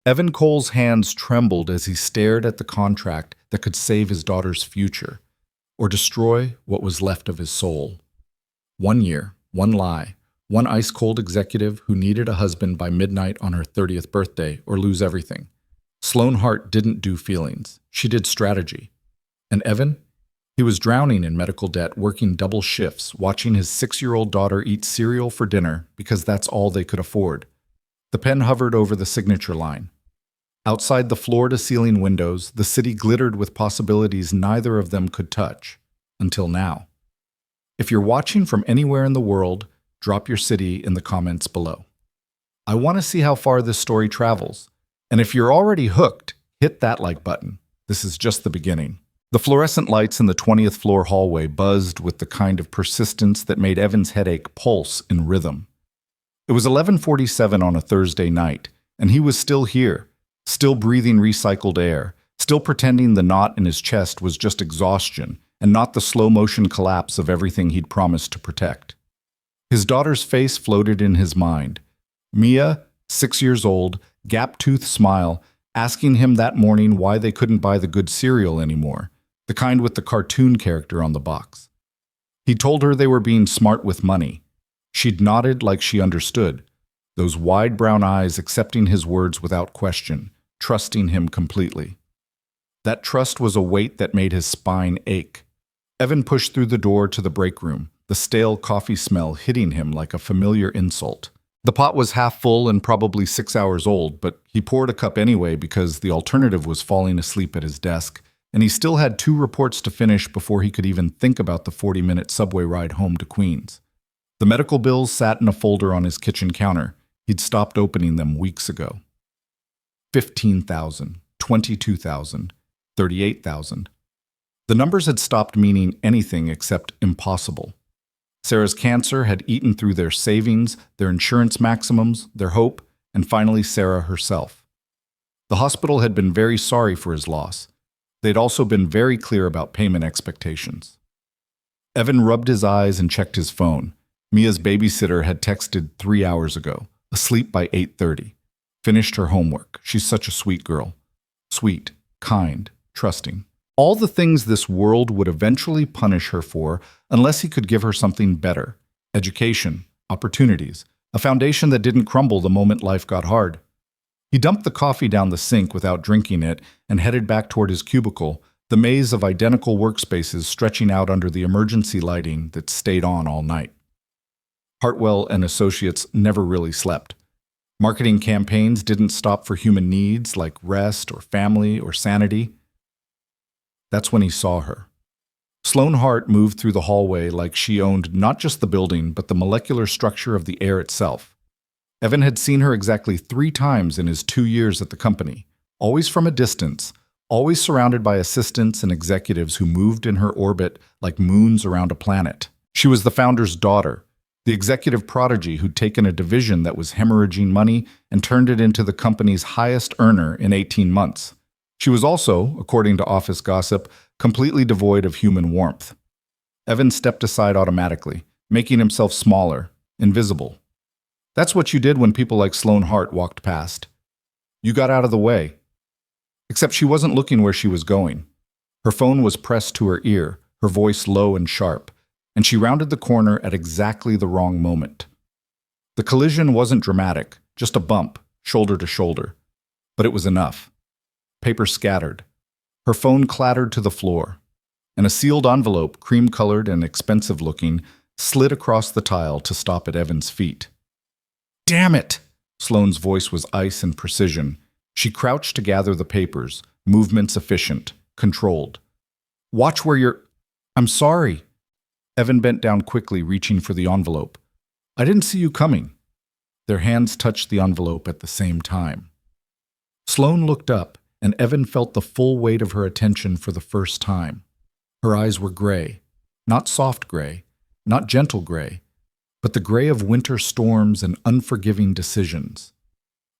Evan Cole's hands trembled as he stared at the contract that could save his daughter's future, or destroy what was left of his soul. 1 year, one lie, one ice-cold executive who needed a husband by midnight on her 30th birthday or lose everything. Sloane Hart didn't do feelings. She did strategy. And Evan? He was drowning in medical debt, working double shifts, watching his 6-year-old daughter eat cereal for dinner because that's all they could afford. The pen hovered over the signature line. Outside the floor-to-ceiling windows, the city glittered with possibilities neither of them could touch. Until now. If you're watching from anywhere in the world, drop your city in the comments below. I want to see how far this story travels. And if you're already hooked, hit that like button. This is just the beginning. The fluorescent lights in the 20th floor hallway buzzed with the kind of persistence that made Evan's headache pulse in rhythm. It was 11:47 on a Thursday night, and he was still here, still breathing recycled air, still pretending the knot in his chest was just exhaustion and not the slow-motion collapse of everything he'd promised to protect. His daughter's face floated in his mind. Mia, 6 years old, gap-toothed smile, asking him that morning why they couldn't buy the good cereal anymore, the kind with the cartoon character on the box. He told her they were being smart with money. She'd nodded like she understood, those wide brown eyes accepting his words without question, trusting him completely. That trust was a weight that made his spine ache. Evan pushed through the door to the break room, the stale coffee smell hitting him like a familiar insult. The pot was half full and probably 6 hours old, but he poured a cup anyway because the alternative was falling asleep at his desk, and he still had 2 reports to finish before he could even think about the 40-minute subway ride home to Queens. The medical bills sat in a folder on his kitchen counter. He'd stopped opening them weeks ago. 15,000, 22,000, 38,000. The numbers had stopped meaning anything except impossible. Sarah's cancer had eaten through their savings, their insurance maximums, their hope, and finally Sarah herself. The hospital had been very sorry for his loss. They'd also been very clear about payment expectations. Evan rubbed his eyes and checked his phone. Mia's babysitter had texted 3 hours ago, asleep by 8:30. Finished her homework. She's such a sweet girl. Sweet, kind, trusting. All the things this world would eventually punish her for unless he could give her something better. Education, opportunities, a foundation that didn't crumble the moment life got hard. He dumped the coffee down the sink without drinking it and headed back toward his cubicle, the maze of identical workspaces stretching out under the emergency lighting that stayed on all night. Hartwell and Associates never really slept. Marketing campaigns didn't stop for human needs like rest or family or sanity. That's when he saw her. Sloane Hart moved through the hallway like she owned not just the building, but the molecular structure of the air itself. Evan had seen her exactly 3 times in his 2 years at the company, always from a distance, always surrounded by assistants and executives who moved in her orbit like moons around a planet. She was the founder's daughter, the executive prodigy who'd taken a division that was hemorrhaging money and turned it into the company's highest earner in 18 months. She was also, according to office gossip, completely devoid of human warmth. Evan stepped aside automatically, making himself smaller, invisible. That's what you did when people like Sloane Hart walked past. You got out of the way. Except she wasn't looking where she was going. Her phone was pressed to her ear, her voice low and sharp, and she rounded the corner at exactly the wrong moment. The collision wasn't dramatic, just a bump, shoulder to shoulder. But it was enough. Paper scattered. Her phone clattered to the floor, and a sealed envelope, cream-colored and expensive-looking, slid across the tile to stop at Evan's feet. "Damn it!" Sloane's voice was ice and precision. She crouched to gather the papers, movements efficient, controlled. "Watch where you're—" "I'm sorry." Evan bent down quickly, reaching for the envelope. "I didn't see you coming." Their hands touched the envelope at the same time. Sloane looked up, and Evan felt the full weight of her attention for the first time. Her eyes were gray, not soft gray, not gentle gray, but the gray of winter storms and unforgiving decisions.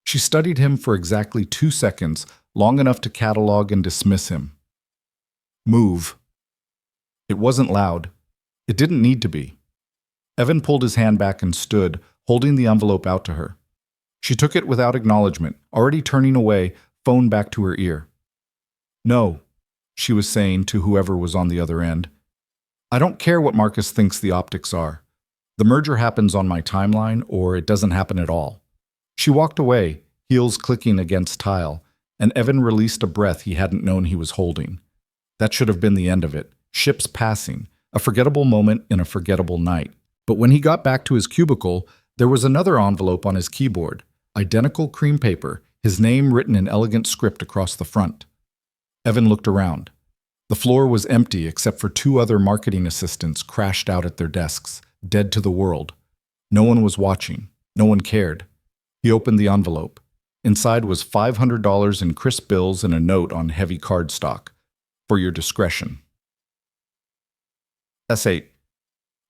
She studied him for exactly 2 seconds, long enough to catalog and dismiss him. "Move." It wasn't loud. It didn't need to be. Evan pulled his hand back and stood, holding the envelope out to her. She took it without acknowledgement, already turning away, phone back to her ear. "No," she was saying to whoever was on the other end. "I don't care what Marcus thinks the optics are. The merger happens on my timeline, or it doesn't happen at all." She walked away, heels clicking against tile, and Evan released a breath he hadn't known he was holding. That should have been the end of it. Ships passing, a forgettable moment in a forgettable night. But when he got back to his cubicle, there was another envelope on his keyboard, identical cream paper, his name written in elegant script across the front. Evan looked around. The floor was empty except for two other marketing assistants crashed out at their desks, dead to the world. No one was watching. No one cared. He opened the envelope. Inside was $500 in crisp bills and a note on heavy cardstock. "For your discretion." S8.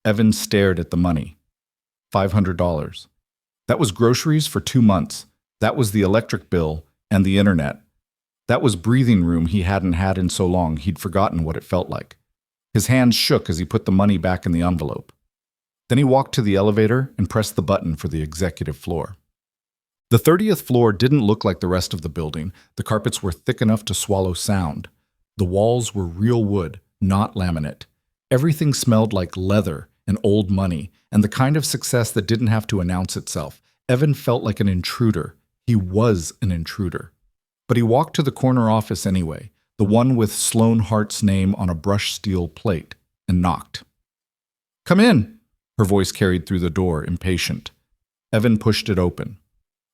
Evan stared at the money. $500. That was groceries for 2 months. That was the electric bill and the internet. That was breathing room he hadn't had in so long he'd forgotten what it felt like. His hands shook as he put the money back in the envelope. Then he walked to the elevator and pressed the button for the executive floor. The 30th floor didn't look like the rest of the building. The carpets were thick enough to swallow sound. The walls were real wood, not laminate. Everything smelled like leather and old money, and the kind of success that didn't have to announce itself. Evan felt like an intruder. He was an intruder. But he walked to the corner office anyway, the one with Sloane Hart's name on a brushed steel plate, and knocked. "Come in," her voice carried through the door, impatient. Evan pushed it open.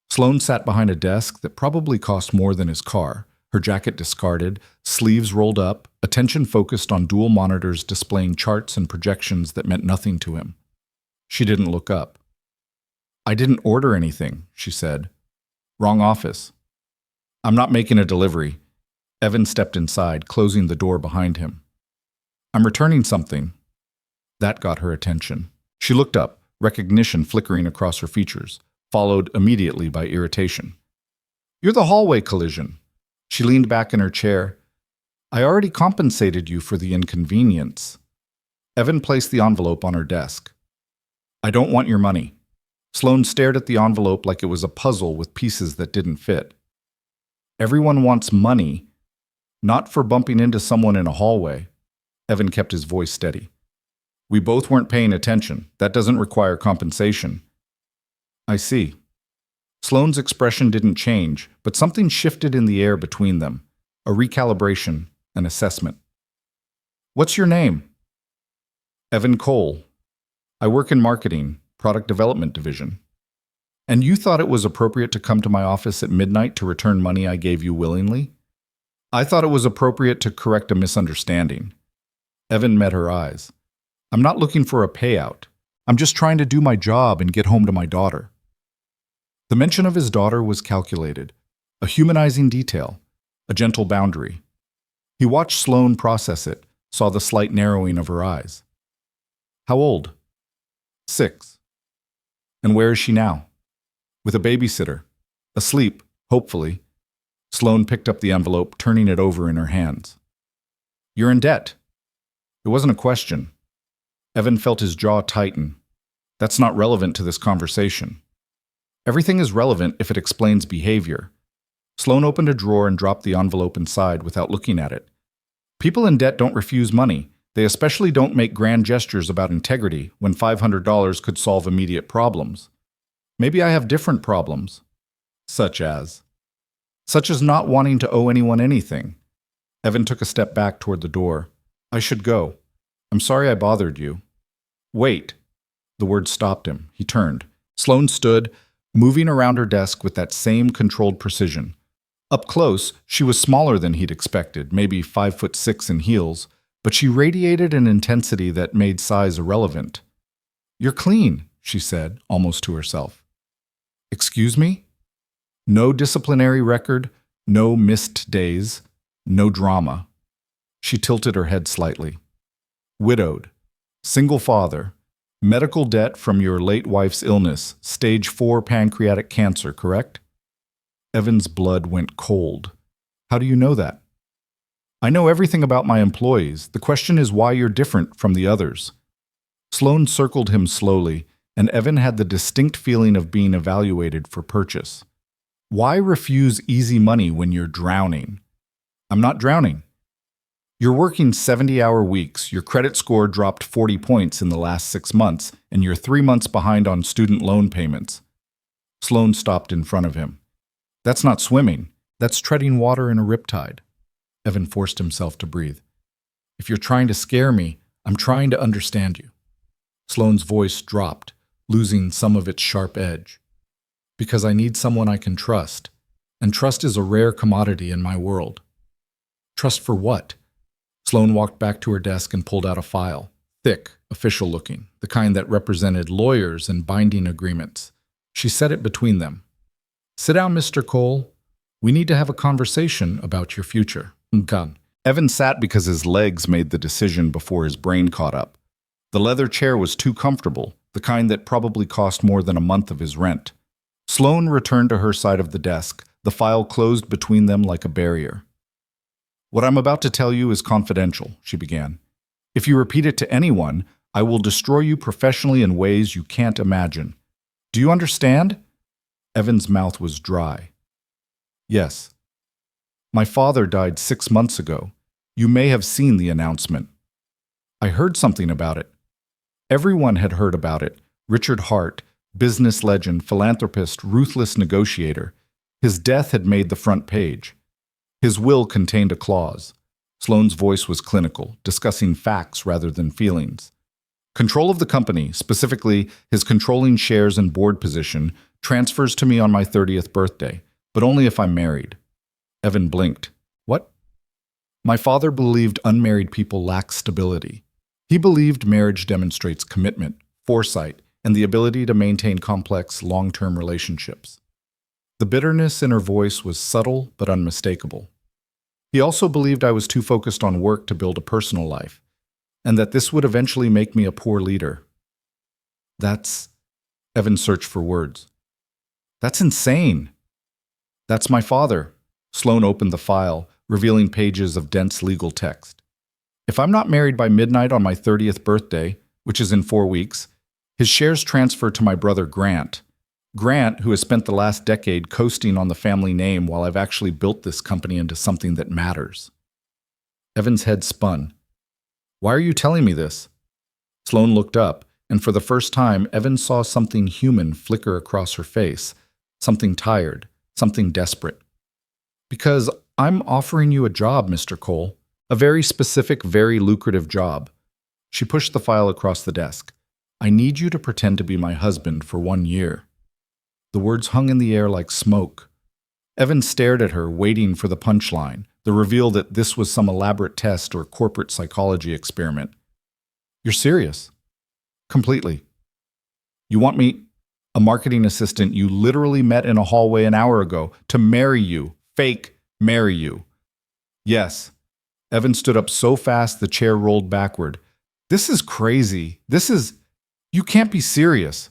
Sloane sat behind a desk that probably cost more than his car, her jacket discarded, sleeves rolled up, attention focused on dual monitors displaying charts and projections that meant nothing to him. She didn't look up. "I didn't order anything," she said. "Wrong office." "I'm not making a delivery." Evan stepped inside, closing the door behind him. "I'm returning something." That got her attention. She looked up, recognition flickering across her features, followed immediately by irritation. "You're the hallway collision." She leaned back in her chair. "I already compensated you for the inconvenience." Evan placed the envelope on her desk. "I don't want your money." Sloane stared at the envelope like it was a puzzle with pieces that didn't fit. "Everyone wants money, not for bumping into someone in a hallway." Evan kept his voice steady. "We both weren't paying attention. That doesn't require compensation." "I see." Sloane's expression didn't change, but something shifted in the air between them, a recalibration, an assessment. "What's your name?" "Evan Cole. I work in marketing, product development division." "And you thought it was appropriate to come to my office at midnight to return money I gave you willingly?" "I thought it was appropriate to correct a misunderstanding." Evan met her eyes. "I'm not looking for a payout. I'm just trying to do my job and get home to my daughter." The mention of his daughter was calculated, a humanizing detail, a gentle boundary. He watched Sloane process it, saw the slight narrowing of her eyes. "How old?" "6. "And where is she now?" "With a babysitter. Asleep, hopefully." Sloane picked up the envelope, turning it over in her hands. "You're in debt." It wasn't a question. Evan felt his jaw tighten. That's not relevant to this conversation. Everything is relevant if it explains behavior. Sloane opened a drawer and dropped the envelope inside without looking at it. People in debt don't refuse money. They especially don't make grand gestures about integrity when $500 could solve immediate problems. Maybe I have different problems. Such as not wanting to owe anyone anything. Evan took a step back toward the door. "I should go. I'm sorry I bothered you." "Wait." The word stopped him. He turned. Sloane stood, moving around her desk with that same controlled precision. Up close, she was smaller than he'd expected, maybe 5'6" in heels, but she radiated an intensity that made size irrelevant. "You're clean," she said, almost to herself. "Excuse me?" No disciplinary record, no missed days, no drama. She tilted her head slightly. "Widowed. Single father. Medical debt from your late wife's illness, stage 4 pancreatic cancer, correct?" Evan's blood went cold. "How do you know that?" "I know everything about my employees. The question is why you're different from the others." Sloane circled him slowly, and Evan had the distinct feeling of being evaluated for purchase. Why refuse easy money when you're drowning? I'm not drowning. You're working 70-hour weeks, your credit score dropped 40 points in the last 6 months, and you're 3 months behind on student loan payments. Sloan stopped in front of him. That's not swimming. That's treading water in a riptide. Evan forced himself to breathe. If you're trying to scare me, I'm trying to understand you. Sloan's voice dropped, losing some of its sharp edge. Because I need someone I can trust, and trust is a rare commodity in my world. Trust for what? Sloan walked back to her desk and pulled out a file, thick, official-looking, the kind that represented lawyers and binding agreements. She set it between them. Sit down, Mr. Cole. We need to have a conversation about your future. Come. Evan sat because his legs made the decision before his brain caught up. The leather chair was too comfortable, the kind that probably cost more than a month of his rent. Sloan returned to her side of the desk, the file closed between them like a barrier. What I'm about to tell you is confidential, she began. If you repeat it to anyone, I will destroy you professionally in ways you can't imagine. Do you understand? Evan's mouth was dry. Yes. My father died 6 months ago. You may have seen the announcement. I heard something about it. Everyone had heard about it. Richard Hart, business legend, philanthropist, ruthless negotiator. His death had made the front page. His will contained a clause. Sloan's voice was clinical, discussing facts rather than feelings. Control of the company, specifically his controlling shares and board position, transfers to me on my 30th birthday, but only if I'm married. Evan blinked. What? My father believed unmarried people lack stability. He believed marriage demonstrates commitment, foresight, and the ability to maintain complex, long-term relationships. The bitterness in her voice was subtle but unmistakable. He also believed I was too focused on work to build a personal life, and that this would eventually make me a poor leader. Evan searched for words. That's insane. That's my father. Sloan opened the file, revealing pages of dense legal text. If I'm not married by midnight on my 30th birthday, which is in 4 weeks, his shares transfer to my brother Grant. Grant, who has spent the last decade coasting on the family name while I've actually built this company into something that matters. Evan's head spun. Why are you telling me this? Sloan looked up, and for the first time, Evan saw something human flicker across her face, something tired, something desperate. Because I'm offering you a job, Mr. Cole, a very specific, very lucrative job. She pushed the file across the desk. I need you to pretend to be my husband for 1 year. The words hung in the air like smoke. Evan stared at her, waiting for the punchline, the reveal that this was some elaborate test or corporate psychology experiment. You're serious? Completely. You want me, a marketing assistant you literally met in a hallway an hour ago, to marry you, fake marry you? Yes. Evan stood up so fast the chair rolled backward. This is crazy. You can't be serious.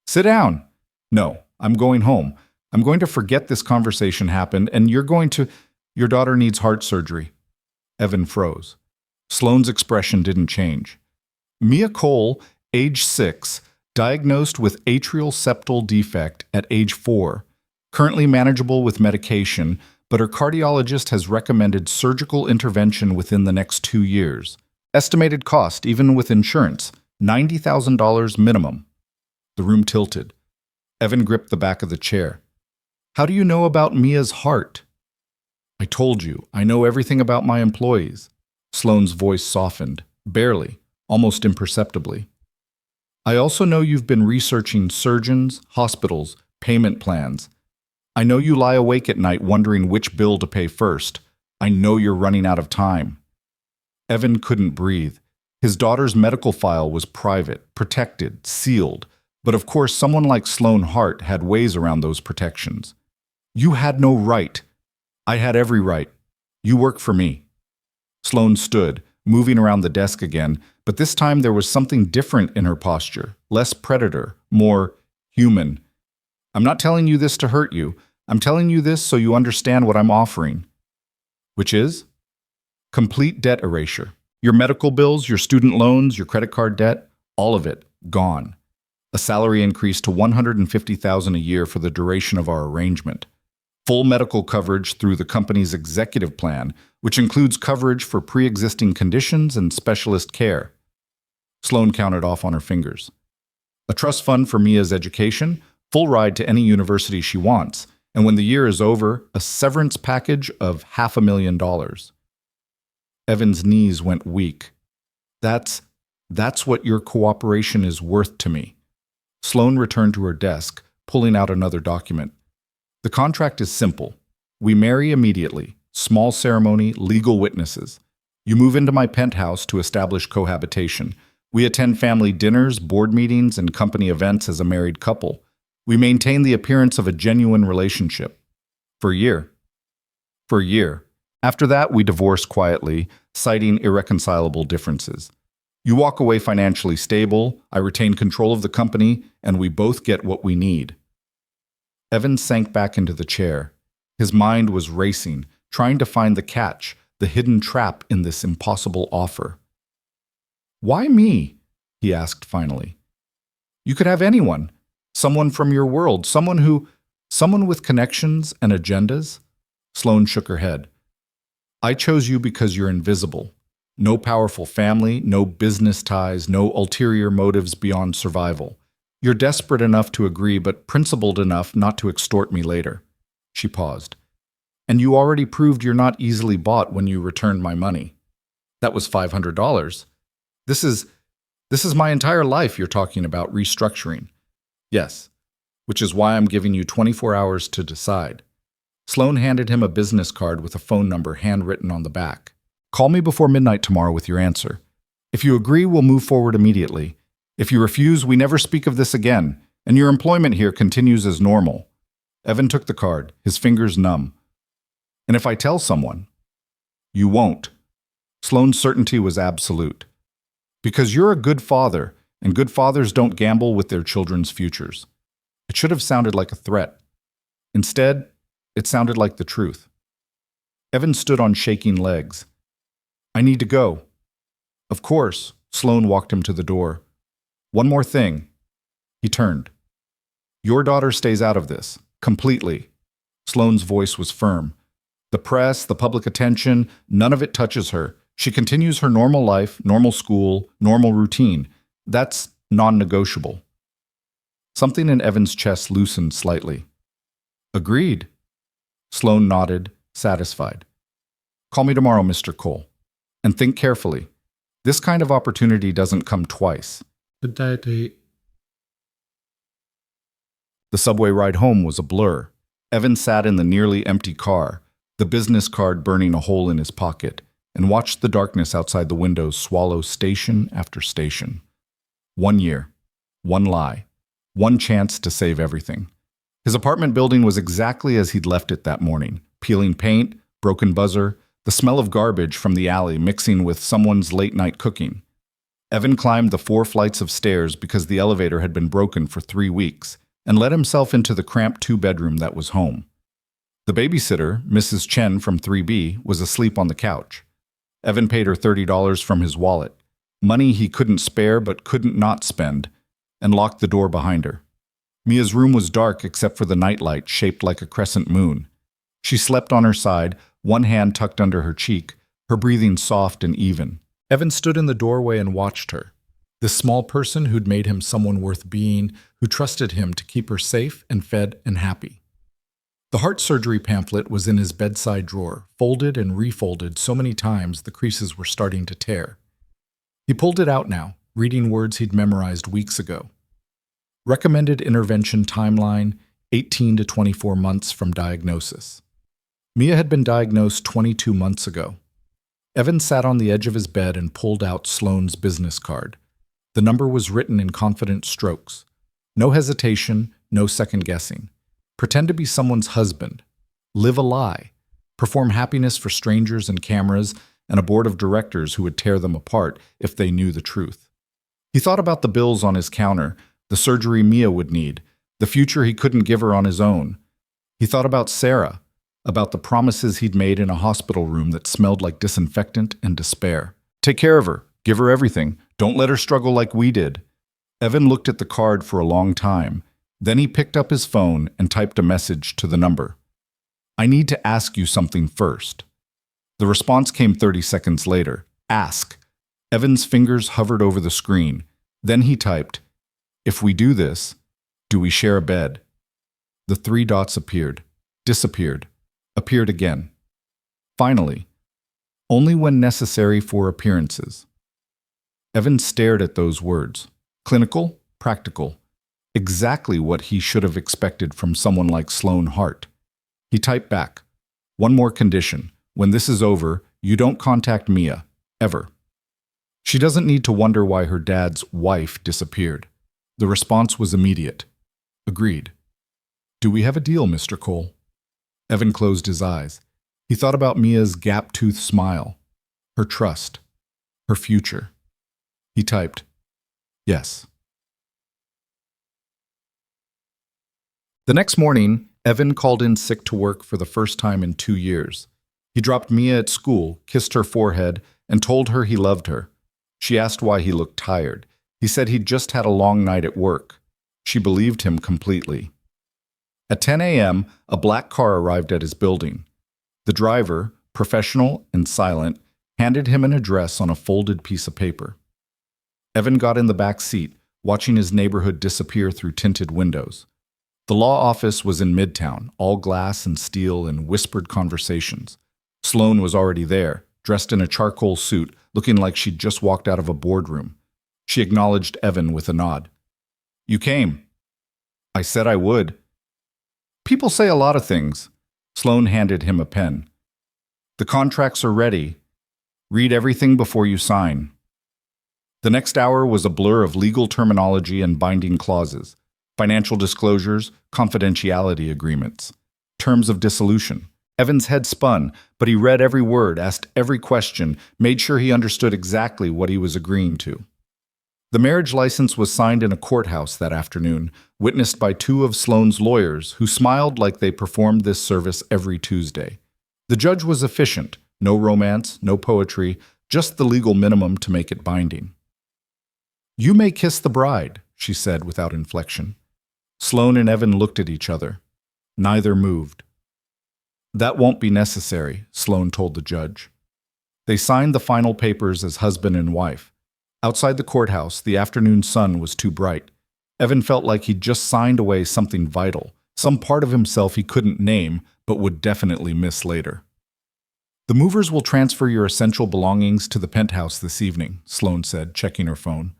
Sit down. No, I'm going home. I'm going to forget this conversation happened, and your daughter needs heart surgery. Evan froze. Sloan's expression didn't change. Mia Cole, age 6, diagnosed with atrial septal defect at age 4, currently manageable with medication, but her cardiologist has recommended surgical intervention within the next 2 years. Estimated cost, even with insurance, $90,000 minimum. The room tilted. Evan gripped the back of the chair. How do you know about Mia's heart? I told you, I know everything about my employees. Sloan's voice softened, barely, almost imperceptibly. I also know you've been researching surgeons, hospitals, payment plans. I know you lie awake at night wondering which bill to pay first. I know you're running out of time. Evan couldn't breathe. His daughter's medical file was private, protected, sealed. But of course, someone like Sloan Hart had ways around those protections. You had no right. I had every right. You work for me. Sloan stood, moving around the desk again, but this time there was something different in her posture, less predator, more human. I'm not telling you this to hurt you. I'm telling you this so you understand what I'm offering. Which is? Complete debt erasure. Your medical bills, your student loans, your credit card debt, all of it, gone. A salary increase to $150,000 a year for the duration of our arrangement. Full medical coverage through the company's executive plan, which includes coverage for pre-existing conditions and specialist care. Sloan counted off on her fingers. A trust fund for Mia's education, full ride to any university she wants, and when the year is over, a severance package of $500,000. Evan's knees went weak. That's what your cooperation is worth to me. Sloan returned to her desk, pulling out another document. The contract is simple. We marry immediately. Small ceremony, legal witnesses. You move into my penthouse to establish cohabitation. We attend family dinners, board meetings, and company events as a married couple. We maintain the appearance of a genuine relationship. For a year. For a year. After that, we divorce quietly, citing irreconcilable differences. You walk away financially stable, I retain control of the company, and we both get what we need. Evan sank back into the chair. His mind was racing, trying to find the catch, the hidden trap in this impossible offer. Why me? He asked finally. You could have anyone. Someone from your world, someone with connections and agendas? Sloan shook her head. I chose you because you're invisible. No powerful family, no business ties, no ulterior motives beyond survival. You're desperate enough to agree, but principled enough not to extort me later. She paused. And you already proved you're not easily bought when you returned my money. That was $500. This is my entire life you're talking about restructuring. Yes, which is why I'm giving you 24 hours to decide. Sloan handed him a business card with a phone number handwritten on the back. Call me before midnight tomorrow with your answer. If you agree, we'll move forward immediately. If you refuse, we never speak of this again, and your employment here continues as normal. Evan took the card, his fingers numb. And if I tell someone? You won't. Sloan's certainty was absolute. Because you're a good father, and good fathers don't gamble with their children's futures. It should have sounded like a threat. Instead, it sounded like the truth. Evan stood on shaking legs. I need to go. Of course, Sloan walked him to the door. One more thing. He turned. Your daughter stays out of this, completely. Sloan's voice was firm. The press, the public attention, none of it touches her. She continues her normal life, normal school, normal routine. That's non-negotiable. Something in Evan's chest loosened slightly. Agreed. Sloan nodded, satisfied. Call me tomorrow, Mr. Cole. And think carefully. This kind of opportunity doesn't come twice. The subway ride home was a blur. Evan sat in the nearly empty car, the business card burning a hole in his pocket, and watched the darkness outside the windows swallow station after station. 1 year, one lie, one chance to save everything. His apartment building was exactly as he'd left it that morning. Peeling paint, broken buzzer, the smell of garbage from the alley mixing with someone's late-night cooking. Evan climbed the 4 flights of stairs because the elevator had been broken for 3 weeks and let himself into the cramped 2-bedroom that was home. The babysitter, Mrs. Chen from 3B, was asleep on the couch. Evan paid her $30 from his wallet, money he couldn't spare but couldn't not spend, and locked the door behind her. Mia's room was dark except for the nightlight shaped like a crescent moon. She slept on her side, one hand tucked under her cheek, her breathing soft and even. Evan stood in the doorway and watched her. This small person who'd made him someone worth being, who trusted him to keep her safe and fed and happy. The heart surgery pamphlet was in his bedside drawer, folded and refolded so many times the creases were starting to tear. He pulled it out now, reading words he'd memorized weeks ago. Recommended intervention timeline, 18 to 24 months from diagnosis. Mia had been diagnosed 22 months ago. Evan sat on the edge of his bed and pulled out Sloan's business card. The number was written in confident strokes. No hesitation, no second guessing. Pretend to be someone's husband. Live a lie. Perform happiness for strangers and cameras and a board of directors who would tear them apart if they knew the truth. He thought about the bills on his counter, the surgery Mia would need, the future he couldn't give her on his own. He thought about Sarah, about the promises he'd made in a hospital room that smelled like disinfectant and despair. Take care of her. Give her everything. Don't let her struggle like we did. Evan looked at the card for a long time. Then he picked up his phone and typed a message to the number. "I need to ask you something first." The response came 30 seconds later. "Ask." Evan's fingers hovered over the screen. Then he typed, "If we do this, do we share a bed?" The three dots appeared, disappeared, appeared again. Finally, "Only when necessary for appearances." Evan stared at those words. Clinical, practical. Exactly what he should have expected from someone like Sloane Hart. He typed back, "One more condition. When this is over, you don't contact Mia, ever." She doesn't need to wonder why her dad's wife disappeared. The response was immediate. "Agreed." "Do we have a deal, Mr. Cole?" Evan closed his eyes. He thought about Mia's gap-toothed smile, her trust, her future. He typed, "Yes." The next morning, Evan called in sick to work for the first time in 2 years. He dropped Mia at school, kissed her forehead, and told her he loved her. She asked why he looked tired. He said he'd just had a long night at work. She believed him completely. At 10 a.m., a black car arrived at his building. The driver, professional and silent, handed him an address on a folded piece of paper. Evan got in the back seat, watching his neighborhood disappear through tinted windows. The law office was in Midtown, all glass and steel and whispered conversations. Sloane was already there, dressed in a charcoal suit, looking like she'd just walked out of a boardroom. She acknowledged Evan with a nod. "You came." "I said I would." "People say a lot of things." Sloane handed him a pen. "The contracts are ready. Read everything before you sign." The next hour was a blur of legal terminology and binding clauses. Financial disclosures, confidentiality agreements, terms of dissolution. Evan's head spun, but he read every word, asked every question, made sure he understood exactly what he was agreeing to. The marriage license was signed in a courthouse that afternoon, witnessed by 2 of Sloane's lawyers who smiled like they performed this service every Tuesday. The judge was efficient, no romance, no poetry, just the legal minimum to make it binding. "You may kiss the bride," she said without inflection. Sloane and Evan looked at each other. Neither moved. "That won't be necessary," Sloane told the judge. They signed the final papers as husband and wife. Outside the courthouse, the afternoon sun was too bright. Evan felt like he'd just signed away something vital, some part of himself he couldn't name but would definitely miss later. "The movers will transfer your essential belongings to the penthouse this evening," Sloane said, checking her phone.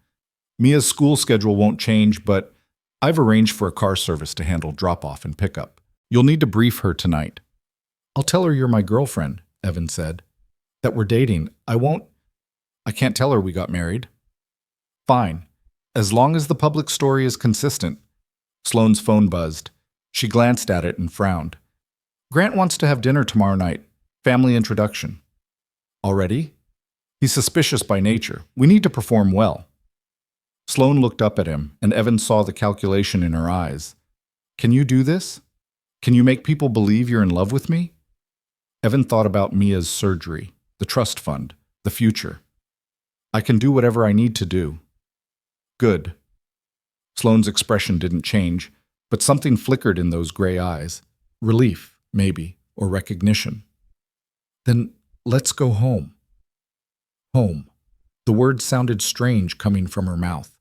"Mia's school schedule won't change, but I've arranged for a car service to handle drop-off and pickup. You'll need to brief her tonight." "I'll tell her you're my girlfriend," Evan said. "That we're dating. I can't tell her we got married." "Fine. As long as the public story is consistent." Sloane's phone buzzed. She glanced at it and frowned. "Grant wants to have dinner tomorrow night. Family introduction." "Already?" "He's suspicious by nature. We need to perform well." Sloane looked up at him, and Evan saw the calculation in her eyes. "Can you do this? Can you make people believe you're in love with me?" Evan thought about Mia's surgery, the trust fund, the future. "I can do whatever I need to do." "Good." Sloane's expression didn't change, but something flickered in those gray eyes. Relief, maybe, or recognition. "Then let's go home." Home. The words sounded strange coming from her mouth.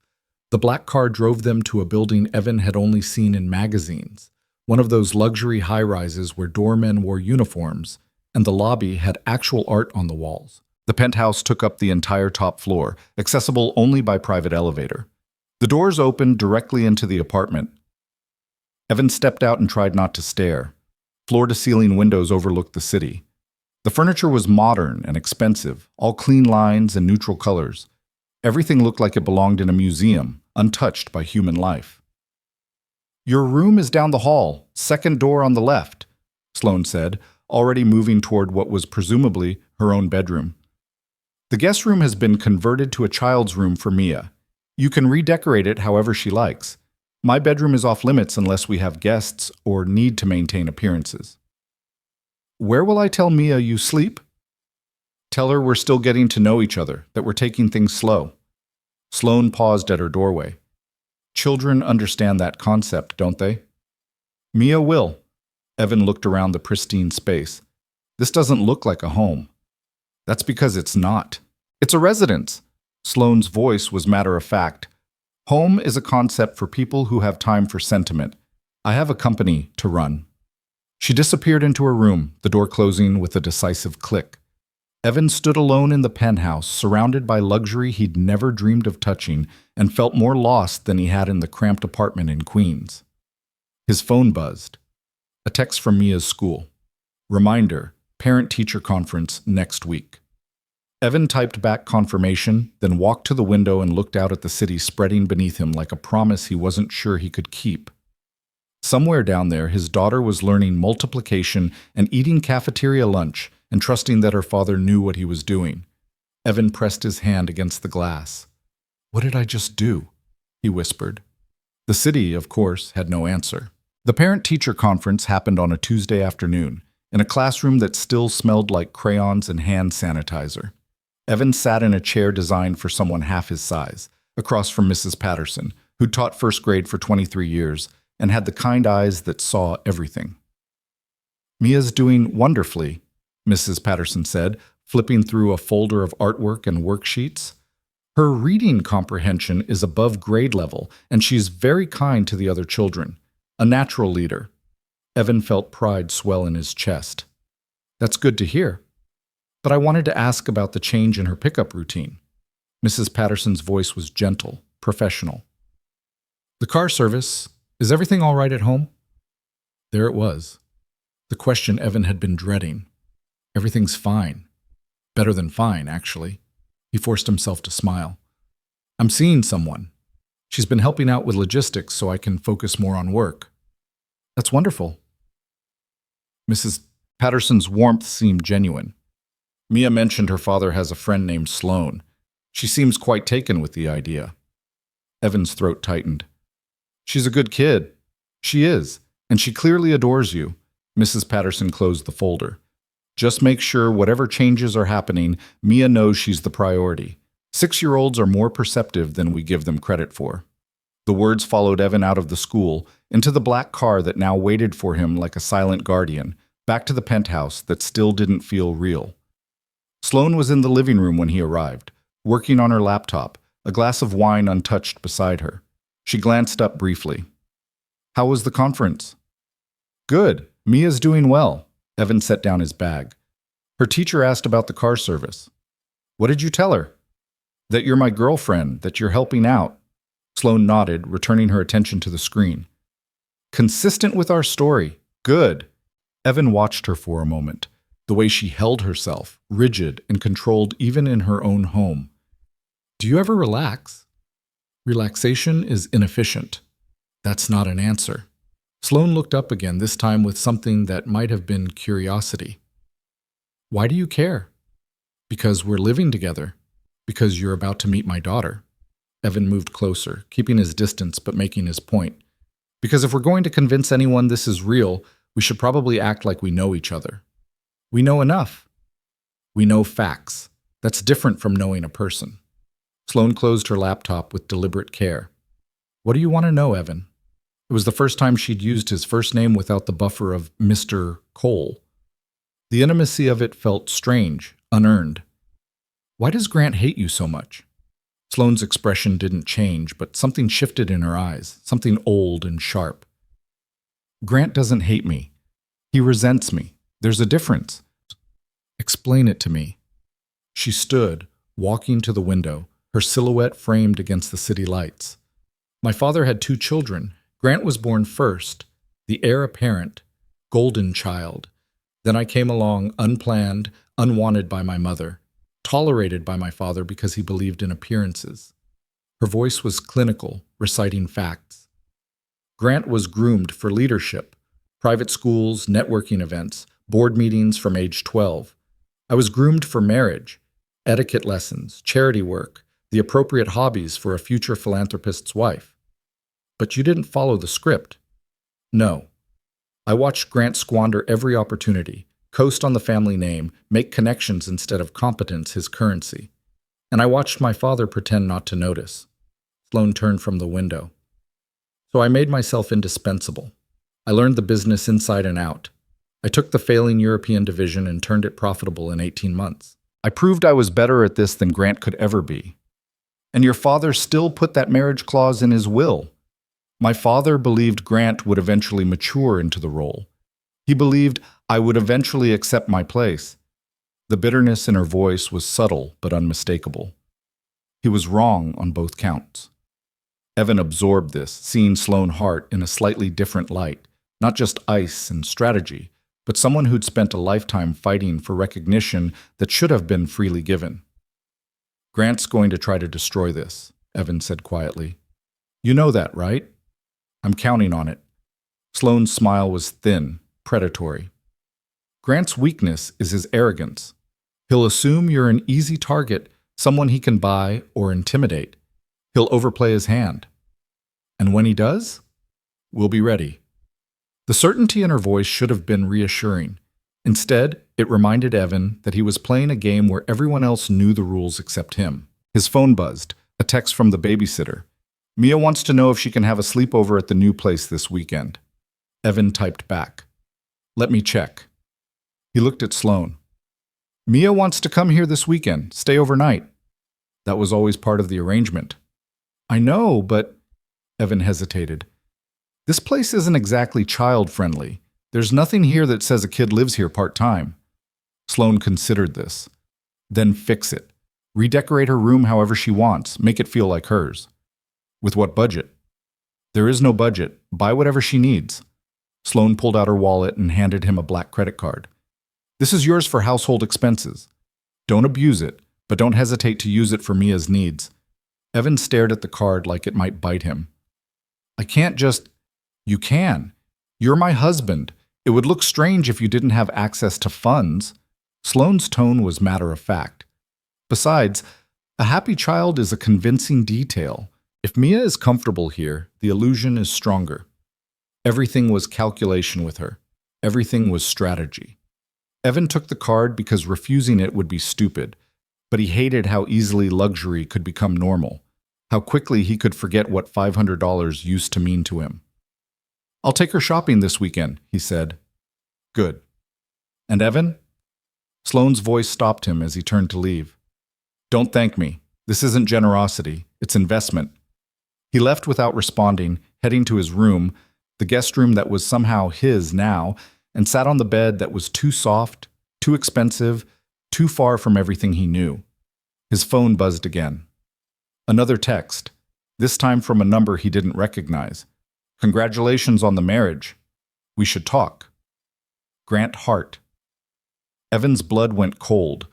The black car drove them to a building Evan had only seen in magazines, one of those luxury high-rises where doormen wore uniforms, and the lobby had actual art on the walls. The penthouse took up the entire top floor, accessible only by private elevator. The doors opened directly into the apartment. Evan stepped out and tried not to stare. Floor-to-ceiling windows overlooked the city. The furniture was modern and expensive, all clean lines and neutral colors. Everything looked like it belonged in a museum, untouched by human life. "Your room is down the hall, second door on the left," Sloane said, already moving toward what was presumably her own bedroom. "The guest room has been converted to a child's room for Mia. You can redecorate it however she likes. My bedroom is off limits unless we have guests or need to maintain appearances." "Where will I tell Mia you sleep?" "Tell her we're still getting to know each other, that we're taking things slow." Sloane paused at her doorway. Children understand that concept, don't they? Mia will. Evan looked around the pristine space. This doesn't look like a home. That's because it's not. It's a residence. Sloane's voice was matter of fact. Home is a concept for people who have time for sentiment. I have a company to run. She disappeared into her room, the door closing with a decisive click. Evan stood alone in the penthouse, surrounded by luxury he'd never dreamed of touching, and felt more lost than he had in the cramped apartment in Queens. His phone buzzed. A text from Mia's school. Reminder, parent-teacher conference next week. Evan typed back confirmation, then walked to the window and looked out at the city spreading beneath him like a promise he wasn't sure he could keep. Somewhere down there, his daughter was learning multiplication and eating cafeteria lunch and trusting that her father knew what he was doing. Evan pressed his hand against the glass. "What did I just do?" he whispered. The city, of course, had no answer. The parent-teacher conference happened on a Tuesday afternoon, in a classroom that still smelled like crayons and hand sanitizer. Evan sat in a chair designed for someone half his size, across from Mrs. Patterson, who'd taught first grade for 23 years and had the kind eyes that saw everything. "Mia's doing wonderfully," Mrs. Patterson said, flipping through a folder of artwork and worksheets. "Her reading comprehension is above grade level, and she's very kind to the other children. A natural leader." Evan felt pride swell in his chest. "That's good to hear. But I wanted to ask about the change in her pickup routine." Mrs. Patterson's voice was gentle, professional. "The car service, is everything all right at home?" There it was. The question Evan had been dreading. "Everything's fine. Better than fine, actually." He forced himself to smile. "I'm seeing someone. She's been helping out with logistics so I can focus more on work." "That's wonderful." Mrs. Patterson's warmth seemed genuine. Mia mentioned her father has a friend named Sloane. She seems quite taken with the idea. Evan's throat tightened. "She's a good kid." "She is, and she clearly adores you." Mrs. Patterson closed the folder. "Just make sure whatever changes are happening, Mia knows she's the priority. 6-year-olds are more perceptive than we give them credit for." The words followed Evan out of the school, into the black car that now waited for him like a silent guardian, back to the penthouse that still didn't feel real. Sloane was in the living room when he arrived, working on her laptop, a glass of wine untouched beside her. She glanced up briefly. "How was the conference?" "Good. Mia's doing well." Evan set down his bag. "Her teacher asked about the car service." "What did you tell her?" "That you're my girlfriend, that you're helping out." Sloane nodded, returning her attention to the screen. "Consistent with our story. Good." Evan watched her for a moment, the way she held herself, rigid and controlled even in her own home. "Do you ever relax?" "Relaxation is inefficient." "That's not an answer." Sloane looked up again, this time with something that might have been curiosity. "Why do you care?" "Because we're living together. Because you're about to meet my daughter." Evan moved closer, keeping his distance but making his point. "Because if we're going to convince anyone this is real, we should probably act like we know each other." "We know enough." "We know facts. That's different from knowing a person." Sloane closed her laptop with deliberate care. "What do you want to know, Evan?" It was the first time she'd used his first name without the buffer of Mr. Cole. The intimacy of it felt strange, unearned. "Why does Grant hate you so much?" Sloane's expression didn't change, but something shifted in her eyes, something old and sharp. "Grant doesn't hate me. He resents me. There's a difference." "Explain it to me." She stood, walking to the window, her silhouette framed against the city lights. "My father had 2 children. Grant was born first, the heir apparent, golden child. Then I came along unplanned, unwanted by my mother, tolerated by my father because he believed in appearances." Her voice was clinical, reciting facts. "Grant was groomed for leadership, private schools, networking events, board meetings from age 12. I was groomed for marriage, etiquette lessons, charity work, the appropriate hobbies for a future philanthropist's wife. But you didn't follow the script." "No. I watched Grant squander every opportunity, coast on the family name, make connections instead of competence his currency. And I watched my father pretend not to notice." Sloane turned from the window. So I made myself indispensable. I learned the business inside and out. I took the failing European division and turned it profitable in 18 months. I proved I was better at this than Grant could ever be. And your father still put that marriage clause in his will. My father believed Grant would eventually mature into the role. He believed I would eventually accept my place. The bitterness in her voice was subtle but unmistakable. He was wrong on both counts. Evan absorbed this, seeing Sloane Hart in a slightly different light, not just ice and strategy, but someone who'd spent a lifetime fighting for recognition that should have been freely given. Grant's going to try to destroy this, Evan said quietly. You know that, right? I'm counting on it. Sloane's smile was thin, predatory. Grant's weakness is his arrogance. He'll assume you're an easy target, someone he can buy or intimidate. He'll overplay his hand. And when he does, we'll be ready. The certainty in her voice should have been reassuring. Instead, it reminded Evan that he was playing a game where everyone else knew the rules except him. His phone buzzed, a text from the babysitter. Mia wants to know if she can have a sleepover at the new place this weekend. Evan typed back. Let me check. He looked at Sloane. Mia wants to come here this weekend, stay overnight. That was always part of the arrangement. I know, but... Evan hesitated. This place isn't exactly child-friendly. There's nothing here that says a kid lives here part-time. Sloane considered this. Then fix it. Redecorate her room however she wants. Make it feel like hers. With what budget? There is no budget. Buy whatever she needs. Sloane pulled out her wallet and handed him a black credit card. This is yours for household expenses. Don't abuse it, but don't hesitate to use it for Mia's needs. Evan stared at the card like it might bite him. I can't just... You can. You're my husband. It would look strange if you didn't have access to funds. Sloane's tone was matter-of-fact. Besides, a happy child is a convincing detail. If Mia is comfortable here, the illusion is stronger. Everything was calculation with her. Everything was strategy. Evan took the card because refusing it would be stupid, but he hated how easily luxury could become normal, how quickly he could forget what $500 used to mean to him. I'll take her shopping this weekend, he said. Good. And Evan? Sloane's voice stopped him as he turned to leave. Don't thank me. This isn't generosity. It's investment. He left without responding, heading to his room, the guest room that was somehow his now, and sat on the bed that was too soft, too expensive, too far from everything he knew. His phone buzzed again. Another text, this time from a number he didn't recognize. Congratulations on the marriage. We should talk. Grant Hart. Evan's blood went cold.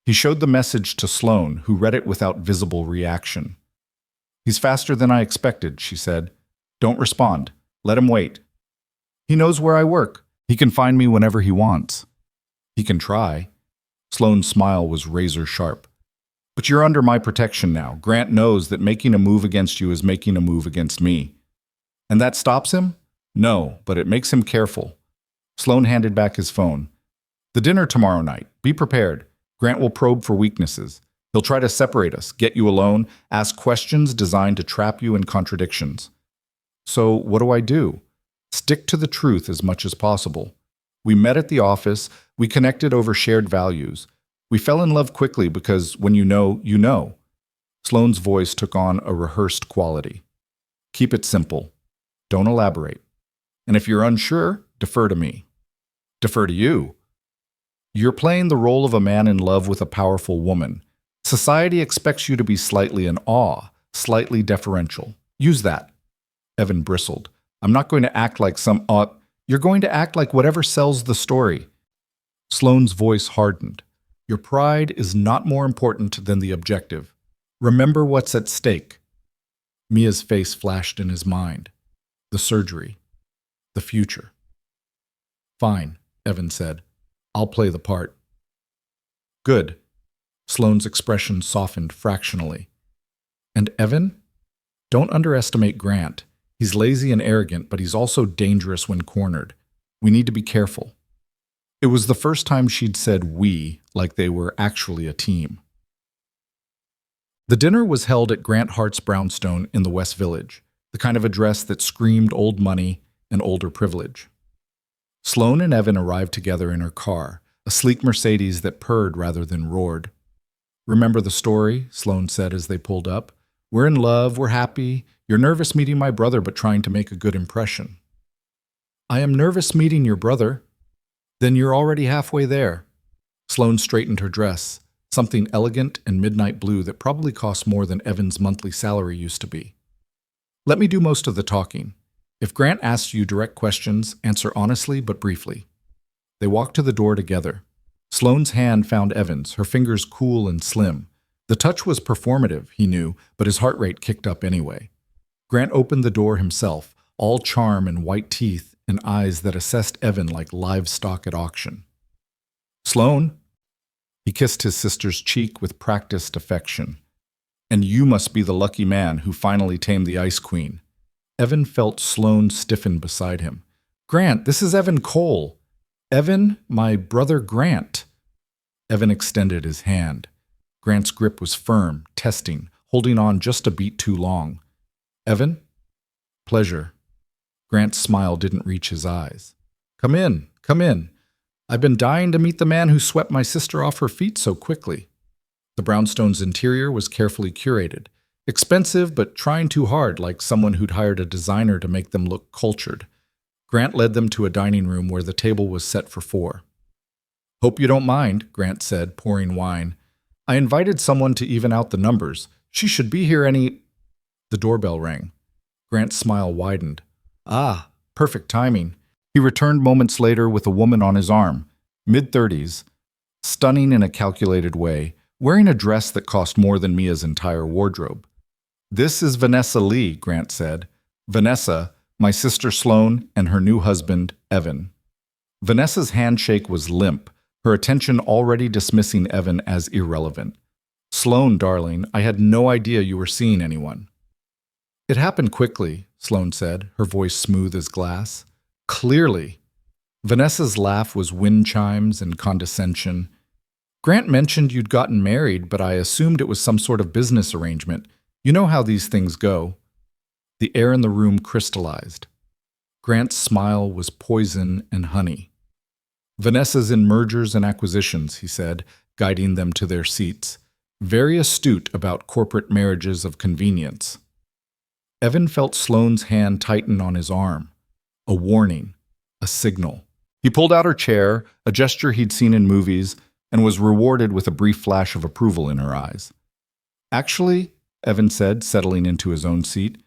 He showed the message to Sloane, who read it without visible reaction. He's faster than I expected, she said. Don't respond. Let him wait. He knows where I work. He can find me whenever he wants. He can try. Sloane's smile was razor sharp. But you're under my protection now. Grant knows that making a move against you is making a move against me. And that stops him? No, but it makes him careful. Sloane handed back his phone. The dinner tomorrow night. Be prepared. Grant will probe for weaknesses. He'll try to separate us, get you alone, ask questions designed to trap you in contradictions. So what do? Stick to the truth as much as possible. We met at the office. We connected over shared values. We fell in love quickly because when you know, you know. Sloane's voice took on a rehearsed quality. Keep it simple. Don't elaborate. And if you're unsure, defer to me. Defer to you. You're playing the role of a man in love with a powerful woman. Society expects you to be slightly in awe, slightly deferential. Use that. Evan bristled. I'm not going to act like some... You're going to act like whatever sells the story. Sloane's voice hardened. Your pride is not more important than the objective. Remember what's at stake. Mia's face flashed in his mind. The surgery. The future. Fine, Evan said. I'll play the part. Good. Sloane's expression softened fractionally. And Evan? Don't underestimate Grant. He's lazy and arrogant, but he's also dangerous when cornered. We need to be careful. It was the first time she'd said we like they were actually a team. The dinner was held at Grant Hart's brownstone in the West Village. the kind of address that screamed old money and older privilege. Sloane and Evan arrived together in her car, a sleek Mercedes that purred rather than roared. "Remember the story?" Sloane said as they pulled up. "We're in love, we're happy. You're nervous meeting my brother but trying to make a good impression." "I am nervous meeting your brother." "Then you're already halfway there." Sloane straightened her dress, something elegant and midnight blue that probably cost more than Evan's monthly salary used to be. "Let me do most of the talking. If Grant asks you direct questions, answer honestly but briefly." They walked to the door together. Sloane's hand found Evan's, her fingers cool and slim. The touch was performative, he knew, but his heart rate kicked up anyway. Grant opened the door himself, all charm and white teeth and eyes that assessed Evan like livestock at auction. "Sloane." He kissed his sister's cheek with practiced affection. "And you must be the lucky man who finally tamed the Ice Queen." Evan felt Sloane stiffen beside him. "Grant, this is Evan Cole." "Evan, my brother Grant." Evan extended his hand. Grant's grip was firm, testing, holding on just a beat too long. "Evan?" "Pleasure." Grant's smile didn't reach his eyes. Come in, come in. I've been dying to meet the man who swept my sister off her feet so quickly." The brownstone's interior was carefully curated. Expensive, but trying too hard, like someone who'd hired a designer to make them look cultured. Grant led them to a dining room where the table was set for 4. "Hope you don't mind," Grant said, pouring wine. "I invited someone to even out the numbers. She should be here any—" The doorbell rang. Grant's smile widened. "Ah, perfect timing." He returned moments later with a woman on his arm, mid-30s, stunning in a calculated way, wearing a dress that cost more than Mia's entire wardrobe. "This is Vanessa Lee," Grant said. "Vanessa, my sister Sloane, and her new husband, Evan." Vanessa's handshake was limp, her attention already dismissing Evan as irrelevant. "Sloane, darling, I had no idea you were seeing anyone." "It happened quickly," Sloane said, her voice smooth as glass. "Clearly." Vanessa's laugh was wind chimes and condescension. "Grant mentioned you'd gotten married, but I assumed it was some sort of business arrangement. You know how these things go." The air in the room crystallized. Grant's smile was poison and honey. "Vanessa's in mergers and acquisitions," he said, guiding them to their seats. "Very astute about corporate marriages of convenience." Evan felt Sloane's hand tighten on his arm. A warning, a signal. He pulled out her chair, a gesture he'd seen in movies, and was rewarded with a brief flash of approval in her eyes. "Actually," Evan said, settling into his own seat,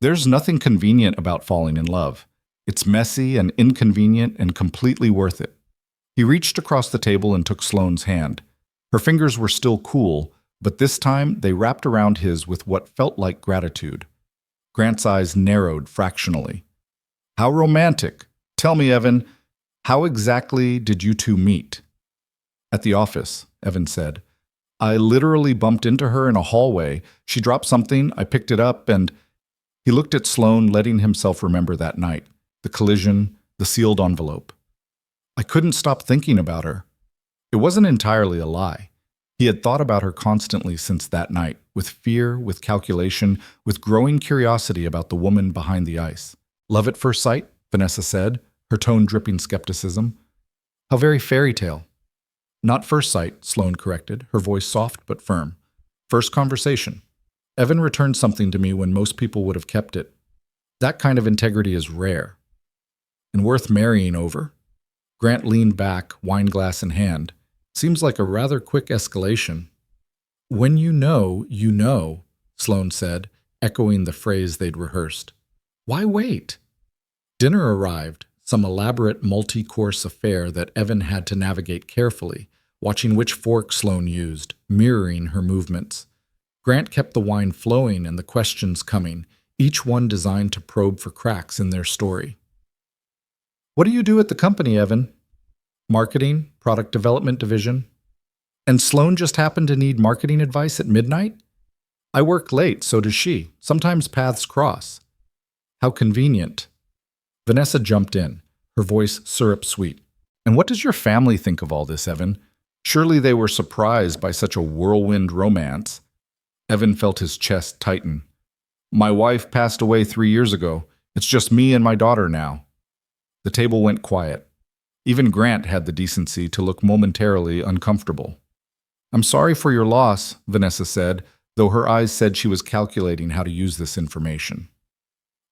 "there's nothing convenient about falling in love. It's messy and inconvenient and completely worth it." He reached across the table and took Sloane's hand. Her fingers were still cool, but this time they wrapped around his with what felt like gratitude. Grant's eyes narrowed fractionally. "How romantic. Tell me, Evan, how exactly did you two meet?" "At the office," Evan said. "I literally bumped into her in a hallway. She dropped something, I picked it up, and—" He looked at Sloane, letting himself remember that night, the collision, the sealed envelope. "I couldn't stop thinking about her." It wasn't entirely a lie. He had thought about her constantly since that night, with fear, with calculation, with growing curiosity about the woman behind the ice. "Love at first sight," Vanessa said, her tone dripping skepticism. "How very fairy tale." "Not first sight," Sloane corrected, her voice soft but firm. "First conversation. Evan returned something to me when most people would have kept it. That kind of integrity is rare. And worth marrying over." Grant leaned back, wineglass in hand. "Seems like a rather quick escalation." "When you know," Sloane said, echoing the phrase they'd rehearsed. "Why wait?" Dinner arrived, some elaborate multi-course affair that Evan had to navigate carefully, watching which fork Sloane used, mirroring her movements. Grant kept the wine flowing and the questions coming, each one designed to probe for cracks in their story. "What do you do at the company, Evan?" "Marketing, product development division." "And Sloane just happened to need marketing advice at midnight?" "I work late, so does she. Sometimes paths cross." "How convenient." Vanessa jumped in, her voice syrup-sweet. "And what does your family think of all this, Evan? Surely they were surprised by such a whirlwind romance." Evan felt his chest tighten. My wife passed away 3 years ago. It's just me and my daughter now. The table went quiet. Even Grant had the decency to look momentarily uncomfortable. I'm sorry for your loss, Vanessa said, though her eyes said she was calculating how to use this information.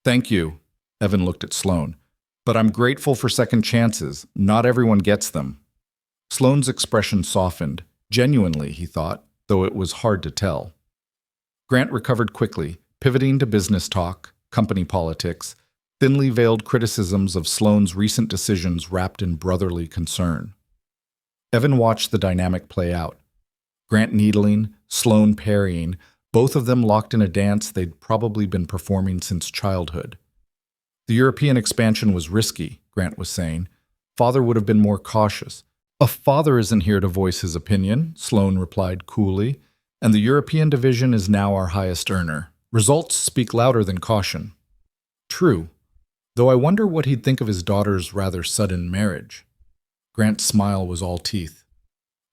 Thank you, Evan looked at Sloane. But I'm grateful for second chances. Not everyone gets them. Sloane's expression softened. Genuinely, he thought, though it was hard to tell. Grant recovered quickly, pivoting to business talk, company politics, thinly veiled criticisms of Sloane's recent decisions wrapped in brotherly concern. Evan watched the dynamic play out. Grant needling, Sloane parrying, both of them locked in a dance they'd probably been performing since childhood. The European expansion was risky, Grant was saying. Father would have been more cautious. A father isn't here to voice his opinion, Sloane replied coolly, and the European division is now our highest earner. Results speak louder than caution. True, though I wonder what he'd think of his daughter's rather sudden marriage. Grant's smile was all teeth.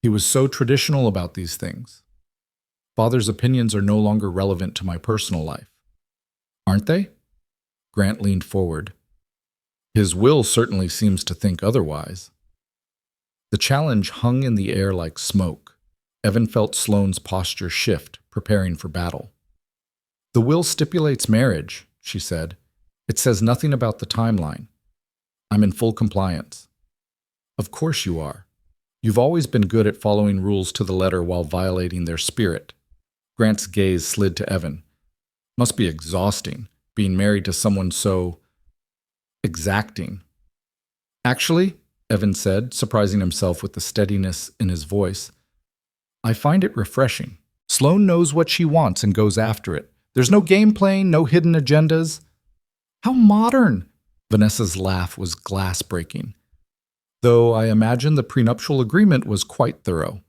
He was so traditional about these things. Father's opinions are no longer relevant to my personal life. Aren't they? Grant leaned forward. His will certainly seems to think otherwise. The challenge hung in the air like smoke. Evan felt Sloane's posture shift, preparing for battle. The will stipulates marriage, she said. It says nothing about the timeline. I'm in full compliance. Of course you are. You've always been good at following rules to the letter while violating their spirit. Grant's gaze slid to Evan. Must be exhausting, being married to someone so exacting. Actually, Evan said, surprising himself with the steadiness in his voice, I find it refreshing. Sloane knows what she wants and goes after it. There's no game playing, no hidden agendas. How modern! Vanessa's laugh was glass-breaking, though I imagine the prenuptial agreement was quite thorough.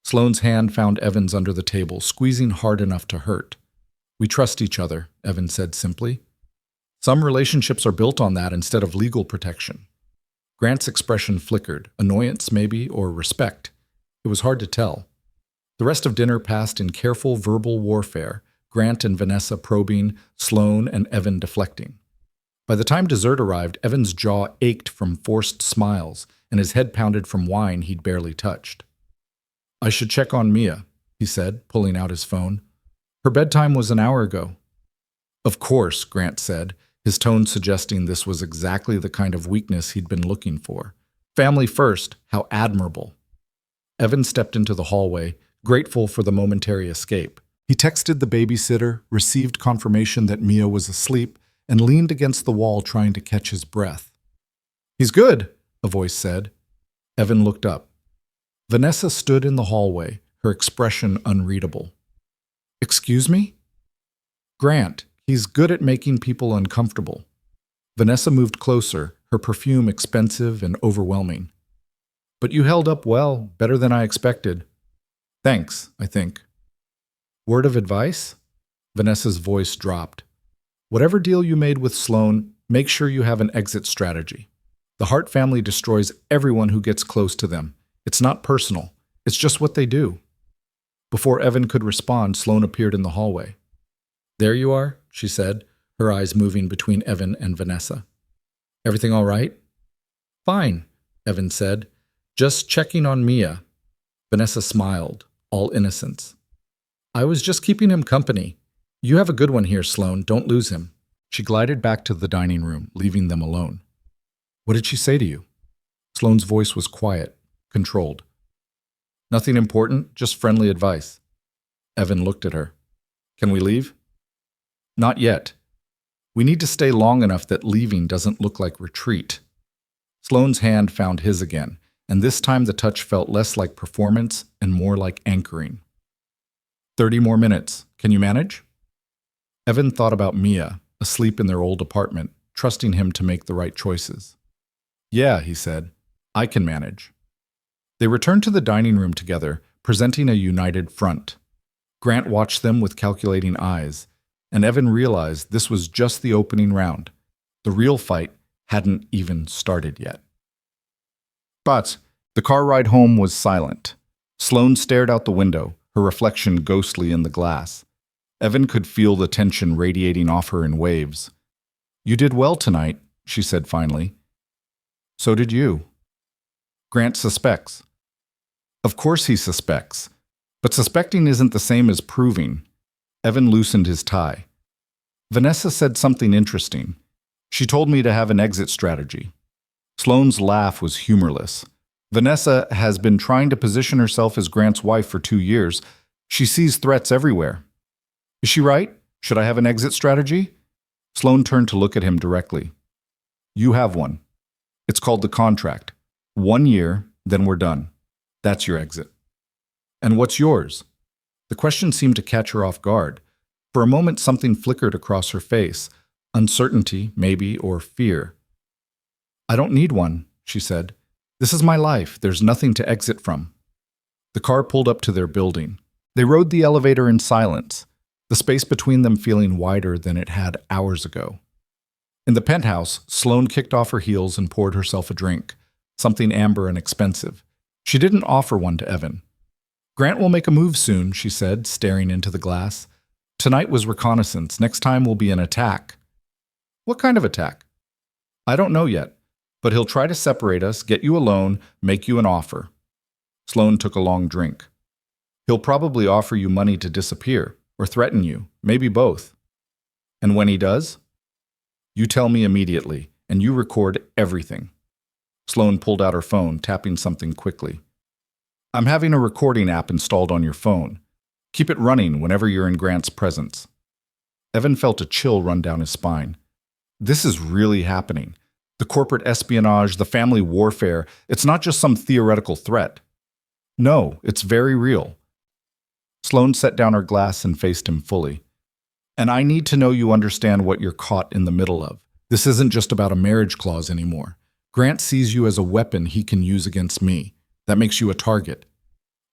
Sloane's hand found Evan's under the table, squeezing hard enough to hurt. We trust each other, Evan said simply. Some relationships are built on that instead of legal protection. Grant's expression flickered, annoyance maybe, or respect. It was hard to tell. The rest of dinner passed in careful verbal warfare, Grant and Vanessa probing, Sloane and Evan deflecting. By the time dessert arrived, Evan's jaw ached from forced smiles, and his head pounded from wine he'd barely touched. I should check on Mia, he said, pulling out his phone. Her bedtime was an hour ago. Of course, Grant said, his tone suggesting this was exactly the kind of weakness he'd been looking for. Family first, how admirable. Evan stepped into the hallway, grateful for the momentary escape. He texted the babysitter, received confirmation that Mia was asleep, and leaned against the wall trying to catch his breath. He's good, a voice said. Evan looked up. Vanessa stood in the hallway, her expression unreadable. Excuse me? Grant, he's good at making people uncomfortable. Vanessa moved closer, her perfume expensive and overwhelming. But you held up well, better than I expected. Thanks, I think. Word of advice? Vanessa's voice dropped. Whatever deal you made with Sloane, make sure you have an exit strategy. The Hart family destroys everyone who gets close to them. It's not personal. It's just what they do. Before Evan could respond, Sloane appeared in the hallway. There you are, she said, her eyes moving between Evan and Vanessa. Everything all right? Fine, Evan said. Just checking on Mia. Vanessa smiled, all innocence. I was just keeping him company. You have a good one here, Sloane. Don't lose him. She glided back to the dining room, leaving them alone. What did she say to you? Sloane's voice was quiet, controlled. Nothing important, just friendly advice. Evan looked at her. Can we leave? Not yet. We need to stay long enough that leaving doesn't look like retreat. Sloane's hand found his again, and this time the touch felt less like performance and more like anchoring. 30 more minutes. Can you manage? Evan thought about Mia, asleep in their old apartment, trusting him to make the right choices. Yeah, he said. I can manage. They returned to the dining room together, presenting a united front. Grant watched them with calculating eyes, and Evan realized this was just the opening round. The real fight hadn't even started yet. But the car ride home was silent. Sloane stared out the window, her reflection ghostly in the glass. Evan could feel the tension radiating off her in waves. "You did well tonight," she said finally. "So did you." Grant suspects. Of course he suspects. But suspecting isn't the same as proving. Evan loosened his tie. "Vanessa said something interesting. She told me to have an exit strategy." Sloane's laugh was humorless. "Vanessa has been trying to position herself as Grant's wife for 2 years. She sees threats everywhere." "Is she right? Should I have an exit strategy?" Sloane turned to look at him directly. "You have one. It's called the contract. 1 year, then we're done. That's your exit." "And what's yours?" The question seemed to catch her off guard. For a moment, something flickered across her face. Uncertainty, maybe, or fear. "I don't need one," she said. "This is my life. There's nothing to exit from." The car pulled up to their building. They rode the elevator in silence, the space between them feeling wider than it had hours ago. In the penthouse, Sloane kicked off her heels and poured herself a drink, something amber and expensive. She didn't offer one to Evan. "Grant will make a move soon," she said, staring into the glass. "Tonight was reconnaissance. Next time will be an attack." "What kind of attack?" "I don't know yet, but he'll try to separate us, get you alone, make you an offer." Sloane took a long drink. "He'll probably offer you money to disappear, or threaten you, maybe both." "And when he does?" "You tell me immediately, and you record everything." Sloane pulled out her phone, tapping something quickly. "I'm having a recording app installed on your phone. Keep it running whenever you're in Grant's presence." Evan felt a chill run down his spine. This is really happening. The corporate espionage, the family warfare, it's not just some theoretical threat. No, it's very real. Sloane set down her glass and faced him fully. "And I need to know you understand what you're caught in the middle of. This isn't just about a marriage clause anymore. Grant sees you as a weapon he can use against me. That makes you a target.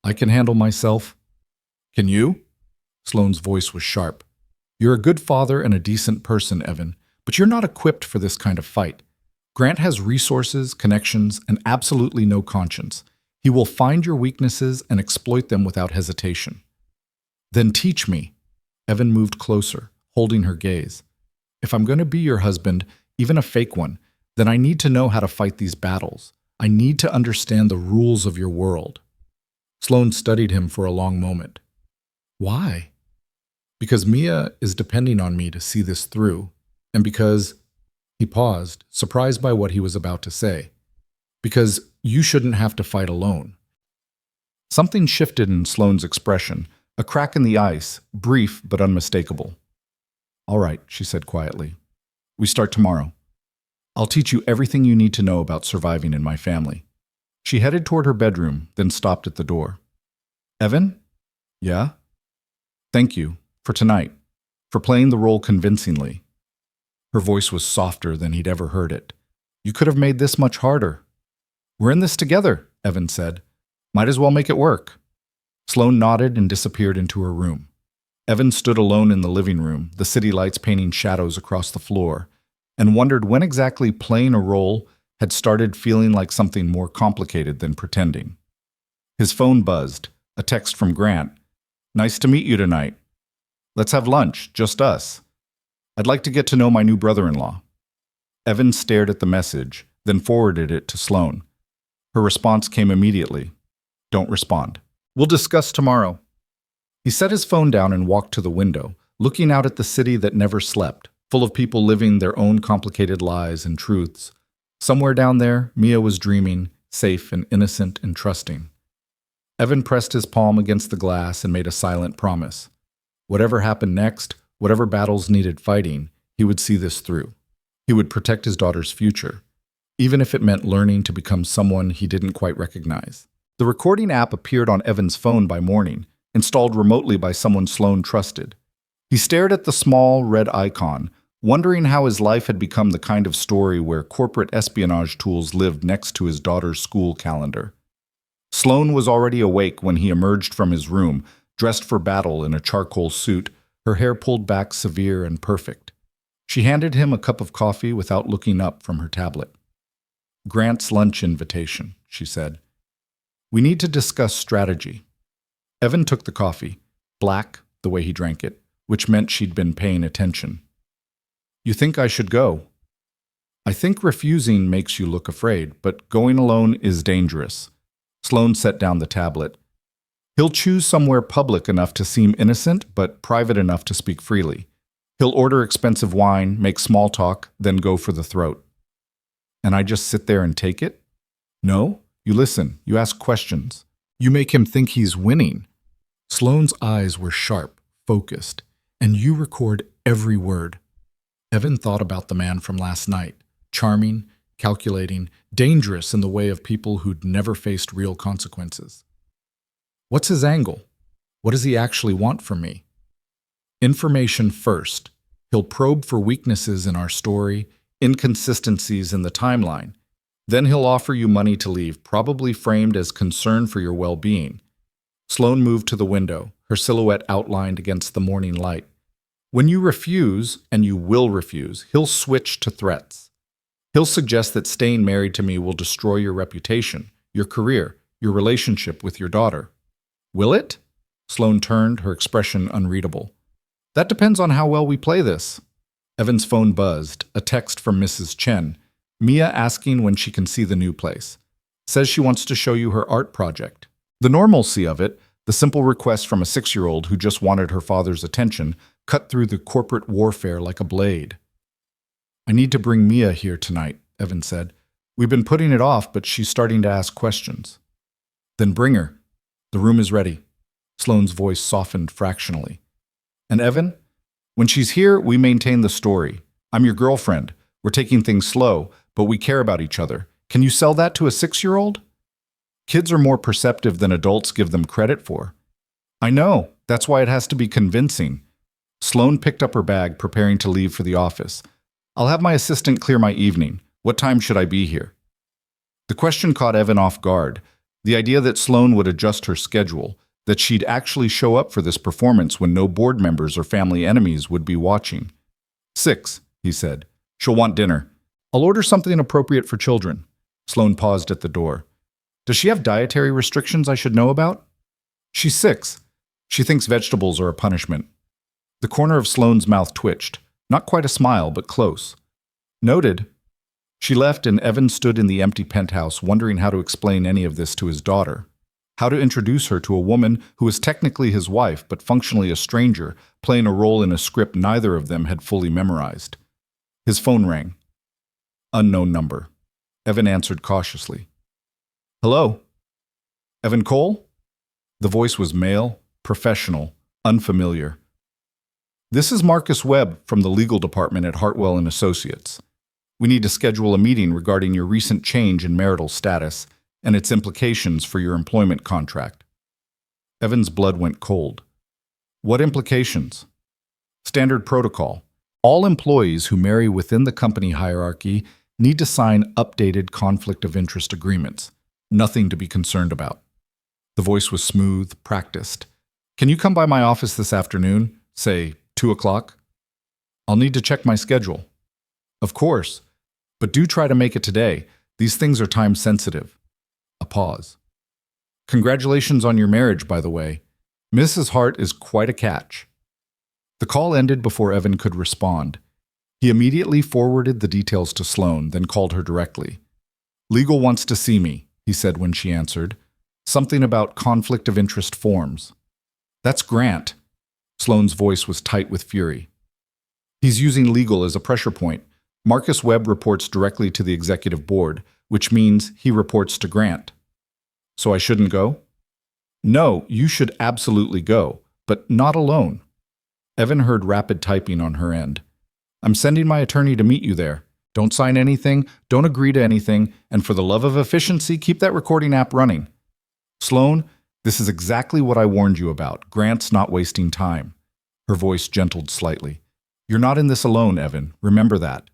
I can handle myself." "Can you?" Sloane's voice was sharp. "You're a good father and a decent person, Evan, but you're not equipped for this kind of fight. Grant has resources, connections, and absolutely no conscience. He will find your weaknesses and exploit them without hesitation." "Then teach me." Evan moved closer, holding her gaze. "If I'm going to be your husband, even a fake one, then I need to know how to fight these battles. I need to understand the rules of your world." Sloane studied him for a long moment. "Why?" "Because Mia is depending on me to see this through, and because—" He paused, surprised by what he was about to say. "Because you shouldn't have to fight alone." Something shifted in Sloane's expression, a crack in the ice, brief but unmistakable. "All right," she said quietly. "We start tomorrow. I'll teach you everything you need to know about surviving in my family." She headed toward her bedroom, then stopped at the door. "Evan?" "Yeah?" "Thank you, for tonight, for playing the role convincingly." Her voice was softer than he'd ever heard it. "You could have made this much harder." "We're in this together," Evan said. "Might as well make it work." Sloane nodded and disappeared into her room. Evan stood alone in the living room, the city lights painting shadows across the floor, and wondered when exactly playing a role had started feeling like something more complicated than pretending. His phone buzzed, a text from Grant. "Nice to meet you tonight. Let's have lunch, just us. I'd like to get to know my new brother-in-law." Evan stared at the message, then forwarded it to Sloane. Her response came immediately. "Don't respond. We'll discuss tomorrow." He set his phone down and walked to the window, looking out at the city that never slept, full of people living their own complicated lies and truths. Somewhere down there, Mia was dreaming, safe and innocent and trusting. Evan pressed his palm against the glass and made a silent promise. Whatever happened next, whatever battles needed fighting, he would see this through. He would protect his daughter's future, even if it meant learning to become someone he didn't quite recognize. The recording app appeared on Evan's phone by morning, installed remotely by someone Sloane trusted. He stared at the small, red icon, wondering how his life had become the kind of story where corporate espionage tools lived next to his daughter's school calendar. Sloane was already awake when he emerged from his room, dressed for battle in a charcoal suit, her hair pulled back severe and perfect. She handed him a cup of coffee without looking up from her tablet. "Grant's lunch invitation," she said. "We need to discuss strategy." Evan took the coffee, black, the way he drank it, which meant she'd been paying attention. "You think I should go?" "I think refusing makes you look afraid, but going alone is dangerous." Sloan set down the tablet. "He'll choose somewhere public enough to seem innocent, but private enough to speak freely. He'll order expensive wine, make small talk, then go for the throat." "And I just sit there and take it?" "No, you listen, you ask questions. You make him think he's winning." Sloane's eyes were sharp, focused, "And you record every word." Evan thought about the man from last night, charming, calculating, dangerous in the way of people who'd never faced real consequences. What's his angle? What does he actually want from me? Information first. He'll probe for weaknesses in our story, inconsistencies in the timeline. Then he'll offer you money to leave, probably framed as concern for your well-being. Sloan moved to the window, her silhouette outlined against the morning light. When you refuse, and you will refuse, he'll switch to threats. He'll suggest that staying married to me will destroy your reputation, your career, your relationship with your daughter. Will it? Sloan turned, her expression unreadable. That depends on how well we play this. Evan's phone buzzed, a text from Mrs. Chen. Mia asking when she can see the new place. Says she wants to show you her art project. The normalcy of it, the simple request from a 6-year-old who just wanted her father's attention, cut through the corporate warfare like a blade. I need to bring Mia here tonight, Evan said. We've been putting it off, but she's starting to ask questions. Then bring her. The room is ready. Sloane's voice softened fractionally. And Evan, when she's here, we maintain the story. I'm your girlfriend. We're taking things slow, but we care about each other. Can you sell that to a 6-year-old? Kids are more perceptive than adults give them credit for. I know. That's why it has to be convincing. Sloane picked up her bag, preparing to leave for the office. I'll have my assistant clear my evening. What time should I be here? The question caught Evan off guard. The idea that Sloane would adjust her schedule, that she'd actually show up for this performance when no board members or family enemies would be watching. 6, he said. She'll want dinner. I'll order something appropriate for children. Sloane paused at the door. Does she have dietary restrictions I should know about? She's 6. She thinks vegetables are a punishment. The corner of Sloane's mouth twitched. Not quite a smile, but close. Noted. She left, and Evan stood in the empty penthouse, wondering how to explain any of this to his daughter. How to introduce her to a woman who was technically his wife, but functionally a stranger, playing a role in a script neither of them had fully memorized. His phone rang. Unknown number. Evan answered cautiously. Hello? Evan Cole? The voice was male, professional, unfamiliar. This is Marcus Webb from the legal department at Hartwell & Associates. We need to schedule a meeting regarding your recent change in marital status and its implications for your employment contract. Evan's blood went cold. What implications? Standard protocol. All employees who marry within the company hierarchy need to sign updated conflict of interest agreements. Nothing to be concerned about. The voice was smooth, practiced. Can you come by my office this afternoon, say 2 o'clock? I'll need to check my schedule. Of course, but do try to make it today. These things are time sensitive. A pause. Congratulations on your marriage, by the way. Mrs. Hart is quite a catch. The call ended before Evan could respond. He immediately forwarded the details to Sloane, then called her directly. Legal wants to see me, he said when she answered. Something about conflict of interest forms. That's Grant. Sloane's voice was tight with fury. He's using legal as a pressure point. Marcus Webb reports directly to the executive board, which means he reports to Grant. So I shouldn't go? No, you should absolutely go, but not alone. Evan heard rapid typing on her end. I'm sending my attorney to meet you there. Don't sign anything, don't agree to anything, and for the love of efficiency, keep that recording app running. Sloane, this is exactly what I warned you about. Grant's not wasting time. Her voice gentled slightly. You're not in this alone, Evan. Remember that.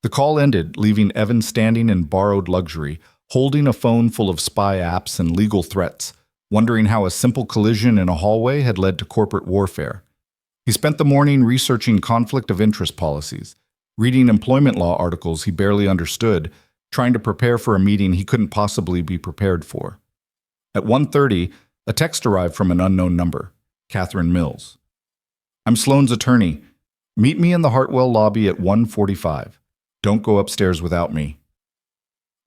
The call ended, leaving Evan standing in borrowed luxury, holding a phone full of spy apps and legal threats, wondering how a simple collision in a hallway had led to corporate warfare. He spent the morning researching conflict of interest policies, reading employment law articles he barely understood, trying to prepare for a meeting he couldn't possibly be prepared for. At 1:30, a text arrived from an unknown number, Catherine Mills. I'm Sloane's attorney. Meet me in the Hartwell lobby at 1:45. Don't go upstairs without me.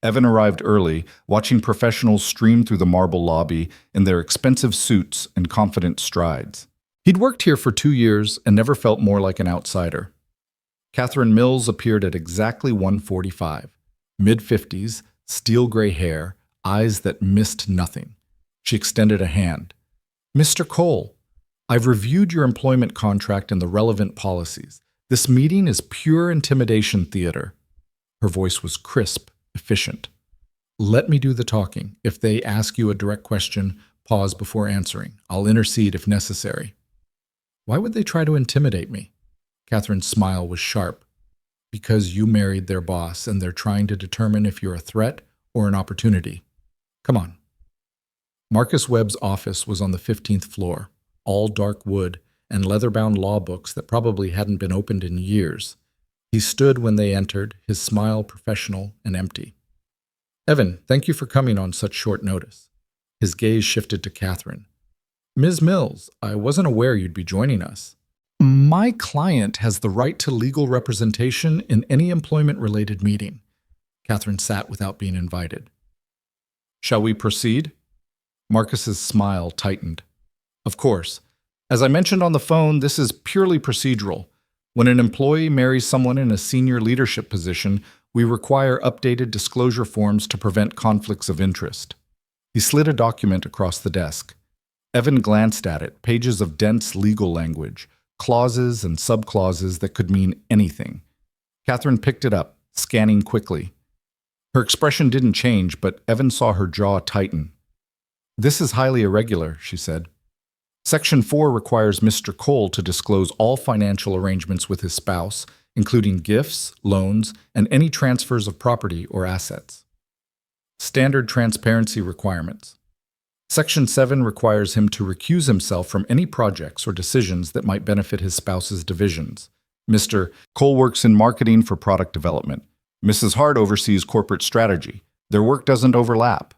Evan arrived early, watching professionals stream through the marble lobby in their expensive suits and confident strides. He'd worked here for 2 years and never felt more like an outsider. Catherine Mills appeared at exactly 1:45. Mid-50s, steel gray hair, eyes that missed nothing. She extended a hand. Mr. Cole, I've reviewed your employment contract and the relevant policies. This meeting is pure intimidation theater. Her voice was crisp, efficient. Let me do the talking. If they ask you a direct question, pause before answering. I'll intercede if necessary. Why would they try to intimidate me? Catherine's smile was sharp. Because you married their boss and they're trying to determine if you're a threat or an opportunity. Come on. Marcus Webb's office was on the 15th floor, all dark wood and leather-bound law books that probably hadn't been opened in years. He stood when they entered, his smile professional and empty. Evan, thank you for coming on such short notice. His gaze shifted to Catherine. Ms. Mills, I wasn't aware you'd be joining us. My client has the right to legal representation in any employment-related meeting. Catherine sat without being invited. Shall we proceed? Marcus's smile tightened. Of course. As I mentioned on the phone, this is purely procedural. When an employee marries someone in a senior leadership position, we require updated disclosure forms to prevent conflicts of interest. He slid a document across the desk. Evan glanced at it, pages of dense legal language, clauses and subclauses that could mean anything. Catherine picked it up, scanning quickly. Her expression didn't change, but Evan saw her jaw tighten. This is highly irregular, she said. Section 4 requires Mr. Cole to disclose all financial arrangements with his spouse, including gifts, loans, and any transfers of property or assets. Standard transparency requirements. Section 7 requires him to recuse himself from any projects or decisions that might benefit his spouse's divisions. Mr. Cole works in marketing for product development. Mrs. Hart oversees corporate strategy. Their work doesn't overlap.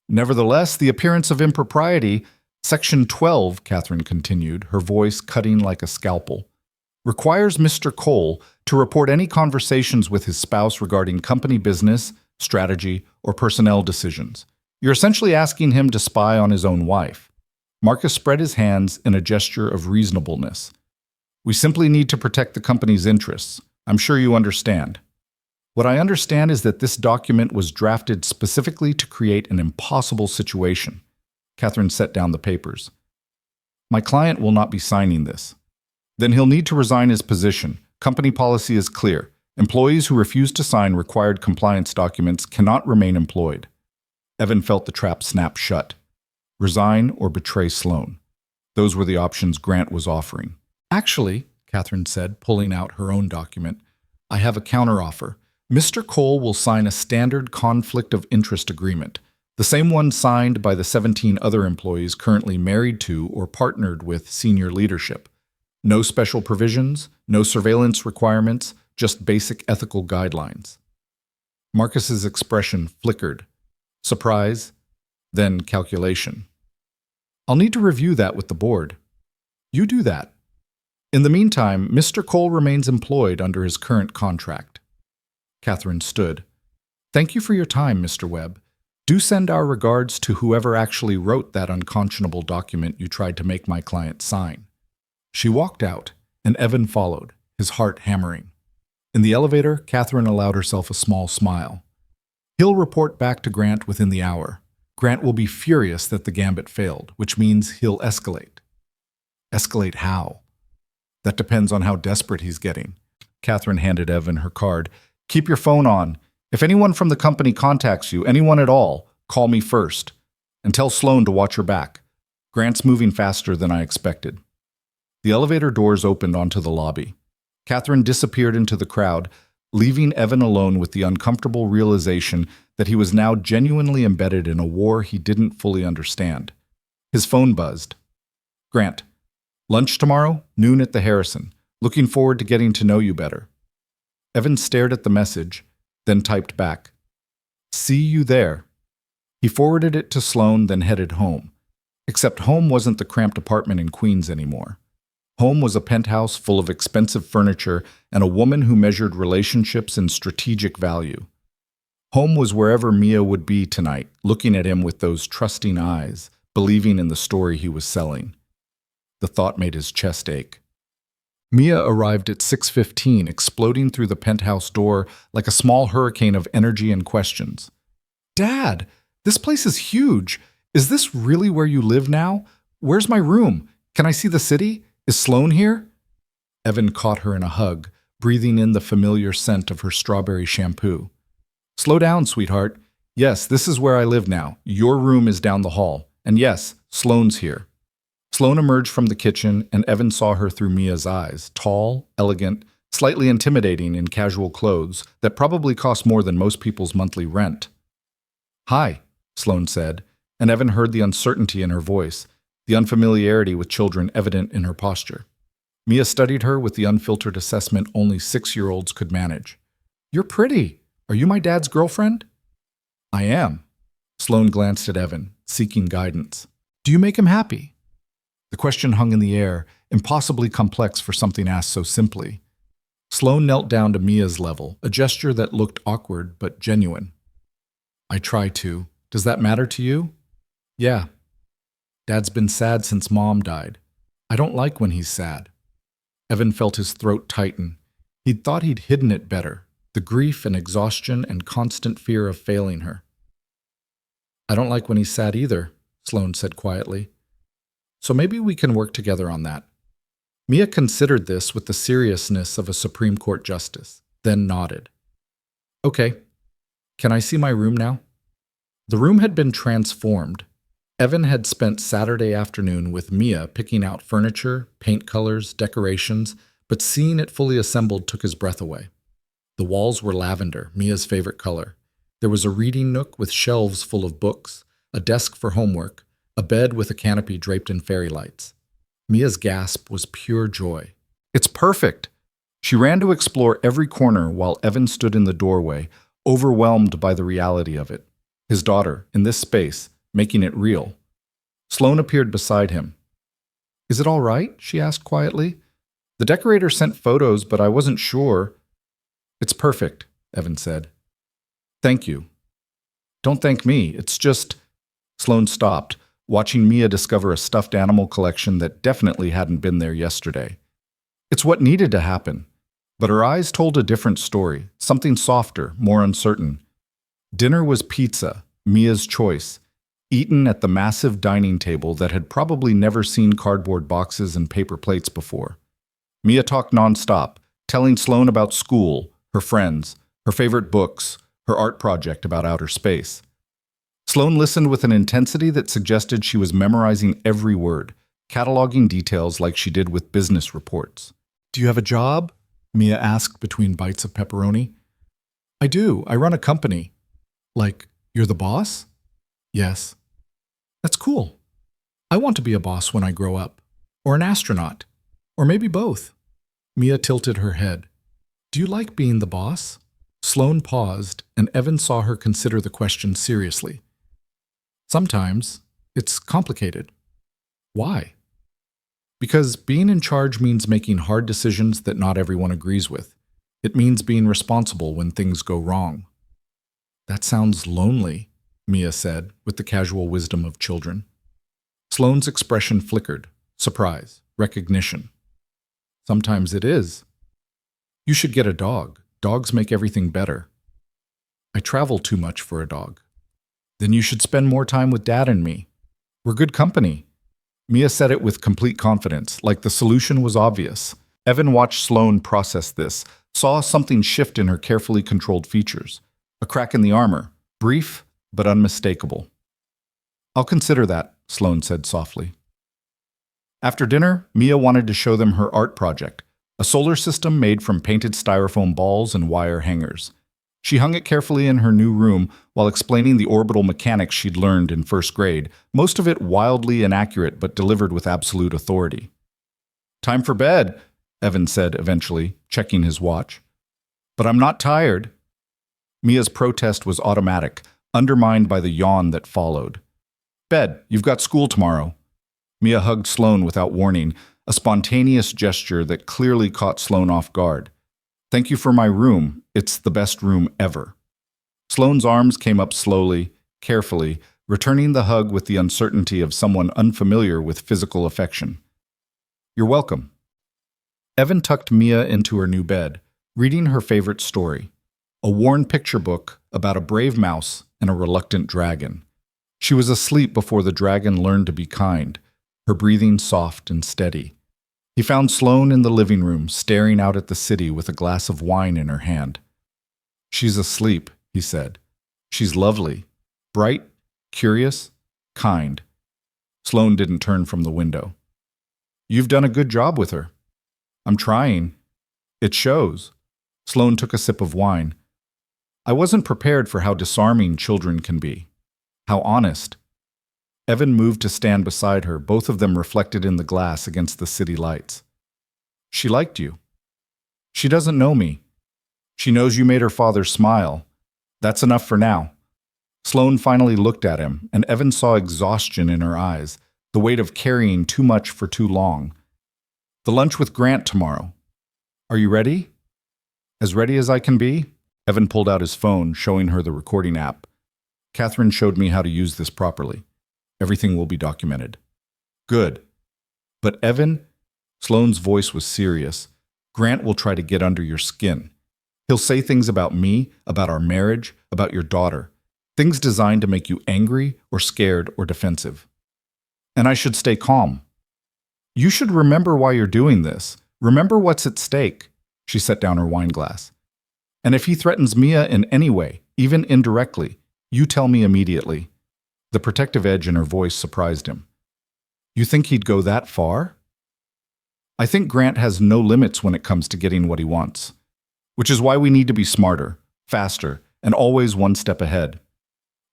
Nevertheless, the appearance of impropriety, Section 12, Catherine continued, her voice cutting like a scalpel, requires Mr. Cole to report any conversations with his spouse regarding company business, strategy, or personnel decisions. You're essentially asking him to spy on his own wife. Marcus spread his hands in a gesture of reasonableness. We simply need to protect the company's interests. I'm sure you understand. What I understand is that this document was drafted specifically to create an impossible situation. Catherine set down the papers. My client will not be signing this. Then he'll need to resign his position. Company policy is clear. Employees who refuse to sign required compliance documents cannot remain employed. Evan felt the trap snap shut. Resign or betray Sloane. Those were the options Grant was offering. Actually, Catherine said, pulling out her own document, I have a counteroffer. Mr. Cole will sign a standard conflict of interest agreement, the same one signed by the 17 other employees currently married to or partnered with senior leadership. No special provisions, no surveillance requirements, just basic ethical guidelines. Marcus's expression flickered. Surprise, then calculation. I'll need to review that with the board. You do that. In the meantime, Mr. Cole remains employed under his current contract. Catherine stood. Thank you for your time, Mr. Webb. Do send our regards to whoever actually wrote that unconscionable document you tried to make my client sign. She walked out, and Evan followed, his heart hammering. In the elevator, Catherine allowed herself a small smile. He'll report back to Grant within the hour. Grant will be furious that the gambit failed, which means he'll escalate. Escalate how? That depends on how desperate he's getting. Catherine handed Evan her card. Keep your phone on. If anyone from the company contacts you, anyone at all, call me first. And tell Sloane to watch her back. Grant's moving faster than I expected. The elevator doors opened onto the lobby. Catherine disappeared into the crowd, leaving Evan alone with the uncomfortable realization that he was now genuinely embedded in a war he didn't fully understand. His phone buzzed. Grant, lunch tomorrow, noon at the Harrison. Looking forward to getting to know you better. Evan stared at the message, then typed back, See you there. He forwarded it to Sloane, then headed home. Except home wasn't the cramped apartment in Queens anymore. Home was a penthouse full of expensive furniture and a woman who measured relationships in strategic value. Home was wherever Mia would be tonight, looking at him with those trusting eyes, believing in the story he was selling. The thought made his chest ache. Mia arrived at 6:15, exploding through the penthouse door like a small hurricane of energy and questions. "Dad, this place is huge. Is this really where you live now? Where's my room? Can I see the city? Is Sloan here?" Evan caught her in a hug, breathing in the familiar scent of her strawberry shampoo. "Slow down, sweetheart. Yes, this is where I live now. Your room is down the hall. And yes, Sloan's here." Sloan emerged from the kitchen, and Evan saw her through Mia's eyes, tall, elegant, slightly intimidating in casual clothes that probably cost more than most people's monthly rent. "Hi," Sloan said, and Evan heard the uncertainty in her voice, the unfamiliarity with children evident in her posture. Mia studied her with the unfiltered assessment only 6-year-olds could manage. "You're pretty. Are you my dad's girlfriend?" "I am." Sloan glanced at Evan, seeking guidance. "Do you make him happy?" The question hung in the air, impossibly complex for something asked so simply. Sloan knelt down to Mia's level, a gesture that looked awkward but genuine. "I try to. Does that matter to you?" "Yeah. Dad's been sad since Mom died. I don't like when he's sad." Evan felt his throat tighten. He'd thought he'd hidden it better, the grief and exhaustion and constant fear of failing her. "I don't like when he's sad either," Sloan said quietly. "So maybe we can work together on that." Mia considered this with the seriousness of a Supreme Court justice, then nodded. "Okay. Can I see my room now?" The room had been transformed. Evan had spent Saturday afternoon with Mia picking out furniture, paint colors, decorations, but seeing it fully assembled took his breath away. The walls were lavender, Mia's favorite color. There was a reading nook with shelves full of books, a desk for homework, a bed with a canopy draped in fairy lights. Mia's gasp was pure joy. "It's perfect!" She ran to explore every corner while Evan stood in the doorway, overwhelmed by the reality of it. His daughter, in this space, making it real. Sloan appeared beside him. "Is it all right?" she asked quietly. "The decorator sent photos, but I wasn't sure." "It's perfect," Evan said. "Thank you." "Don't thank me. It's just—" Sloan stopped, watching Mia discover a stuffed animal collection that definitely hadn't been there yesterday. It's what needed to happen. But her eyes told a different story, something softer, more uncertain. Dinner was pizza, Mia's choice, eaten at the massive dining table that had probably never seen cardboard boxes and paper plates before. Mia talked nonstop, telling Sloan about school, her friends, her favorite books, her art project about outer space. Sloan listened with an intensity that suggested she was memorizing every word, cataloging details like she did with business reports. "Do you have a job?" Mia asked between bites of pepperoni. "I do. I run a company." "Like, you're the boss?" "Yes." "That's cool. I want to be a boss when I grow up. Or an astronaut. Or maybe both." Mia tilted her head. "Do you like being the boss?" Sloan paused, and Evan saw her consider the question seriously. "Sometimes. It's complicated." "Why?" "Because being in charge means making hard decisions that not everyone agrees with. It means being responsible when things go wrong." "That sounds lonely," Mia said, with the casual wisdom of children. Sloan's expression flickered. Surprise, recognition. "Sometimes it is." "You should get a dog. Dogs make everything better." "I travel too much for a dog." "Then you should spend more time with Dad and me. We're good company." Mia said it with complete confidence, like the solution was obvious. Evan watched Sloan process this, saw something shift in her carefully controlled features. A crack in the armor, brief but unmistakable. "I'll consider that," Sloan said softly. After dinner, Mia wanted to show them her art project, a solar system made from painted styrofoam balls and wire hangers. She hung it carefully in her new room while explaining the orbital mechanics she'd learned in first grade, most of it wildly inaccurate but delivered with absolute authority. "Time for bed," Evan said eventually, checking his watch. "But I'm not tired." Mia's protest was automatic, undermined by the yawn that followed. "Bed, you've got school tomorrow." Mia hugged Sloan without warning, a spontaneous gesture that clearly caught Sloane off guard. Thank you for my room. It's the best room ever. Sloane's arms came up slowly, carefully, returning the hug with the uncertainty of someone unfamiliar with physical affection. You're welcome. Evan tucked Mia into her new bed, reading her favorite story, a worn picture book about a brave mouse and a reluctant dragon. She was asleep before the dragon learned to be kind, her breathing soft and steady. He found Sloane in the living room, staring out at the city with a glass of wine in her hand. She's asleep, he said. She's lovely, bright, curious, kind. Sloane didn't turn from the window. You've done a good job with her. I'm trying. It shows. Sloane took a sip of wine. I wasn't prepared for how disarming children can be. How honest. Evan moved to stand beside her, both of them reflected in the glass against the city lights. She liked you. She doesn't know me. She knows you made her father smile. That's enough for now. Sloane finally looked at him, and Evan saw exhaustion in her eyes, the weight of carrying too much for too long. The lunch with Grant tomorrow. Are you ready? As ready as I can be? Evan pulled out his phone, showing her the recording app. Catherine showed me how to use this properly. Everything will be documented. Good. But Evan, Sloane's voice was serious. Grant will try to get under your skin. He'll say things about me, about our marriage, about your daughter. Things designed to make you angry or scared or defensive. And I should stay calm. You should remember why you're doing this. Remember what's at stake. She set down her wine glass. And if he threatens Mia in any way, even indirectly, you tell me immediately. The protective edge in her voice surprised him. You think he'd go that far? I think Grant has no limits when it comes to getting what he wants. Which is why we need to be smarter, faster, and always one step ahead.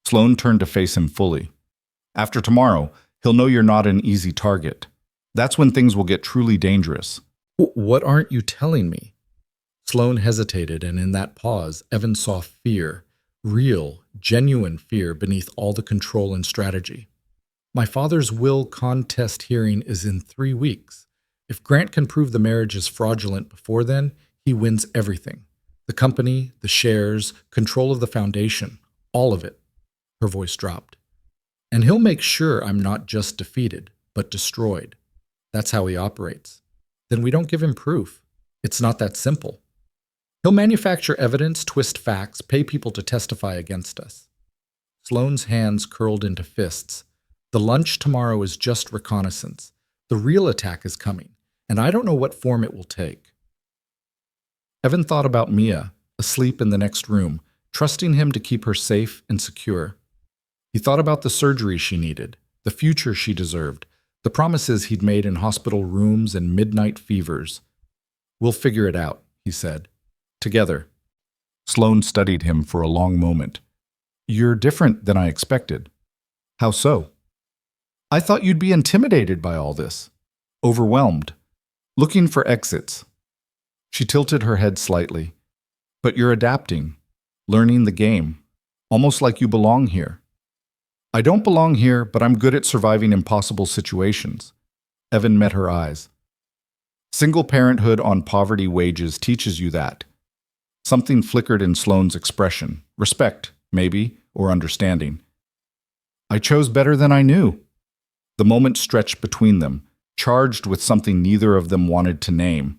Sloane turned to face him fully. After tomorrow, he'll know you're not an easy target. That's when things will get truly dangerous. What aren't you telling me? Sloane hesitated, and in that pause, Evan saw fear. Real, genuine fear beneath all the control and strategy. My father's will contest hearing is in 3 weeks. If Grant can prove the marriage is fraudulent before then, he wins everything. The company, the shares, control of the foundation, all of it. Her voice dropped. And he'll make sure I'm not just defeated, but destroyed. That's how he operates. Then we don't give him proof. It's not that simple. He'll manufacture evidence, twist facts, pay people to testify against us. Sloane's hands curled into fists. The lunch tomorrow is just reconnaissance. The real attack is coming, and I don't know what form it will take. Evan thought about Mia, asleep in the next room, trusting him to keep her safe and secure. He thought about the surgery she needed, the future she deserved, the promises he'd made in hospital rooms and midnight fevers. We'll figure it out, he said. Together. Sloane studied him for a long moment. You're different than I expected. How so? I thought you'd be intimidated by all this. Overwhelmed. Looking for exits. She tilted her head slightly. But you're adapting. Learning the game. Almost like you belong here. I don't belong here, but I'm good at surviving impossible situations. Evan met her eyes. Single parenthood on poverty wages teaches you that. Something flickered in Sloane's expression. Respect, maybe, or understanding. I chose better than I knew. The moment stretched between them, charged with something neither of them wanted to name.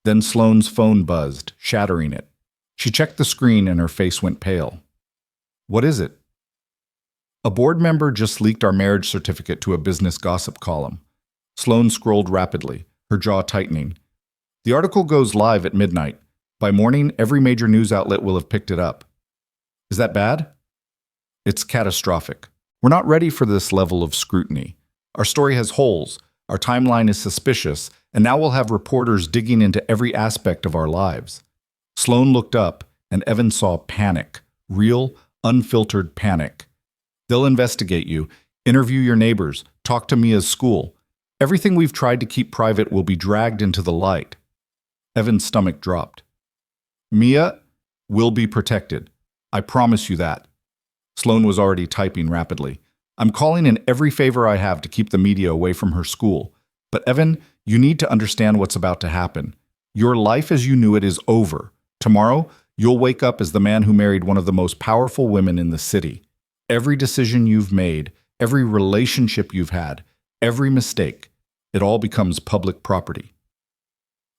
Then Sloane's phone buzzed, shattering it. She checked the screen and her face went pale. What is it? A board member just leaked our marriage certificate to a business gossip column. Sloane scrolled rapidly, her jaw tightening. The article goes live at midnight. By morning, every major news outlet will have picked it up. Is that bad? It's catastrophic. We're not ready for this level of scrutiny. Our story has holes, our timeline is suspicious, and now we'll have reporters digging into every aspect of our lives. Sloane looked up, and Evan saw panic, real, unfiltered panic. They'll investigate you, interview your neighbors, talk to Mia's school. Everything we've tried to keep private will be dragged into the light. Evan's stomach dropped. Mia will be protected. I promise you that. Sloane was already typing rapidly. I'm calling in every favor I have to keep the media away from her school. But Evan, you need to understand what's about to happen. Your life as you knew it is over. Tomorrow, you'll wake up as the man who married one of the most powerful women in the city. Every decision you've made, every relationship you've had, every mistake, it all becomes public property.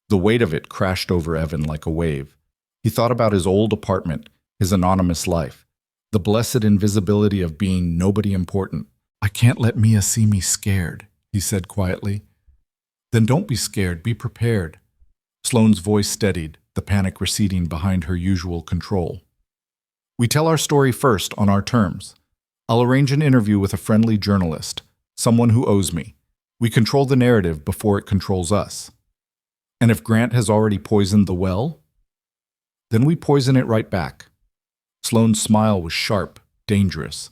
The weight of it crashed over Evan like a wave. He thought about his old apartment, his anonymous life, the blessed invisibility of being nobody important. "I can't let Mia see me scared," he said quietly. "Then don't be scared, be prepared." Sloane's voice steadied, the panic receding behind her usual control. "We tell our story first on our terms. I'll arrange an interview with a friendly journalist, someone who owes me. We control the narrative before it controls us. And if Grant has already poisoned the well, then we poison it right back." Sloane's smile was sharp, dangerous.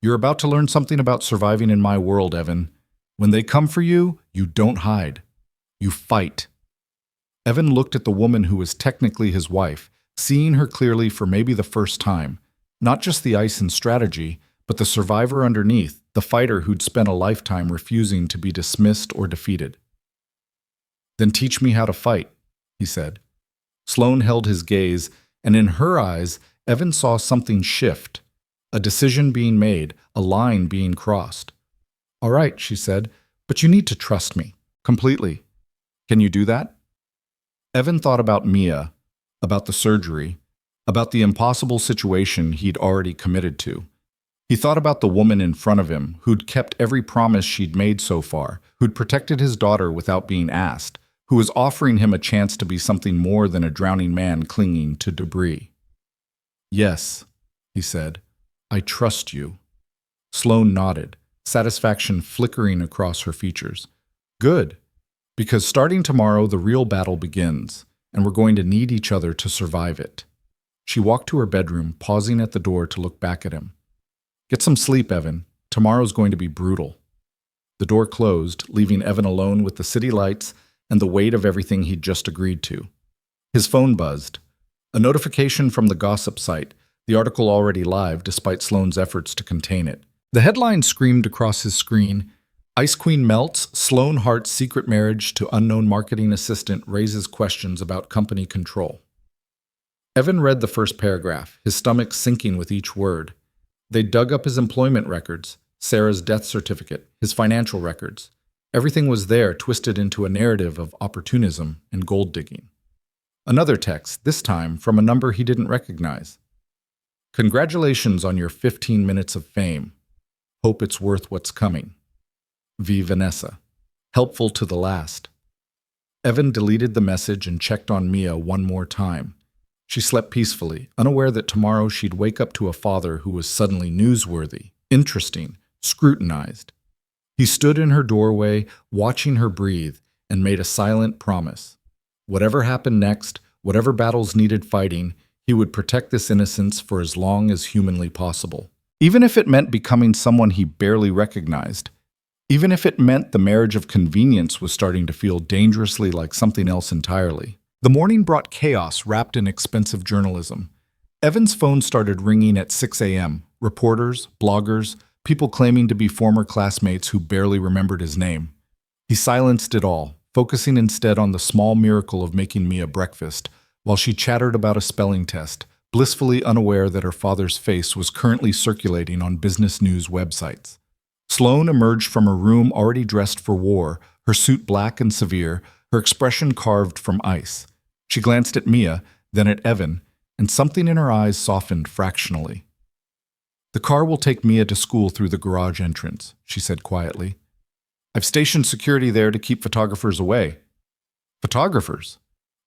"You're about to learn something about surviving in my world, Evan. When they come for you, you don't hide. You fight." Evan looked at the woman who was technically his wife, seeing her clearly for maybe the first time. Not just the ice and strategy, but the survivor underneath, the fighter who'd spent a lifetime refusing to be dismissed or defeated. "Then teach me how to fight," he said. Sloane held his gaze, and in her eyes, Evan saw something shift. A decision being made, a line being crossed. "All right," she said, "but you need to trust me. Completely. Can you do that?" Evan thought about Mia, about the surgery, about the impossible situation he'd already committed to. He thought about the woman in front of him, who'd kept every promise she'd made so far, who'd protected his daughter without being asked, who was offering him a chance to be something more than a drowning man clinging to debris. "Yes," he said, "I trust you." Sloane nodded, satisfaction flickering across her features. "Good, because starting tomorrow the real battle begins, and we're going to need each other to survive it." She walked to her bedroom, pausing at the door to look back at him. "Get some sleep, Evan. Tomorrow's going to be brutal." The door closed, leaving Evan alone with the city lights and the weight of everything he'd just agreed to. His phone buzzed. A notification from the gossip site, the article already live despite Sloane's efforts to contain it. The headline screamed across his screen, "Ice Queen melts, Sloane Hart's secret marriage to unknown marketing assistant raises questions about company control." Evan read the first paragraph, his stomach sinking with each word. They dug up his employment records, Sarah's death certificate, his financial records. Everything was there, twisted into a narrative of opportunism and gold digging. Another text, this time from a number he didn't recognize. "Congratulations on your 15 minutes of fame. Hope it's worth what's coming. V. Vanessa. Helpful to the last." Evan deleted the message and checked on Mia one more time. She slept peacefully, unaware that tomorrow she'd wake up to a father who was suddenly newsworthy, interesting, scrutinized. He stood in her doorway, watching her breathe, and made a silent promise. Whatever happened next, whatever battles needed fighting, he would protect this innocence for as long as humanly possible. Even if it meant becoming someone he barely recognized. Even if it meant the marriage of convenience was starting to feel dangerously like something else entirely. The morning brought chaos wrapped in expensive journalism. Evan's phone started ringing at 6 a.m. Reporters, bloggers, people claiming to be former classmates who barely remembered his name. He silenced it all, focusing instead on the small miracle of making Mia breakfast, while she chattered about a spelling test, blissfully unaware that her father's face was currently circulating on business news websites. Sloane emerged from her room already dressed for war, her suit black and severe, her expression carved from ice. She glanced at Mia, then at Evan, and something in her eyes softened fractionally. "The car will take Mia to school through the garage entrance," she said quietly. "I've stationed security there to keep photographers away." "Photographers?"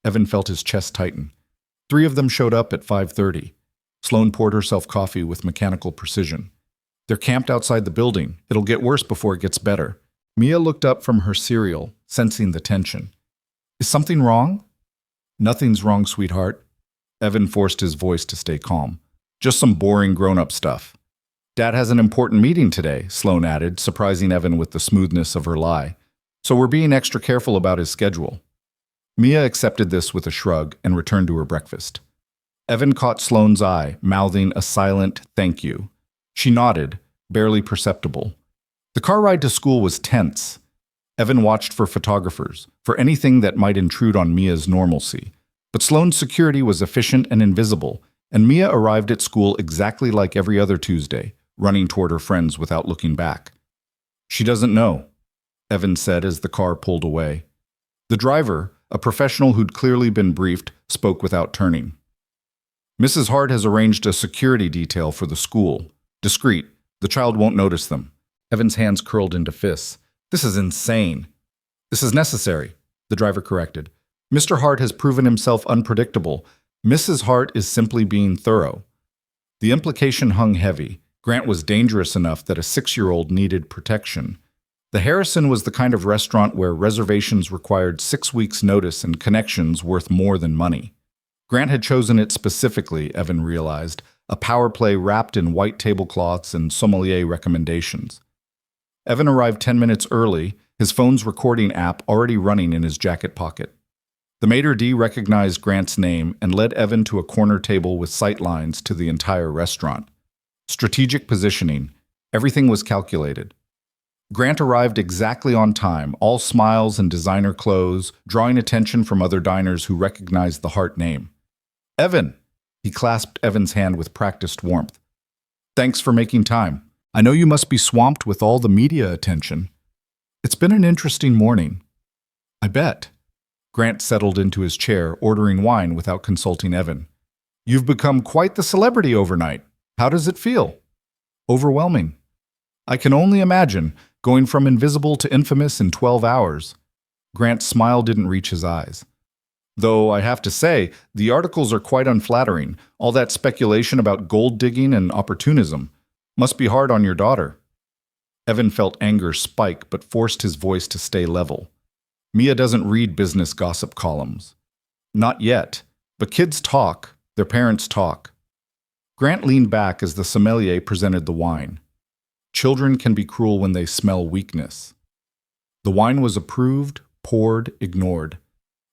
Evan felt his chest tighten. 3 of them showed up at 5:30. Sloane poured herself coffee with mechanical precision. "They're camped outside the building. It'll get worse before it gets better." Mia looked up from her cereal, sensing the tension. "Is something wrong?" "Nothing's wrong, sweetheart." Evan forced his voice to stay calm. "Just some boring grown-up stuff." "Dad has an important meeting today," Sloane added, surprising Evan with the smoothness of her lie. "So we're being extra careful about his schedule." Mia accepted this with a shrug and returned to her breakfast. Evan caught Sloane's eye, mouthing a silent thank you. She nodded, barely perceptible. The car ride to school was tense. Evan watched for photographers, for anything that might intrude on Mia's normalcy. But Sloane's security was efficient and invisible, and Mia arrived at school exactly like every other Tuesday, running toward her friends without looking back. "She doesn't know," Evan said as the car pulled away. The driver, a professional who'd clearly been briefed, spoke without turning. "Mrs. Hart has arranged a security detail for the school. Discreet. The child won't notice them." Evan's hands curled into fists. "This is insane." "This is necessary," the driver corrected. "Mr. Hart has proven himself unpredictable. Mrs. Hart is simply being thorough." The implication hung heavy. Grant was dangerous enough that a 6-year-old needed protection. The Harrison was the kind of restaurant where reservations required 6 weeks' notice and connections worth more than money. Grant had chosen it specifically, Evan realized, a power play wrapped in white tablecloths and sommelier recommendations. Evan arrived 10 minutes early, his phone's recording app already running in his jacket pocket. The maitre d' recognized Grant's name and led Evan to a corner table with sight lines to the entire restaurant. Strategic positioning. Everything was calculated. Grant arrived exactly on time, all smiles and designer clothes, drawing attention from other diners who recognized the Hart name. "Evan!" He clasped Evan's hand with practiced warmth. "Thanks for making time. I know you must be swamped with all the media attention. It's been an interesting morning." "I bet." Grant settled into his chair, ordering wine without consulting Evan. "You've become quite the celebrity overnight. How does it feel?" "Overwhelming." "I can only imagine, going from invisible to infamous in 12 hours. Grant's smile didn't reach his eyes. "Though I have to say, the articles are quite unflattering. All that speculation about gold digging and opportunism. Must be hard on your daughter." Evan felt anger spike but forced his voice to stay level. "Mia doesn't read business gossip columns." "Not yet. But kids talk. Their parents talk." Grant leaned back as the sommelier presented the wine. Children can be cruel when they smell weakness. The wine was approved, poured, ignored.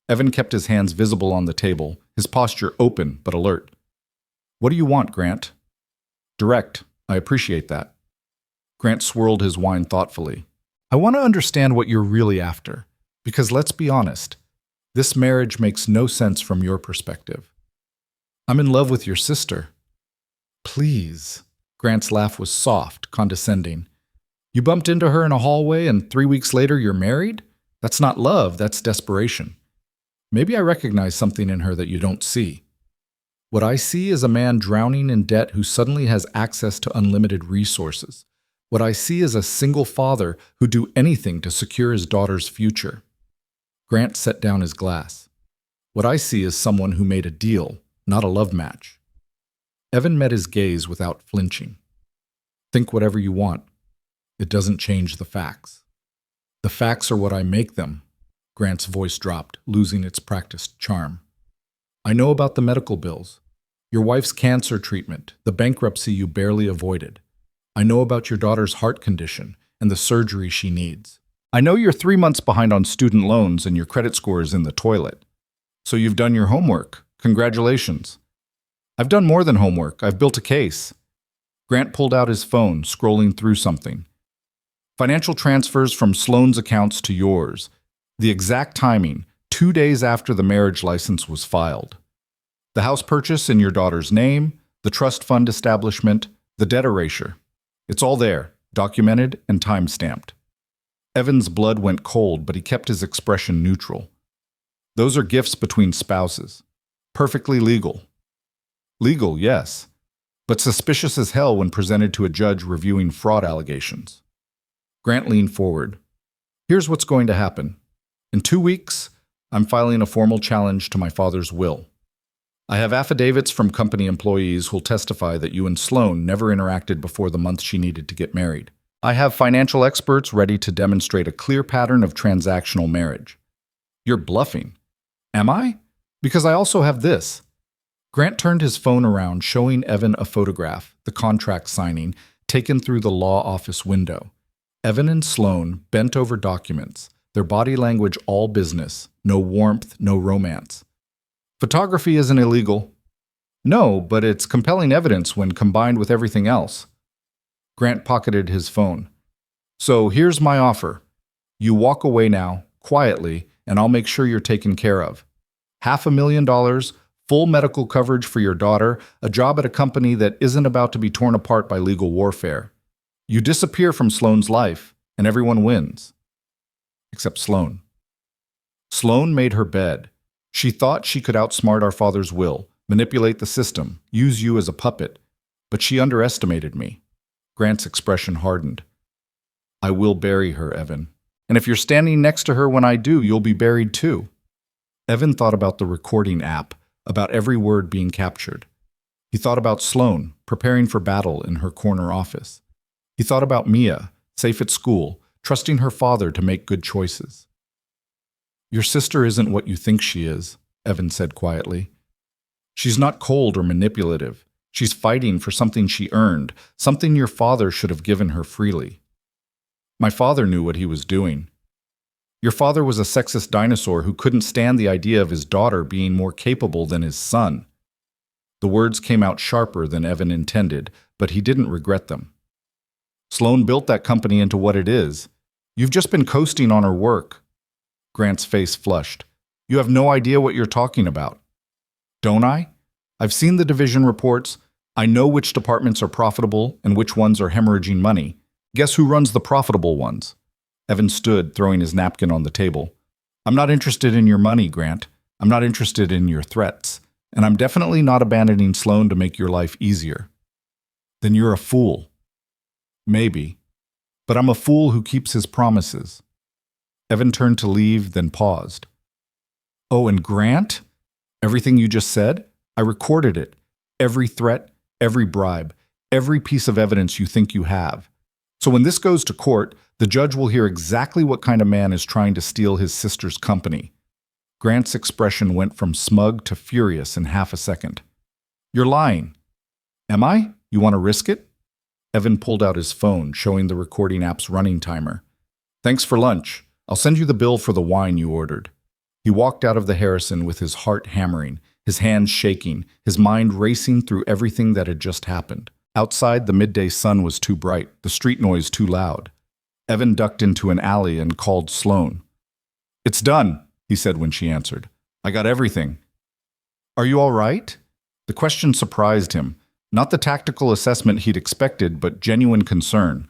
Evan kept his hands visible on the table, his posture open but alert. "What do you want, Grant?" "Direct. I appreciate that." Grant swirled his wine thoughtfully. "I want to understand what you're really after. Because let's be honest, this marriage makes no sense from your perspective." "I'm in love with your sister." "Please." Grant's laugh was soft, condescending. "You bumped into her in a hallway and 3 weeks later you're married? That's not love, that's desperation. Maybe I recognize something in her that you don't see. What I see is a man drowning in debt who suddenly has access to unlimited resources. What I see is a single father who'd do anything to secure his daughter's future." Grant set down his glass. "What I see is someone who made a deal, not a love match." Evan met his gaze without flinching. "Think whatever you want. It doesn't change the facts." "The facts are what I make them." Grant's voice dropped, losing its practiced charm. "I know about the medical bills. Your wife's cancer treatment, the bankruptcy you barely avoided. I know about your daughter's heart condition and the surgery she needs. I know you're 3 months behind on student loans and your credit score is in the toilet. So you've done your homework. Congratulations." "I've done more than homework. I've built a case." Grant pulled out his phone, scrolling through something. "Financial transfers from Sloane's accounts to yours. The exact timing, 2 days after the marriage license was filed. The house purchase in your daughter's name, the trust fund establishment, the debt erasure. It's all there, documented and time-stamped." Evan's blood went cold, but he kept his expression neutral. "Those are gifts between spouses. Perfectly legal." "Legal, yes, but suspicious as hell when presented to a judge reviewing fraud allegations." Grant leaned forward. "Here's what's going to happen. In 2 weeks, I'm filing a formal challenge to my father's will. I have affidavits from company employees who'll testify that you and Sloane never interacted before the month she needed to get married. I have financial experts ready to demonstrate a clear pattern of transactional marriage." "You're bluffing." "Am I? Because I also have this." Grant turned his phone around, showing Evan a photograph, the contract signing, taken through the law office window. Evan and Sloane bent over documents, their body language all business, no warmth, no romance. "Photography isn't illegal." "No, but it's compelling evidence when combined with everything else." Grant pocketed his phone. "So here's my offer. You walk away now, quietly, and I'll make sure you're taken care of. $500,000, full medical coverage for your daughter, a job at a company that isn't about to be torn apart by legal warfare. You disappear from Sloane's life, and everyone wins. Except Sloane. Sloane made her bed. She thought she could outsmart our father's will, manipulate the system, use you as a puppet. But she underestimated me. Grant's expression hardened. I will bury her, Evan. And if you're standing next to her when I do, you'll be buried too. Evan thought about the recording app, about every word being captured. He thought about Sloane, preparing for battle in her corner office. He thought about Mia, safe at school, trusting her father to make good choices. Your sister isn't what you think she is, Evan said quietly. She's not cold or manipulative. She's fighting for something she earned, something your father should have given her freely. My father knew what he was doing. Your father was a sexist dinosaur who couldn't stand the idea of his daughter being more capable than his son. The words came out sharper than Evan intended, but he didn't regret them. Sloane built that company into what it is. You've just been coasting on her work. Grant's face flushed. You have no idea what you're talking about. Don't I? I've seen the division reports. I know which departments are profitable and which ones are hemorrhaging money. Guess who runs the profitable ones? Evan stood, throwing his napkin on the table. I'm not interested in your money, Grant. I'm not interested in your threats. And I'm definitely not abandoning Sloane to make your life easier. Then you're a fool. Maybe. But I'm a fool who keeps his promises. Evan turned to leave, then paused. Oh, and Grant? Everything you just said? I recorded it. Every threat, every bribe, every piece of evidence you think you have. So when this goes to court, the judge will hear exactly what kind of man is trying to steal his sister's company. Grant's expression went from smug to furious in half a second. You're lying. Am I? You want to risk it? Evan pulled out his phone, showing the recording app's running timer. Thanks for lunch. I'll send you the bill for the wine you ordered. He walked out of the Harrison with his heart hammering, his hands shaking, his mind racing through everything that had just happened. Outside, the midday sun was too bright, the street noise too loud. Evan ducked into an alley and called Sloane. It's done, he said when she answered. I got everything. Are you all right? The question surprised him. Not the tactical assessment he'd expected, but genuine concern.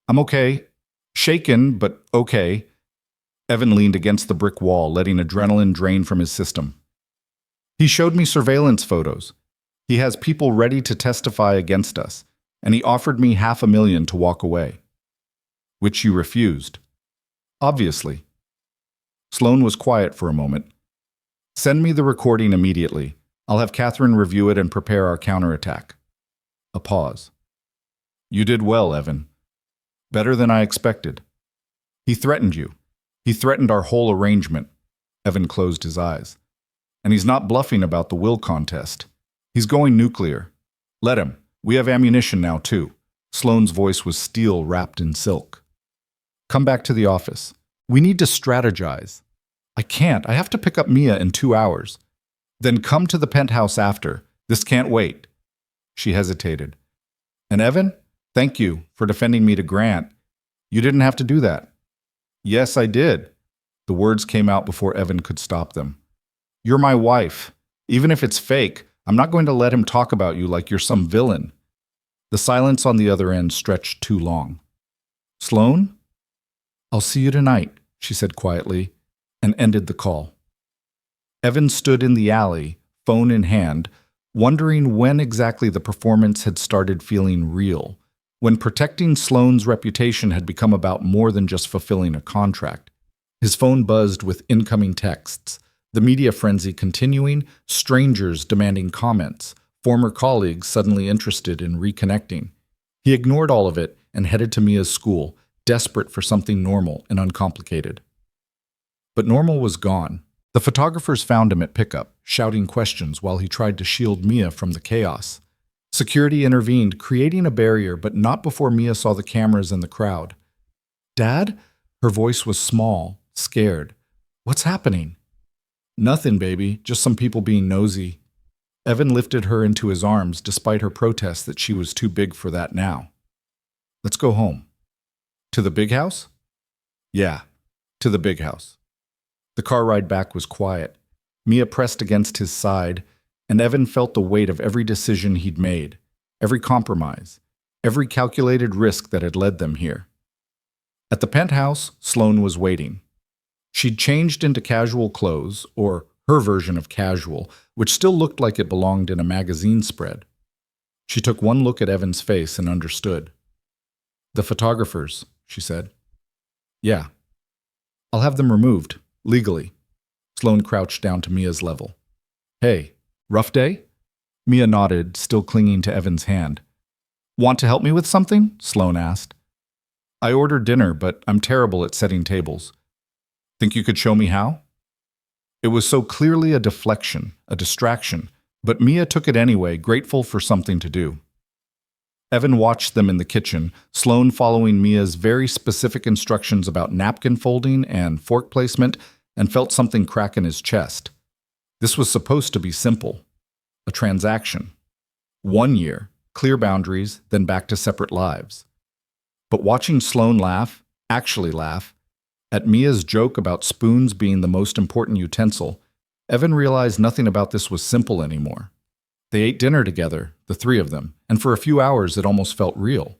I'm okay. Shaken, but okay. Evan leaned against the brick wall, letting adrenaline drain from his system. He showed me surveillance photos. He has people ready to testify against us, and he offered me $500,000 to walk away. Which you refused. Obviously. Sloane was quiet for a moment. Send me the recording immediately. I'll have Catherine review it and prepare our counterattack. A pause. You did well, Evan. Better than I expected. He threatened you. He threatened our whole arrangement. Evan closed his eyes. And he's not bluffing about the will contest. He's going nuclear. Let him. We have ammunition now, too. Sloane's voice was steel wrapped in silk. Come back to the office. We need to strategize. I can't. I have to pick up Mia in 2 hours. Then come to the penthouse after. This can't wait. She hesitated. And Evan, thank you for defending me to Grant. You didn't have to do that. Yes, I did. The words came out before Evan could stop them. You're my wife. Even if it's fake, I'm not going to let him talk about you like you're some villain. The silence on the other end stretched too long. Sloane? I'll see you tonight, she said quietly, and ended the call. Evan stood in the alley, phone in hand, wondering when exactly the performance had started feeling real, when protecting Sloane's reputation had become about more than just fulfilling a contract. His phone buzzed with incoming texts, the media frenzy continuing, strangers demanding comments, former colleagues suddenly interested in reconnecting. He ignored all of it and headed to Mia's school, desperate for something normal and uncomplicated. But normal was gone. The photographers found him at pickup, shouting questions while he tried to shield Mia from the chaos. Security intervened, creating a barrier, but not before Mia saw the cameras and the crowd. Dad? Her voice was small, scared. What's happening? Nothing, baby. Just some people being nosy. Evan lifted her into his arms despite her protest that she was too big for that now. Let's go home. To the big house? Yeah, to the big house. The car ride back was quiet. Mia pressed against his side, and Evan felt the weight of every decision he'd made, every compromise, every calculated risk that had led them here. At the penthouse, Sloane was waiting. She'd changed into casual clothes, or her version of casual, which still looked like it belonged in a magazine spread. She took one look at Evan's face and understood. "The photographers," she said. "Yeah. I'll have them removed, legally." Sloane crouched down to Mia's level. "Hey, rough day?" Mia nodded, still clinging to Evan's hand. "Want to help me with something?" Sloane asked. "I ordered dinner, but I'm terrible at setting tables. Think you could show me how?" It was so clearly a deflection, a distraction, but Mia took it anyway, grateful for something to do. Evan watched them in the kitchen, Sloane following Mia's very specific instructions about napkin folding and fork placement, and felt something crack in his chest. This was supposed to be simple. A transaction. 1 year, clear boundaries, then back to separate lives. But watching Sloane laugh, actually laugh, at Mia's joke about spoons being the most important utensil, Evan realized nothing about this was simple anymore. They ate dinner together, the three of them, and for a few hours it almost felt real.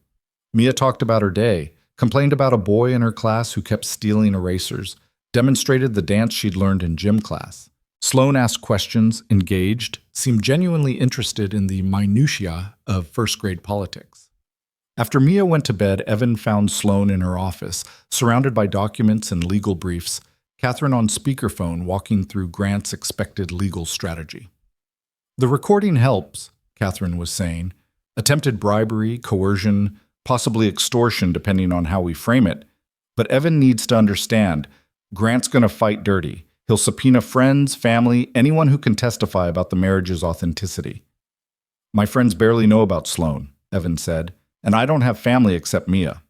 Mia talked about her day, complained about a boy in her class who kept stealing erasers, demonstrated the dance she'd learned in gym class. Sloane asked questions, engaged, seemed genuinely interested in the minutiae of first-grade politics. After Mia went to bed, Evan found Sloane in her office, surrounded by documents and legal briefs, Catherine on speakerphone walking through Grant's expected legal strategy. "The recording helps," Catherine was saying. "Attempted bribery, coercion, possibly extortion depending on how we frame it. But Evan needs to understand, Grant's going to fight dirty. He'll subpoena friends, family, anyone who can testify about the marriage's authenticity." "My friends barely know about Sloane," Evan said, "and I don't have family except Mia."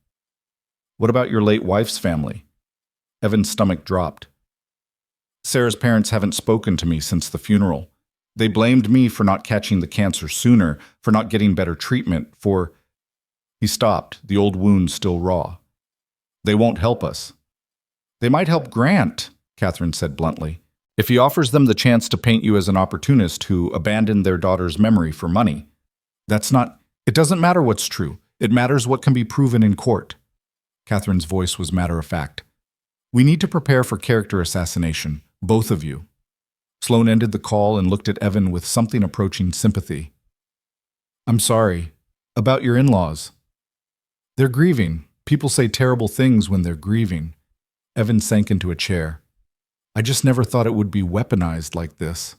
"What about your late wife's family?" Evan's stomach dropped. "Sarah's parents haven't spoken to me since the funeral. They blamed me for not catching the cancer sooner, for not getting better treatment, for—" He stopped, the old wound still raw. "They won't help us." "They might help Grant," Catherine said bluntly, "if he offers them the chance to paint you as an opportunist who abandoned their daughter's memory for money. That's not— It doesn't matter what's true. It matters what can be proven in court." Catherine's voice was matter-of-fact. "We need to prepare for character assassination, both of you." Sloane ended the call and looked at Evan with something approaching sympathy. "I'm sorry. About your in-laws." "They're grieving. People say terrible things when they're grieving." Evan sank into a chair. "I just never thought it would be weaponized like this."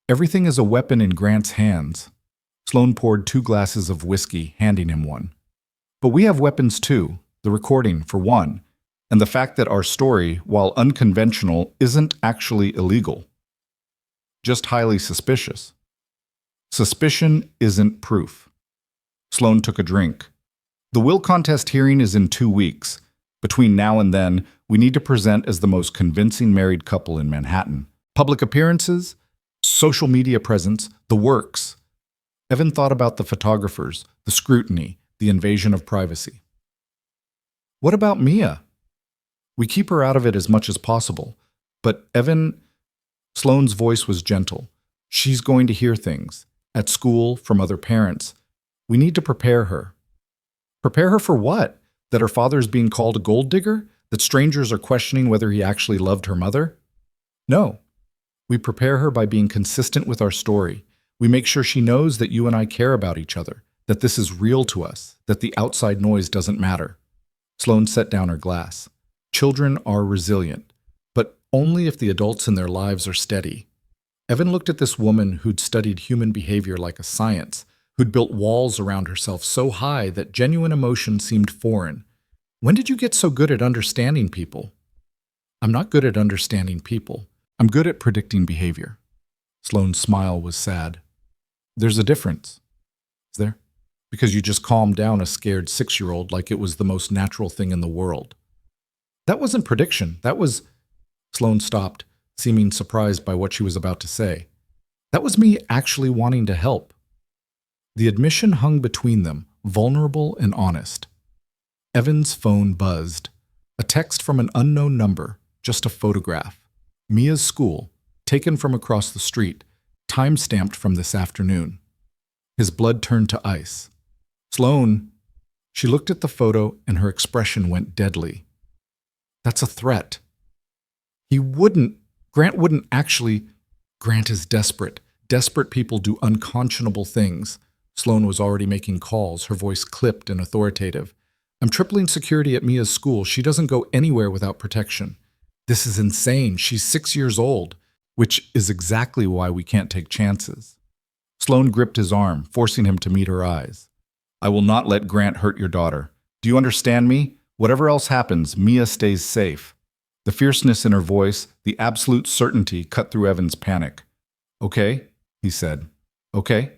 "Everything is a weapon in Grant's hands." Sloane poured 2 glasses of whiskey, handing him one. "But we have weapons too, the recording, for one, and the fact that our story, while unconventional, isn't actually illegal. Just highly suspicious. Suspicion isn't proof." Sloane took a drink. "The will contest hearing is in 2 weeks. Between now and then, we need to present as the most convincing married couple in Manhattan. Public appearances, social media presence, the works." Evan thought about the photographers, the scrutiny, the invasion of privacy. "What about Mia?" "We keep her out of it as much as possible. But Evan—" Sloane's voice was gentle. "She's going to hear things. At school, from other parents. We need to prepare her." "Prepare her for what? That her father's being called a gold digger? That strangers are questioning whether he actually loved her mother?" "No. We prepare her by being consistent with our story. We make sure she knows that you and I care about each other, that this is real to us, that the outside noise doesn't matter." Sloane set down her glass. "Children are resilient, but only if the adults in their lives are steady." Evan looked at this woman who'd studied human behavior like a science, who'd built walls around herself so high that genuine emotion seemed foreign. "When did you get so good at understanding people?" "I'm not good at understanding people. I'm good at predicting behavior." Sloane's smile was sad. "There's a difference." "Is there?" "Because you just calmed down a scared 6-year-old like it was the most natural thing in the world." "That wasn't prediction. That was—" Sloane stopped, seeming surprised by what she was about to say. "That was me actually wanting to help." The admission hung between them, vulnerable and honest. Evan's phone buzzed. A text from an unknown number, just a photograph. Mia's school, taken from across the street, time-stamped from this afternoon. His blood turned to ice. Sloan. She looked at the photo and her expression went deadly. That's a threat. Grant wouldn't actually. Grant is desperate. Desperate people do unconscionable things. Sloan was already making calls, her voice clipped and authoritative. I'm tripling security at Mia's school. She doesn't go anywhere without protection. This is insane. She's 6 years old, which is exactly why we can't take chances. Sloan gripped his arm, forcing him to meet her eyes. I will not let Grant hurt your daughter. Do you understand me? Whatever else happens, Mia stays safe. The fierceness in her voice, the absolute certainty cut through Evan's panic. Okay, he said. Okay.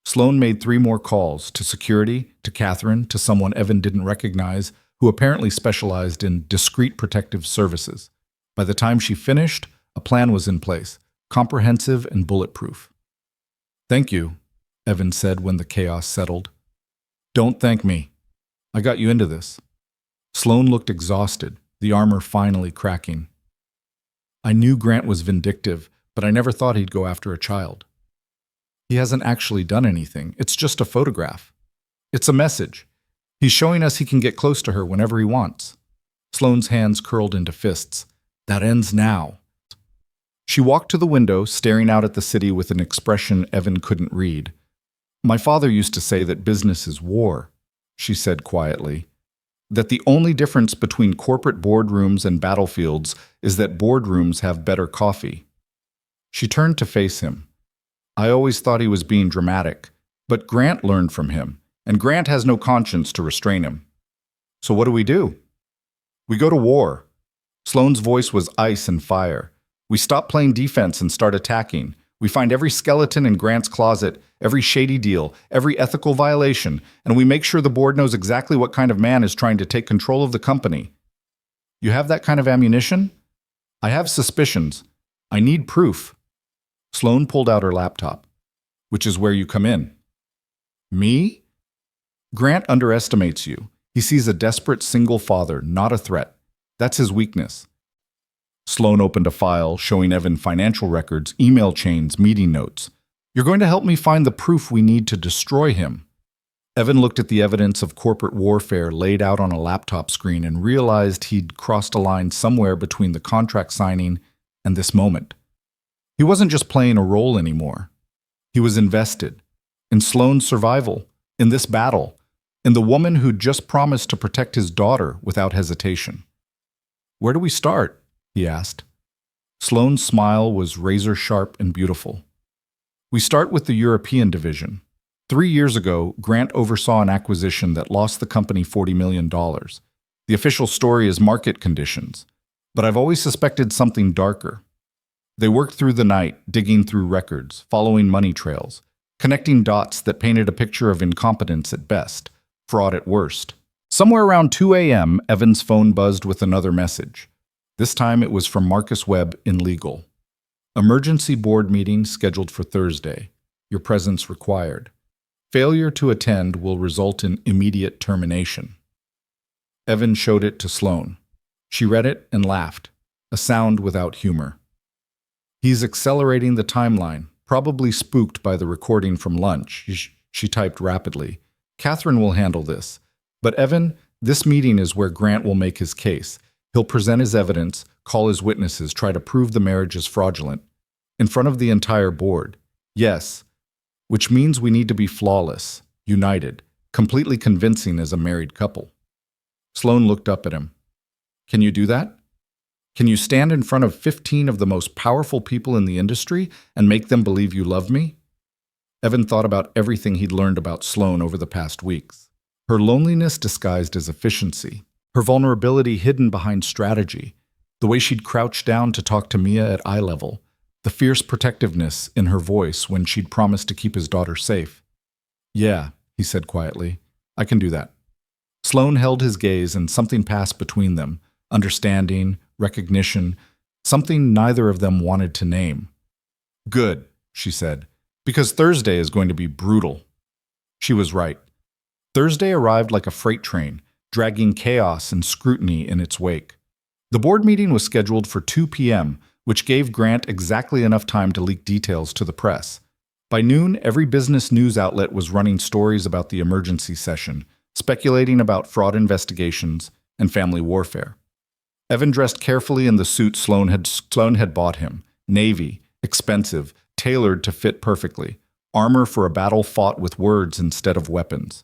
Sloan made 3 more calls, to security, to Catherine, to someone Evan didn't recognize, who apparently specialized in discreet protective services. By the time she finished, a plan was in place, comprehensive and bulletproof. Thank you, Evan said when the chaos settled. Don't thank me. I got you into this. Sloan looked exhausted, the armor finally cracking. I knew Grant was vindictive, but I never thought he'd go after a child. He hasn't actually done anything. It's just a photograph. It's a message. He's showing us he can get close to her whenever he wants. Sloan's hands curled into fists. That ends now. She walked to the window, staring out at the city with an expression Evan couldn't read. My father used to say that business is war, she said quietly. That the only difference between corporate boardrooms and battlefields is that boardrooms have better coffee. She turned to face him. I always thought he was being dramatic, but Grant learned from him, and Grant has no conscience to restrain him. So what do? We go to war. Sloan's voice was ice and fire. We stop playing defense and start attacking. We find every skeleton in Grant's closet, every shady deal, every ethical violation, and we make sure the board knows exactly what kind of man is trying to take control of the company. You have that kind of ammunition? I have suspicions. I need proof. Sloan pulled out her laptop. Which is where you come in. Me? Grant underestimates you. He sees a desperate single father, not a threat. That's his weakness. Sloan opened a file showing Evan financial records, email chains, meeting notes. You're going to help me find the proof we need to destroy him. Evan looked at the evidence of corporate warfare laid out on a laptop screen and realized he'd crossed a line somewhere between the contract signing and this moment. He wasn't just playing a role anymore. He was invested in Sloan's survival, in this battle, in the woman who'd just promised to protect his daughter without hesitation. Where do we start? He asked. Sloan's smile was razor-sharp and beautiful. We start with the European division. 3 years ago, Grant oversaw an acquisition that lost the company $40 million. The official story is market conditions, but I've always suspected something darker. They worked through the night, digging through records, following money trails, connecting dots that painted a picture of incompetence at best, fraud at worst. Somewhere around 2 a.m., Evan's phone buzzed with another message. This time it was from Marcus Webb in legal. Emergency board meeting scheduled for Thursday. Your presence required. Failure to attend will result in immediate termination. Evan showed it to Sloan. She read it and laughed, a sound without humor. He's accelerating the timeline, probably spooked by the recording from lunch, she typed rapidly. Catherine will handle this. But Evan, this meeting is where Grant will make his case. He'll present his evidence, call his witnesses, try to prove the marriage is fraudulent. In front of the entire board. Yes. Which means we need to be flawless, united, completely convincing as a married couple. Sloan looked up at him. Can you do that? Can you stand in front of 15 of the most powerful people in the industry and make them believe you love me? Evan thought about everything he'd learned about Sloan over the past weeks. Her loneliness disguised as efficiency. Her vulnerability hidden behind strategy. The way she'd crouch down to talk to Mia at eye level. The fierce protectiveness in her voice when she'd promised to keep his daughter safe. Yeah, he said quietly. I can do that. Sloan held his gaze and something passed between them. Understanding, recognition, something neither of them wanted to name. Good, she said, because Thursday is going to be brutal. She was right. Thursday arrived like a freight train, dragging chaos and scrutiny in its wake. The board meeting was scheduled for 2 p.m., which gave Grant exactly enough time to leak details to the press. By noon, every business news outlet was running stories about the emergency session, speculating about fraud investigations and family warfare. Evan dressed carefully in the suit Sloan had bought him, navy, expensive, tailored to fit perfectly, armor for a battle fought with words instead of weapons.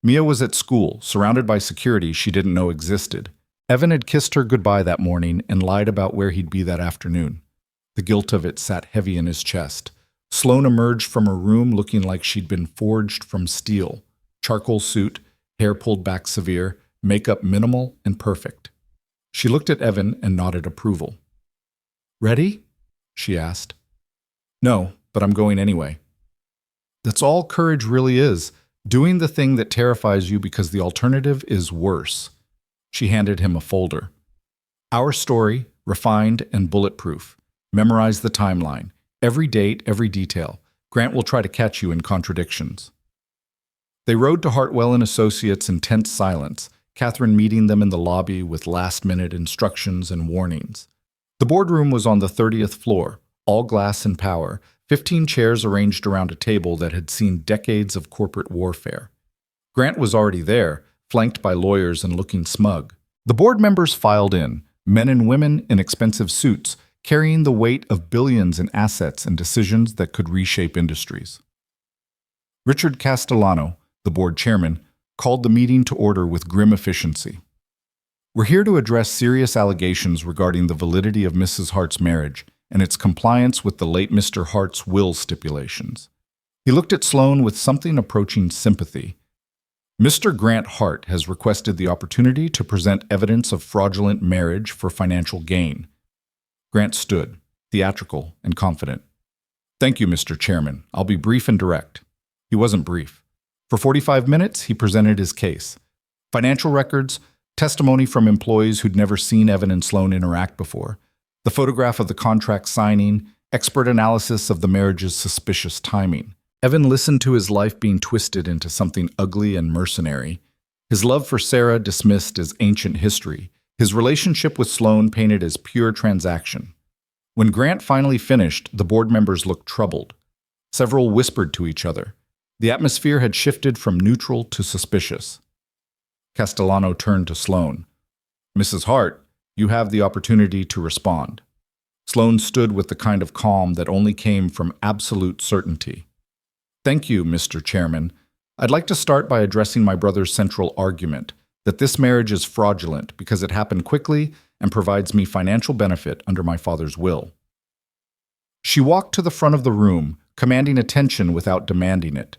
Mia was at school, surrounded by security she didn't know existed. Evan had kissed her goodbye that morning and lied about where he'd be that afternoon. The guilt of it sat heavy in his chest. Sloan emerged from her room looking like she'd been forged from steel. Charcoal suit, hair pulled back severe, makeup minimal and perfect. She looked at Evan and nodded approval. "Ready?" she asked. "No, but I'm going anyway." That's all courage really is, doing the thing that terrifies you because the alternative is worse. She handed him a folder. "Our story, refined and bulletproof. Memorize the timeline. Every date, every detail. Grant will try to catch you in contradictions." They rode to Hartwell and Associates in tense silence, Catherine meeting them in the lobby with last-minute instructions and warnings. The boardroom was on the 30th floor, all glass and power, 15 chairs arranged around a table that had seen decades of corporate warfare. Grant was already there, flanked by lawyers and looking smug. The board members filed in, men and women in expensive suits, carrying the weight of billions in assets and decisions that could reshape industries. Richard Castellano, the board chairman, called the meeting to order with grim efficiency. "We're here to address serious allegations regarding the validity of Mrs. Hart's marriage and its compliance with the late Mr. Hart's will stipulations." He looked at Sloan with something approaching sympathy. "Mr. Grant Hart has requested the opportunity to present evidence of fraudulent marriage for financial gain." Grant stood, theatrical and confident. "Thank you, Mr. Chairman. I'll be brief and direct." He wasn't brief. For 45 minutes, he presented his case. Financial records, testimony from employees who'd never seen Evan and Sloan interact before, the photograph of the contract signing, expert analysis of the marriage's suspicious timing. Evan listened to his life being twisted into something ugly and mercenary. His love for Sarah dismissed as ancient history. His relationship with Sloan painted as pure transaction. When Grant finally finished, the board members looked troubled. Several whispered to each other. The atmosphere had shifted from neutral to suspicious. Castellano turned to Sloan. "Mrs. Hart, you have the opportunity to respond." Sloan stood with the kind of calm that only came from absolute certainty. "Thank you, Mr. Chairman. I'd like to start by addressing my brother's central argument, that this marriage is fraudulent because it happened quickly and provides me financial benefit under my father's will." She walked to the front of the room, commanding attention without demanding it.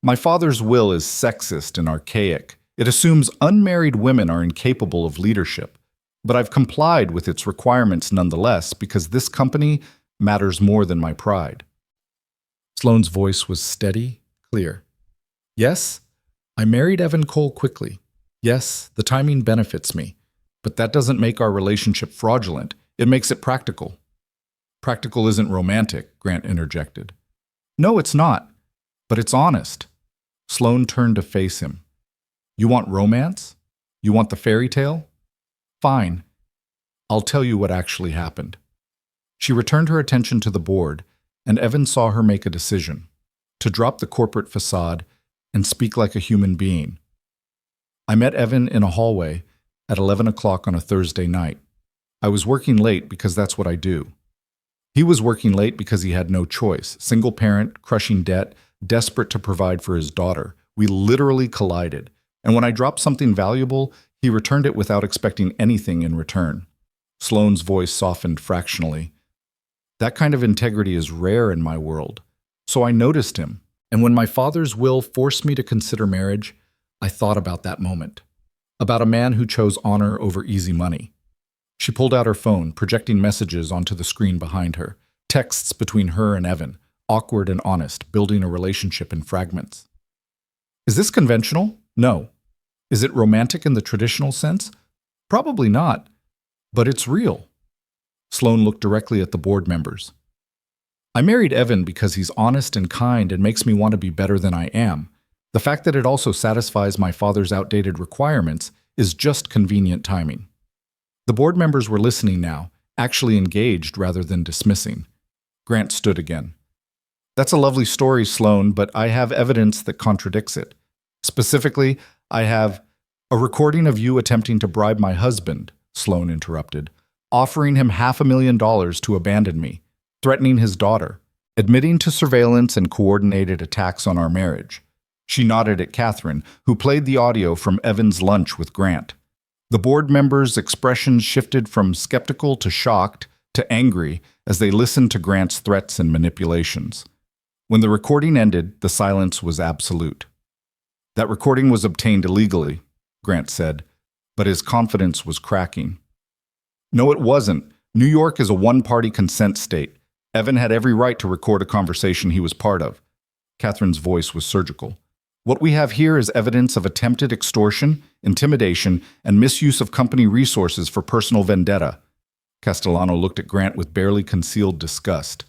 "My father's will is sexist and archaic. It assumes unmarried women are incapable of leadership. But I've complied with its requirements nonetheless because this company matters more than my pride." Sloan's voice was steady, clear. "Yes, I married Evan Cole quickly. Yes, the timing benefits me. But that doesn't make our relationship fraudulent. It makes it practical." "Practical isn't romantic," Grant interjected. "No, it's not. But it's honest." Sloan turned to face him. "You want romance? You want the fairy tale? Fine. I'll tell you what actually happened." She returned her attention to the board, and Evan saw her make a decision, to drop the corporate facade and speak like a human being. "I met Evan in a hallway at 11 o'clock on a Thursday night. I was working late because that's what I do. He was working late because he had no choice. Single parent, crushing debt, desperate to provide for his daughter. We literally collided. And when I dropped something valuable, he returned it without expecting anything in return." Sloan's voice softened fractionally. "That kind of integrity is rare in my world. So I noticed him. And when my father's will forced me to consider marriage, I thought about that moment. About a man who chose honor over easy money." She pulled out her phone, projecting messages onto the screen behind her. Texts between her and Evan, awkward and honest, building a relationship in fragments. "Is this conventional? No. Is it romantic in the traditional sense? Probably not. But it's real." Sloan looked directly at the board members. "I married Evan because he's honest and kind and makes me want to be better than I am. The fact that it also satisfies my father's outdated requirements is just convenient timing. The board members were listening now, actually engaged rather than dismissing. Grant stood again. That's a lovely story, Sloan, but I have evidence that contradicts it. Specifically, I have a recording of you attempting to bribe my husband, Sloan interrupted, offering him $500,000 to abandon me, threatening his daughter, admitting to surveillance and coordinated attacks on our marriage. She nodded at Catherine, who played the audio from Evan's lunch with Grant. The board members' expressions shifted from skeptical to shocked to angry as they listened to Grant's threats and manipulations. When the recording ended, the silence was absolute. That recording was obtained illegally, Grant said, but his confidence was cracking. No, it wasn't. New York is a one-party consent state. Evan had every right to record a conversation he was part of. Catherine's voice was surgical. What we have here is evidence of attempted extortion, intimidation, and misuse of company resources for personal vendetta. Castellano looked at Grant with barely concealed disgust.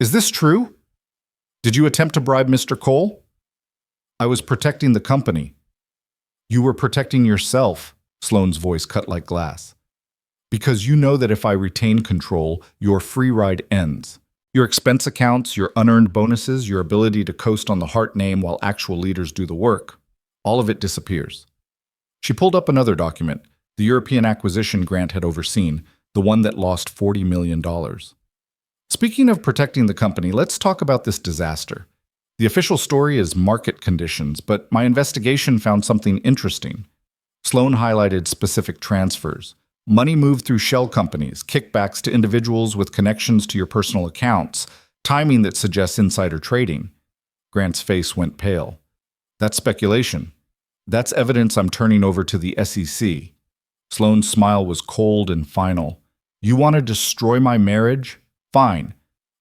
Is this true? Did you attempt to bribe Mr. Cole? I was protecting the company. You were protecting yourself, Sloane's voice cut like glass. Because you know that if I retain control, your free ride ends. Your expense accounts, your unearned bonuses, your ability to coast on the Hart name while actual leaders do the work, all of it disappears. She pulled up another document, the European acquisition Grant had overseen, the one that lost $40 million. Speaking of protecting the company, let's talk about this disaster. The official story is market conditions, but my investigation found something interesting. Sloan highlighted specific transfers. Money moved through shell companies, kickbacks to individuals with connections to your personal accounts, timing that suggests insider trading. Grant's face went pale. That's speculation. That's evidence I'm turning over to the SEC. Sloane's smile was cold and final. You want to destroy my marriage? Fine.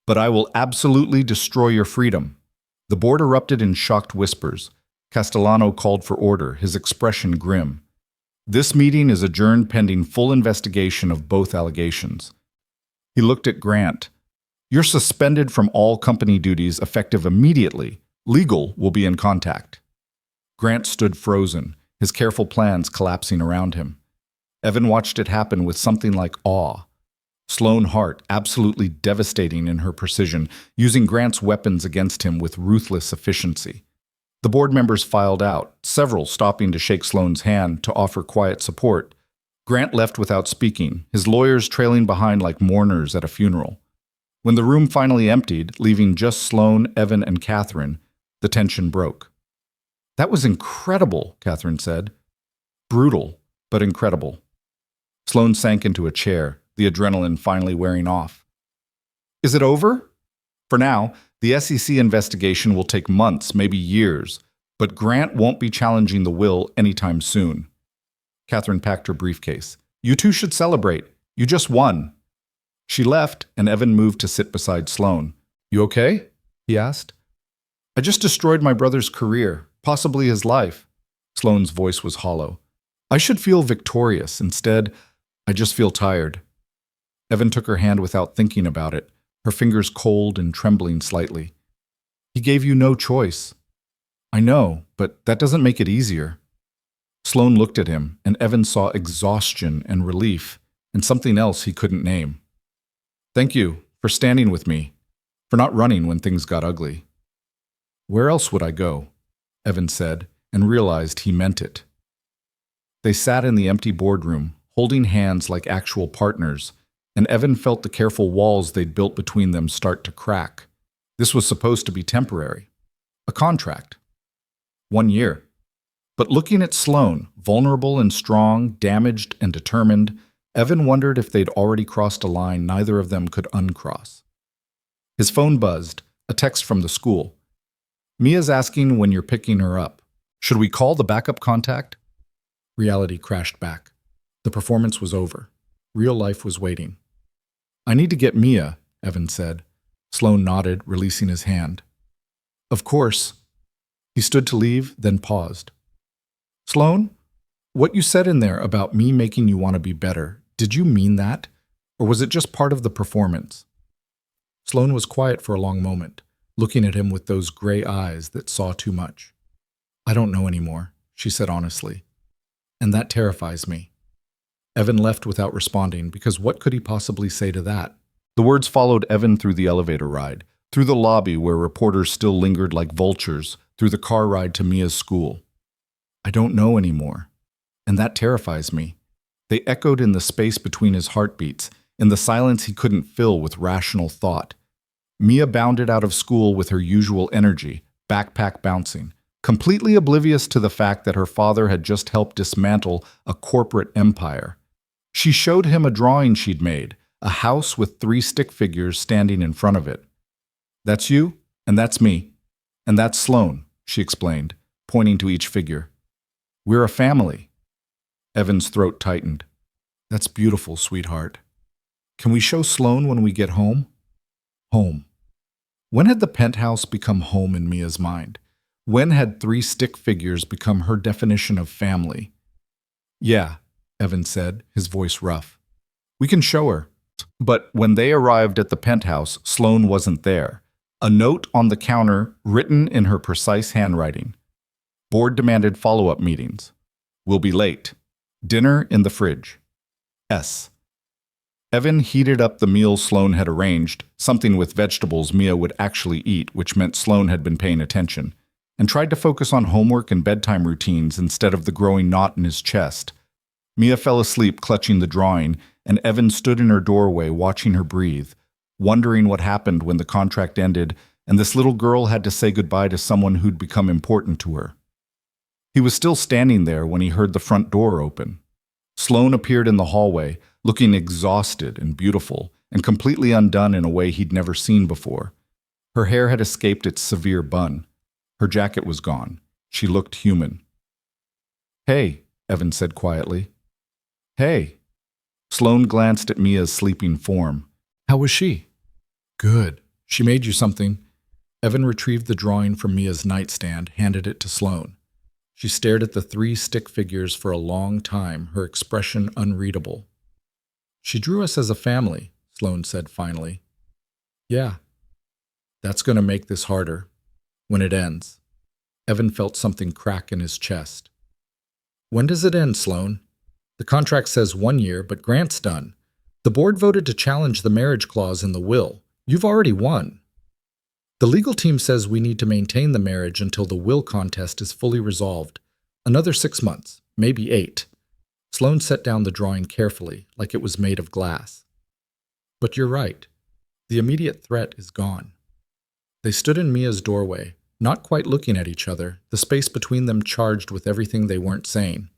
But I will absolutely destroy your freedom. The board erupted in shocked whispers. Castellano called for order, his expression grim. This meeting is adjourned pending full investigation of both allegations. He looked at Grant. You're suspended from all company duties effective immediately. Legal will be in contact. Grant stood frozen, his careful plans collapsing around him. Evan watched it happen with something like awe. Sloane Hart, absolutely devastating in her precision, using Grant's weapons against him with ruthless efficiency. The board members filed out, several stopping to shake Sloane's hand to offer quiet support. Grant left without speaking, his lawyers trailing behind like mourners at a funeral. When the room finally emptied, leaving just Sloane, Evan, and Catherine, the tension broke. That was incredible, Catherine said. Brutal, but incredible. Sloane sank into a chair, the adrenaline finally wearing off. Is it over? For now, the SEC investigation will take months, maybe years, but Grant won't be challenging the will anytime soon. Catherine packed her briefcase. You two should celebrate. You just won. She left, and Evan moved to sit beside Sloane. You okay? He asked. I just destroyed my brother's career, possibly his life. Sloane's voice was hollow. I should feel victorious. Instead, I just feel tired. Evan took her hand without thinking about it, her fingers cold and trembling slightly. He gave you no choice. I know, but that doesn't make it easier. Sloane looked at him, and Evan saw exhaustion and relief, and something else he couldn't name. Thank you for standing with me, for not running when things got ugly. Where else would I go? Evan said, and realized he meant it. They sat in the empty boardroom, holding hands like actual partners, and Evan felt the careful walls they'd built between them start to crack. This was supposed to be temporary. A contract. 1 year. But looking at Sloane, vulnerable and strong, damaged and determined, Evan wondered if they'd already crossed a line neither of them could uncross. His phone buzzed, a text from the school. Mia's asking when you're picking her up. Should we call the backup contact? Reality crashed back. The performance was over. Real life was waiting. I need to get Mia, Evan said. Sloane nodded, releasing his hand. Of course. He stood to leave, then paused. Sloane, what you said in there about me making you want to be better, did you mean that? Or was it just part of the performance? Sloane was quiet for a long moment, looking at him with those gray eyes that saw too much. I don't know anymore, she said honestly. And that terrifies me. Evan left without responding because what could he possibly say to that? The words followed Evan through the elevator ride, through the lobby where reporters still lingered like vultures, through the car ride to Mia's school. I don't know anymore. And that terrifies me. They echoed in the space between his heartbeats, in the silence he couldn't fill with rational thought. Mia bounded out of school with her usual energy, backpack bouncing, completely oblivious to the fact that her father had just helped dismantle a corporate empire. She showed him a drawing she'd made, a house with 3 stick figures standing in front of it. That's you, and that's me, and that's Sloan, she explained, pointing to each figure. We're a family. Evan's throat tightened. That's beautiful, sweetheart. Can we show Sloan when we get home? Home. When had the penthouse become home in Mia's mind? When had 3 stick figures become her definition of family? Yeah, Evan said, his voice rough. We can show her. But when they arrived at the penthouse, Sloan wasn't there. A note on the counter written in her precise handwriting. Board demanded follow-up meetings. We'll be late. Dinner in the fridge. S. Evan heated up the meal Sloan had arranged, something with vegetables Mia would actually eat, which meant Sloan had been paying attention, and tried to focus on homework and bedtime routines instead of the growing knot in his chest. Mia fell asleep clutching the drawing, and Evan stood in her doorway watching her breathe, wondering what happened when the contract ended and this little girl had to say goodbye to someone who'd become important to her. He was still standing there when he heard the front door open. Sloan appeared in the hallway, looking exhausted and beautiful, and completely undone in a way he'd never seen before. Her hair had escaped its severe bun. Her jacket was gone. She looked human. Hey, Evan said quietly. Hey. Sloan glanced at Mia's sleeping form. How was she? Good. She made you something. Evan retrieved the drawing from Mia's nightstand, handed it to Sloan. She stared at the 3 stick figures for a long time, her expression unreadable. She drew us as a family, Sloan said finally. Yeah. That's going to make this harder. When it ends. Evan felt something crack in his chest. When does it end, Sloan? The contract says 1 year, but Grant's done. The board voted to challenge the marriage clause in the will. You've already won. The legal team says we need to maintain the marriage until the will contest is fully resolved. Another 6 months, maybe 8. Sloan set down the drawing carefully, like it was made of glass. But you're right. The immediate threat is gone. They stood in Mia's doorway, not quite looking at each other, the space between them charged with everything they weren't saying.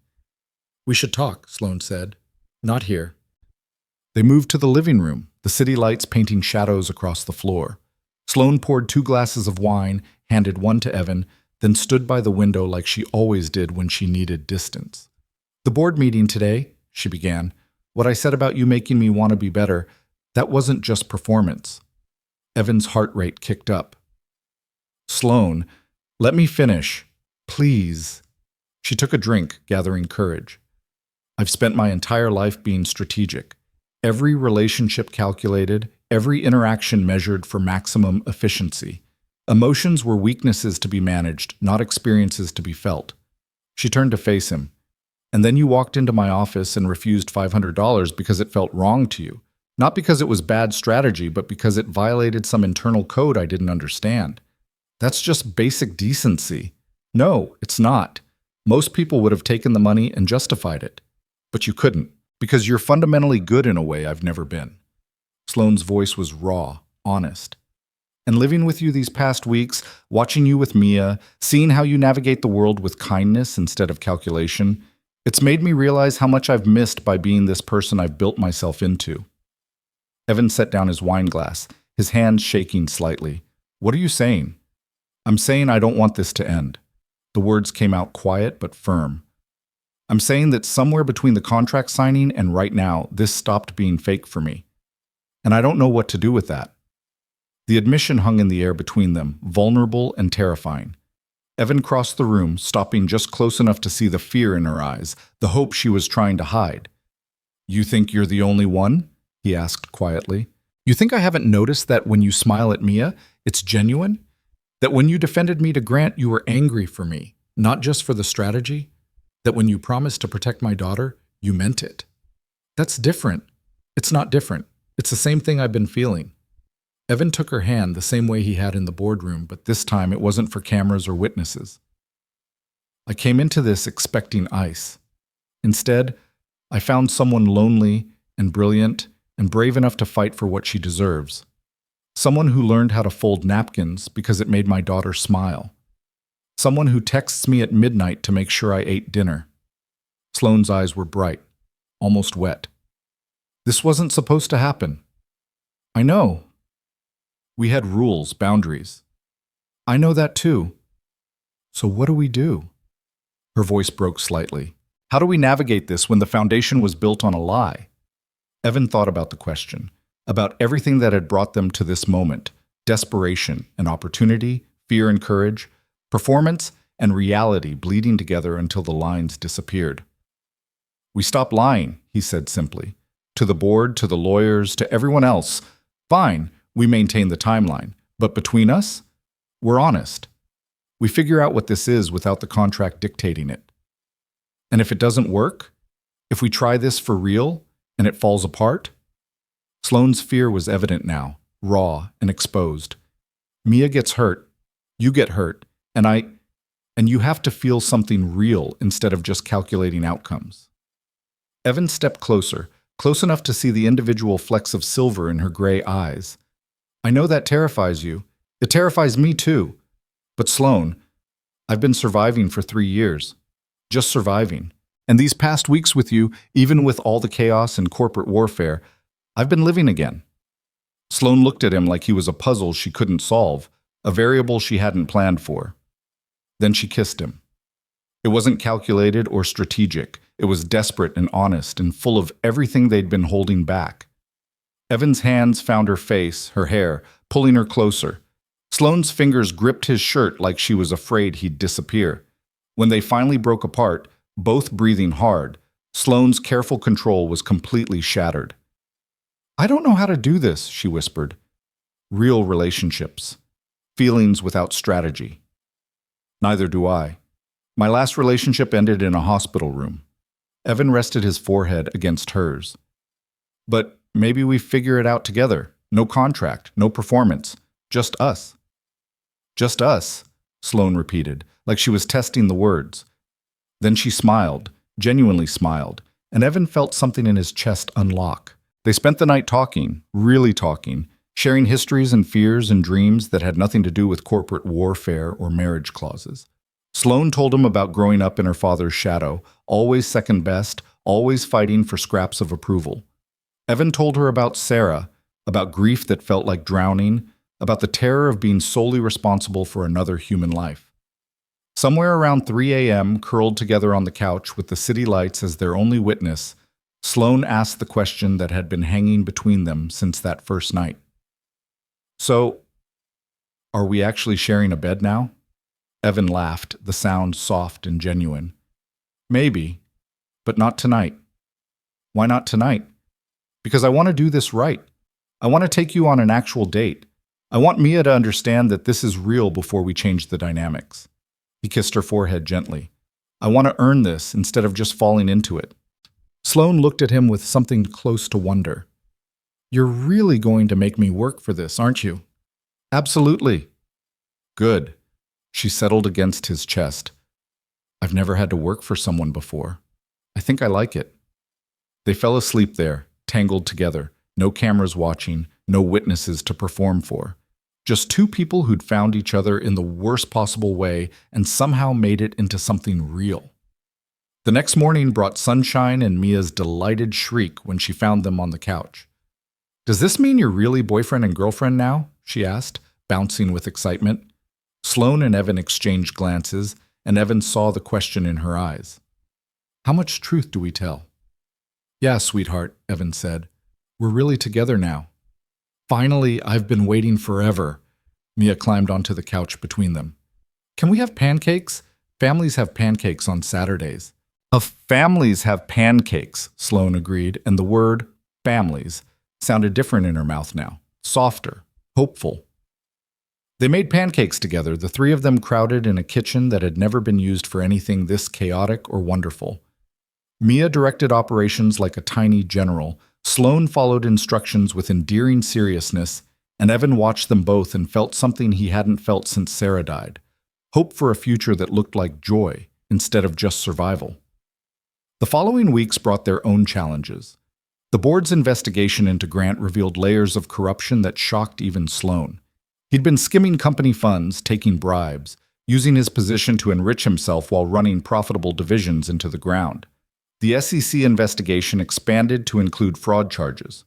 We should talk, Sloan said. Not here. They moved to the living room, the city lights painting shadows across the floor. Sloan poured 2 glasses of wine, handed one to Evan, then stood by the window like she always did when she needed distance. The board meeting today, she began. What I said about you making me want to be better, that wasn't just performance. Evan's heart rate kicked up. Sloan, let me finish. Please. She took a drink, gathering courage. I've spent my entire life being strategic. Every relationship calculated, every interaction measured for maximum efficiency. Emotions were weaknesses to be managed, not experiences to be felt. She turned to face him. And then you walked into my office and refused $500 because it felt wrong to you. Not because it was bad strategy, but because it violated some internal code I didn't understand. That's just basic decency. No, it's not. Most people would have taken the money and justified it. But you couldn't, because you're fundamentally good in a way I've never been. Sloan's voice was raw, honest. And living with you these past weeks, watching you with Mia, seeing how you navigate the world with kindness instead of calculation, it's made me realize how much I've missed by being this person I've built myself into. Evan set down his wine glass, his hands shaking slightly. What are you saying? I'm saying I don't want this to end. The words came out quiet but firm. I'm saying that somewhere between the contract signing and right now, this stopped being fake for me. And I don't know what to do with that. The admission hung in the air between them, vulnerable and terrifying. Evan crossed the room, stopping just close enough to see the fear in her eyes, the hope she was trying to hide. You think you're the only one? He asked quietly. You think I haven't noticed that when you smile at Mia, it's genuine? That when you defended me to Grant, you were angry for me? Not just for the strategy, that when you promised to protect my daughter, you meant it. That's different. It's not different. It's the same thing I've been feeling. Evan took her hand the same way he had in the boardroom, but this time it wasn't for cameras or witnesses. I came into this expecting ice. Instead, I found someone lonely and brilliant and brave enough to fight for what she deserves. Someone who learned how to fold napkins because it made my daughter smile. Someone who texts me at midnight to make sure I ate dinner. Sloane's eyes were bright, almost wet. This wasn't supposed to happen. I know. We had rules, boundaries. I know that too. So what do we do? Her voice broke slightly. How do we navigate this when the foundation was built on a lie? Evan thought about the question, about everything that had brought them to this moment: desperation and opportunity, fear and courage, performance and reality bleeding together until the lines disappeared. We stopped lying, he said simply. To the board, to the lawyers, to everyone else. Fine, we maintain the timeline. But between us, we're honest. We figure out what this is without the contract dictating it. And if it doesn't work, if we try this for real and it falls apart? Sloane's fear was evident now, raw and exposed. Mia gets hurt, you get hurt, and you have to feel something real instead of just calculating outcomes. Evan stepped closer, close enough to see the individual flecks of silver in her gray eyes. I know that terrifies you. It terrifies me too. But Sloane, I've been surviving for 3 years. Just surviving. And these past weeks with you, even with all the chaos and corporate warfare, I've been living again. Sloane looked at him like he was a puzzle she couldn't solve, a variable she hadn't planned for. Then she kissed him. It wasn't calculated or strategic. It was desperate and honest and full of everything they'd been holding back. Evan's hands found her face, her hair, pulling her closer. Sloane's fingers gripped his shirt like she was afraid he'd disappear. When they finally broke apart, both breathing hard, Sloane's careful control was completely shattered. I don't know how to do this, she whispered. Real relationships. Feelings without strategy. Neither do I. My last relationship ended in a hospital room. Evan rested his forehead against hers. But maybe we figure it out together. No contract, no performance. Just us. Just us, Sloane repeated, like she was testing the words. Then she smiled, genuinely smiled, and Evan felt something in his chest unlock. They spent the night talking, really talking, sharing histories and fears and dreams that had nothing to do with corporate warfare or marriage clauses. Sloane told him about growing up in her father's shadow, always second best, always fighting for scraps of approval. Evan told her about Sarah, about grief that felt like drowning, about the terror of being solely responsible for another human life. Somewhere around 3 a.m., curled together on the couch with the city lights as their only witness, Sloane asked the question that had been hanging between them since that first night. So, are we actually sharing a bed now? Evan laughed, the sound soft and genuine. Maybe, but not tonight. Why not tonight? Because I want to do this right. I want to take you on an actual date. I want Mia to understand that this is real before we change the dynamics. He kissed her forehead gently. I want to earn this instead of just falling into it. Sloane looked at him with something close to wonder. You're really going to make me work for this, aren't you? Absolutely. Good. She settled against his chest. I've never had to work for someone before. I think I like it. They fell asleep there, tangled together, no cameras watching, no witnesses to perform for. Just two people who'd found each other in the worst possible way and somehow made it into something real. The next morning brought sunshine and Mia's delighted shriek when she found them on the couch. Does this mean you're really boyfriend and girlfriend now? She asked, bouncing with excitement. Sloane and Evan exchanged glances, and Evan saw the question in her eyes. How much truth do we tell? Yeah, sweetheart, Evan said. We're really together now. Finally, I've been waiting forever. Mia climbed onto the couch between them. Can we have pancakes? Families have pancakes on Saturdays. Families have pancakes, Sloane agreed, and the word families sounded different in her mouth now, softer, hopeful. They made pancakes together, the three of them crowded in a kitchen that had never been used for anything this chaotic or wonderful. Mia directed operations like a tiny general. Sloane followed instructions with endearing seriousness, and Evan watched them both and felt something he hadn't felt since Sarah died. Hope for a future that looked like joy instead of just survival. The following weeks brought their own challenges. The board's investigation into Grant revealed layers of corruption that shocked even Sloane. He'd been skimming company funds, taking bribes, using his position to enrich himself while running profitable divisions into the ground. The SEC investigation expanded to include fraud charges.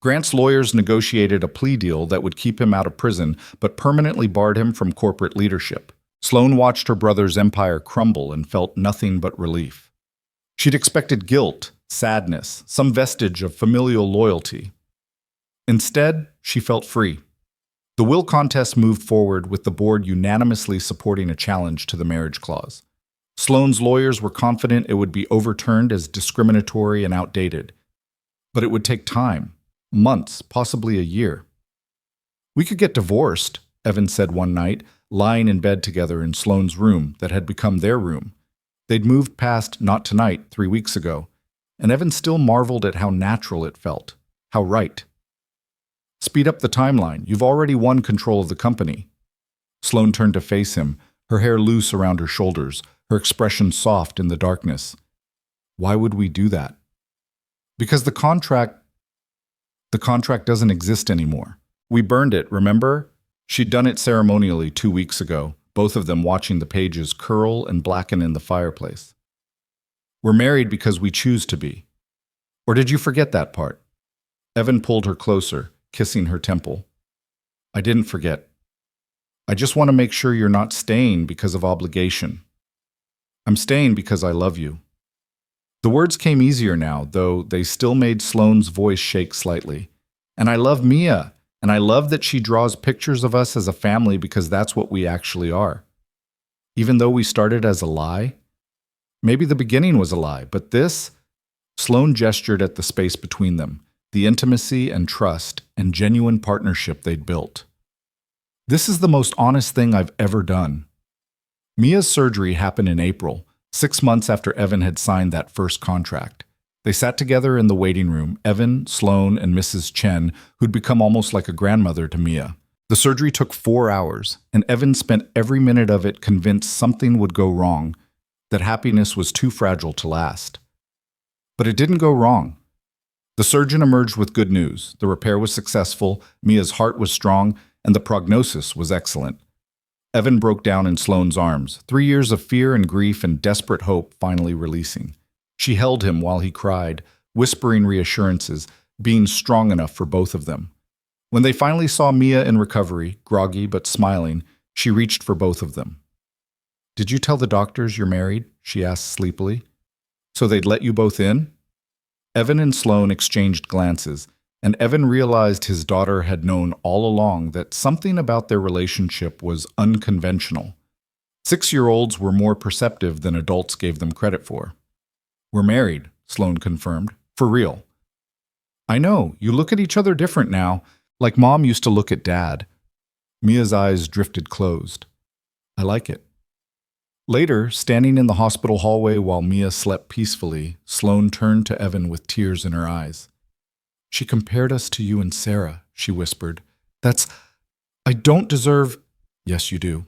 Grant's lawyers negotiated a plea deal that would keep him out of prison but permanently barred him from corporate leadership. Sloane watched her brother's empire crumble and felt nothing but relief. She'd expected guilt, sadness, some vestige of familial loyalty. Instead, she felt free. The will contest moved forward with the board unanimously supporting a challenge to the marriage clause. Sloane's lawyers were confident it would be overturned as discriminatory and outdated. But it would take time, months, possibly a year. "We could get divorced," Evan said one night, lying in bed together in Sloane's room that had become their room. They'd moved past Not Tonight 3 weeks ago, and Evan still marveled at how natural it felt, how right. "Speed up the timeline. You've already won control of the company." Sloane turned to face him, her hair loose around her shoulders, her expression soft in the darkness. "Why would we do that?" "Because the contract doesn't exist anymore. We burned it, remember?" She'd done it ceremonially 2 weeks ago, both of them watching the pages curl and blacken in the fireplace. "We're married because we choose to be. Or did you forget that part?" Evan pulled her closer, kissing her temple. "I didn't forget. I just want to make sure you're not staying because of obligation. I'm staying because I love you." The words came easier now, though they still made Sloane's voice shake slightly. "And I love Mia, and I love that she draws pictures of us as a family because that's what we actually are. Even though we started as a lie? Maybe the beginning was a lie, but this..." Sloane gestured at the space between them, the intimacy and trust and genuine partnership they'd built. "This is the most honest thing I've ever done." Mia's surgery happened in April, 6 months after Evan had signed that first contract. They sat together in the waiting room, Evan, Sloane, and Mrs. Chen, who'd become almost like a grandmother to Mia. The surgery took 4 hours, and Evan spent every minute of it convinced something would go wrong, that happiness was too fragile to last. But it didn't go wrong. The surgeon emerged with good news. The repair was successful, Mia's heart was strong, and the prognosis was excellent. Evan broke down in Sloane's arms, 3 years of fear and grief and desperate hope finally releasing. She held him while he cried, whispering reassurances, being strong enough for both of them. When they finally saw Mia in recovery, groggy but smiling, she reached for both of them. "Did you tell the doctors you're married?" she asked sleepily. "So they'd let you both in?" Evan and Sloane exchanged glances, and Evan realized his daughter had known all along that something about their relationship was unconventional. 6-year-olds were more perceptive than adults gave them credit for. "We're married," Sloane confirmed. "For real." "I know, you look at each other different now, like Mom used to look at Dad." Mia's eyes drifted closed. "I like it." Later, standing in the hospital hallway while Mia slept peacefully, Sloane turned to Evan with tears in her eyes. "She compared us to you and Sarah," she whispered. I don't deserve—" "Yes, you do."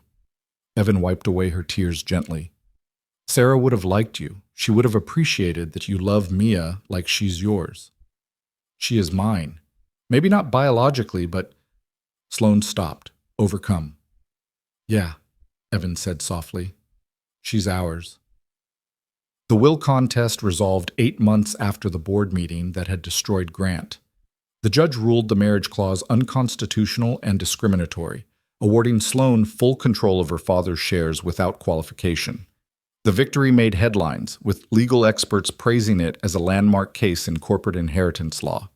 Evan wiped away her tears gently. "Sarah would have liked you. She would have appreciated that you love Mia like she's yours. She is mine. Maybe not biologically, but—" Sloane stopped, overcome. "Yeah," Evan said softly. "She's ours." The will contest resolved 8 months after the board meeting that had destroyed Grant. The judge ruled the marriage clause unconstitutional and discriminatory, awarding Sloane full control of her father's shares without qualification. The victory made headlines, with legal experts praising it as a landmark case in corporate inheritance law.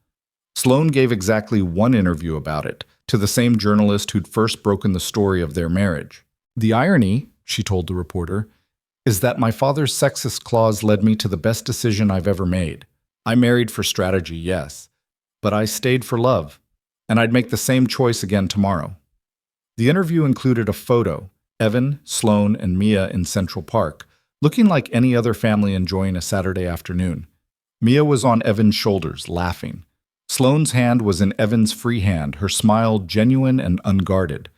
Sloane gave exactly 1 interview about it, to the same journalist who'd first broken the story of their marriage. "The irony," she told the reporter, "is that my father's sexist clause led me to the best decision I've ever made. I married for strategy, yes, but I stayed for love, and I'd make the same choice again tomorrow." The interview included a photo, Evan, Sloan, and Mia in Central Park, looking like any other family enjoying a Saturday afternoon. Mia was on Evan's shoulders, laughing. Sloane's hand was in Evan's free hand, her smile genuine and unguarded.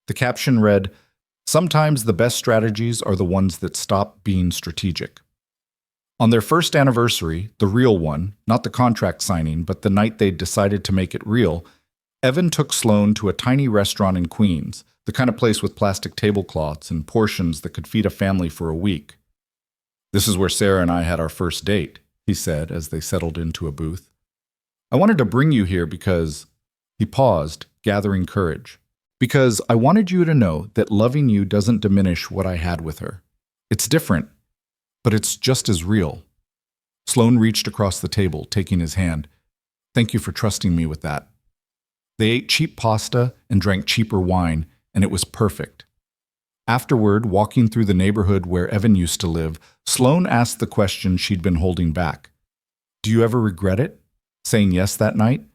The caption read, "Sometimes the best strategies are the ones that stop being strategic." On their first anniversary, the real one, not the contract signing, but the night they'd decided to make it real, Evan took Sloane to a tiny restaurant in Queens, the kind of place with plastic tablecloths and portions that could feed a family for a week. "This is where Sarah and I had our first date," he said as they settled into a booth. "I wanted to bring you here because—" He paused, gathering courage. "Because I wanted you to know that loving you doesn't diminish what I had with her. It's different, but it's just as real." Sloane reached across the table, taking his hand. "Thank you for trusting me with that." They ate cheap pasta and drank cheaper wine, and it was perfect. Afterward, walking through the neighborhood where Evan used to live, Sloane asked the question she'd been holding back. "Do you ever regret it? Saying yes that night?"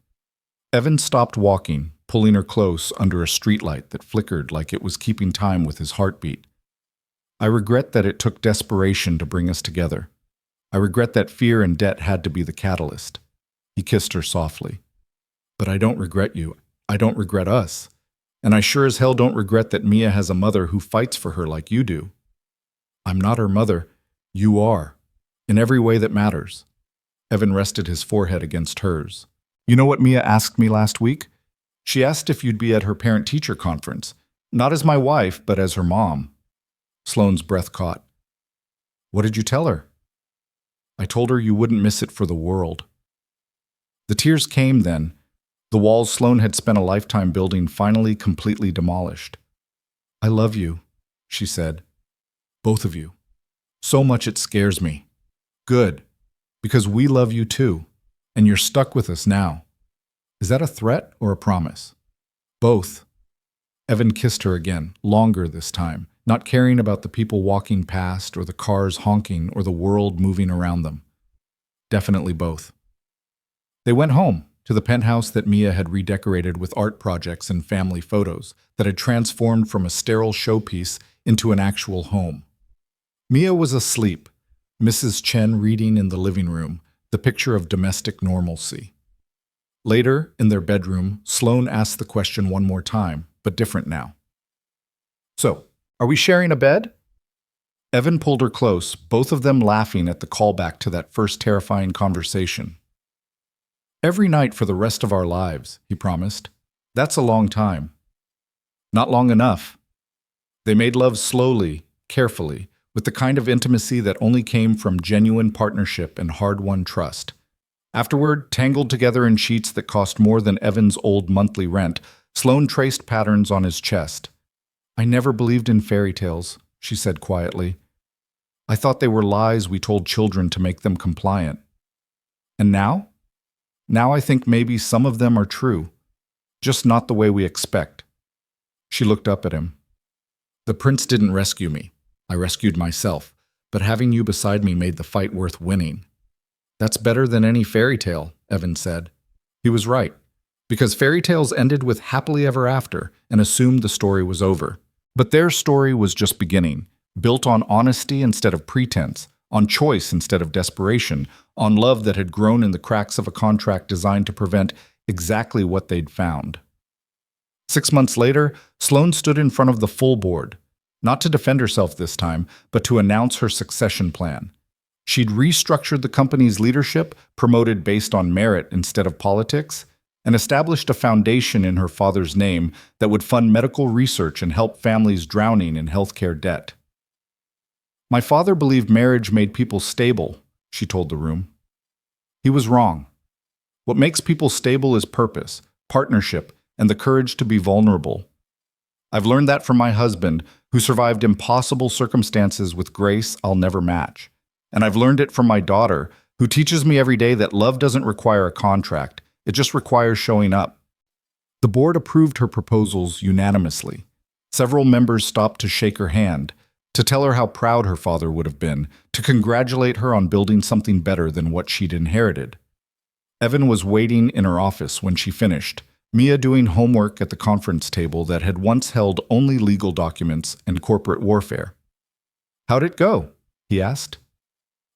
Evan stopped walking, pulling her close under a streetlight that flickered like it was keeping time with his heartbeat. "I regret that it took desperation to bring us together. I regret that fear and debt had to be the catalyst." He kissed her softly. "But I don't regret you. I don't regret us. And I sure as hell don't regret that Mia has a mother who fights for her like you do." "I'm not her mother. You are. In every way that matters." Evan rested his forehead against hers. "You know what Mia asked me last week? She asked if you'd be at her parent-teacher conference. Not as my wife, but as her mom." Sloane's breath caught. "What did you tell her?" "I told her you wouldn't miss it for the world." The tears came then. The walls Sloane had spent a lifetime building finally completely demolished. "I love you," she said. "Both of you. So much it scares me." "Good, because we love you too, and you're stuck with us now." "Is that a threat or a promise?" "Both." Evan kissed her again, longer this time, not caring about the people walking past or the cars honking or the world moving around them. "Definitely both." They went home, to the penthouse that Mia had redecorated with art projects and family photos that had transformed from a sterile showpiece into an actual home. Mia was asleep, Mrs. Chen reading in the living room, the picture of domestic normalcy. Later, in their bedroom, Sloane asked the question one more time, but different now. "So, are we sharing a bed?" Evan pulled her close, both of them laughing at the callback to that first terrifying conversation. "Every night for the rest of our lives," he promised. "That's a long time." "Not long enough." They made love slowly, carefully, with the kind of intimacy that only came from genuine partnership and hard-won trust. Afterward, tangled together in sheets that cost more than Evan's old monthly rent, Sloane traced patterns on his chest. "I never believed in fairy tales," she said quietly. "I thought they were lies we told children to make them compliant. And now? Now I think maybe some of them are true, just not the way we expect." She looked up at him. "The prince didn't rescue me. I rescued myself, but having you beside me made the fight worth winning." "That's better than any fairy tale," Evan said. He was right, because fairy tales ended with happily ever after and assumed the story was over. But their story was just beginning, built on honesty instead of pretense, on choice instead of desperation, on love that had grown in the cracks of a contract designed to prevent exactly what they'd found. 6 months later, Sloane stood in front of the full board, not to defend herself this time, but to announce her succession plan. She'd restructured the company's leadership, promoted based on merit instead of politics, and established a foundation in her father's name that would fund medical research and help families drowning in healthcare debt. "My father believed marriage made people stable," she told the room. He was wrong. What makes people stable is purpose, partnership, and the courage to be vulnerable. I've learned that from my husband, who survived impossible circumstances with grace I'll never match. And I've learned it from my daughter, who teaches me every day that love doesn't require a contract, it just requires showing up. The board approved her proposals unanimously. Several members stopped to shake her hand, to tell her how proud her father would have been, to congratulate her on building something better than what she'd inherited. Evan was waiting in her office when she finished, Mia doing homework at the conference table that had once held only legal documents and corporate warfare. "How'd it go?" he asked.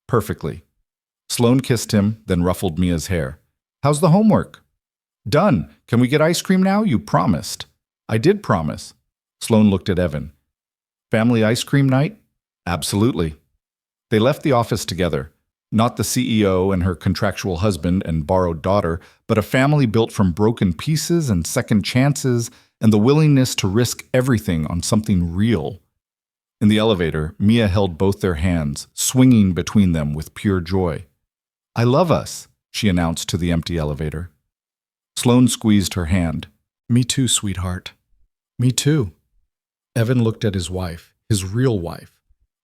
"Perfectly." Sloane kissed him, then ruffled Mia's hair. "How's the homework?" "Done. Can we get ice cream now? You promised." "I did promise." Sloane looked at Evan. "Family ice cream night?" "Absolutely." They left the office together. Not the CEO and her contractual husband and borrowed daughter, but a family built from broken pieces and second chances and the willingness to risk everything on something real. In the elevator, Mia held both their hands, swinging between them with pure joy. "I love us," she announced to the empty elevator. Sloane squeezed her hand. "Me too, sweetheart." "Me too." Evan looked at his wife, his real wife.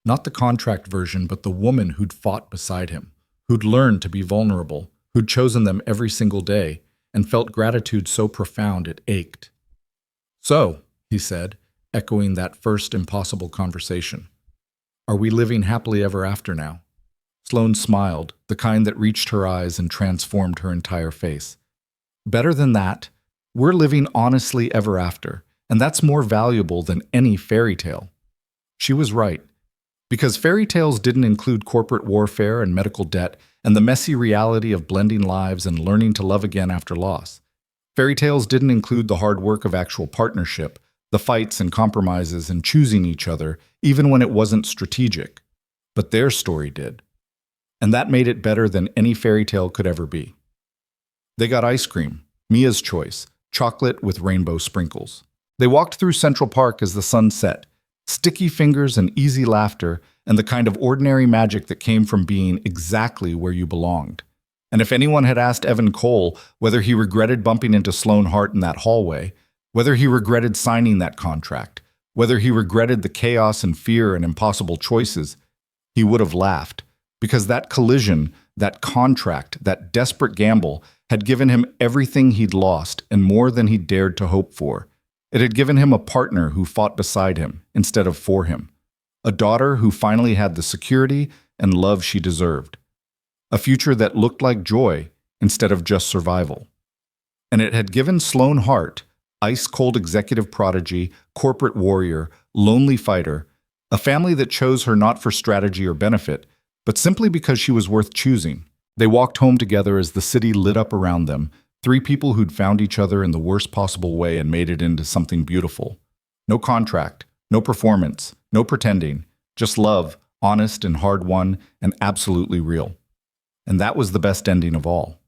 Not the contract version, but the woman who'd fought beside him, who'd learned to be vulnerable, who'd chosen them every single day, and felt gratitude so profound it ached. "So," he said, echoing that first impossible conversation, "are we living happily ever after now?" Sloane smiled, the kind that reached her eyes and transformed her entire face. "Better than that, we're living honestly ever after, and that's more valuable than any fairy tale." She was right. Because fairy tales didn't include corporate warfare and medical debt and the messy reality of blending lives and learning to love again after loss. Fairy tales didn't include the hard work of actual partnership, the fights and compromises and choosing each other, even when it wasn't strategic. But their story did. And that made it better than any fairy tale could ever be. They got ice cream, Mia's choice, chocolate with rainbow sprinkles. They walked through Central Park as the sun set, sticky fingers and easy laughter, and the kind of ordinary magic that came from being exactly where you belonged. And if anyone had asked Evan Cole whether he regretted bumping into Sloane Hart in that hallway, whether he regretted signing that contract, whether he regretted the chaos and fear and impossible choices, he would have laughed, because that collision, that contract, that desperate gamble had given him everything he'd lost and more than he dared to hope for. It had given him a partner who fought beside him instead of for him, a daughter who finally had the security and love she deserved, a future that looked like joy instead of just survival. And it had given Sloane Hart, ice-cold executive prodigy, corporate warrior, lonely fighter, a family that chose her not for strategy or benefit, but simply because she was worth choosing. They walked home together as the city lit up around them, three people who'd found each other in the worst possible way and made it into something beautiful. No contract, no performance, no pretending, just love, honest and hard-won and absolutely real. And that was the best ending of all.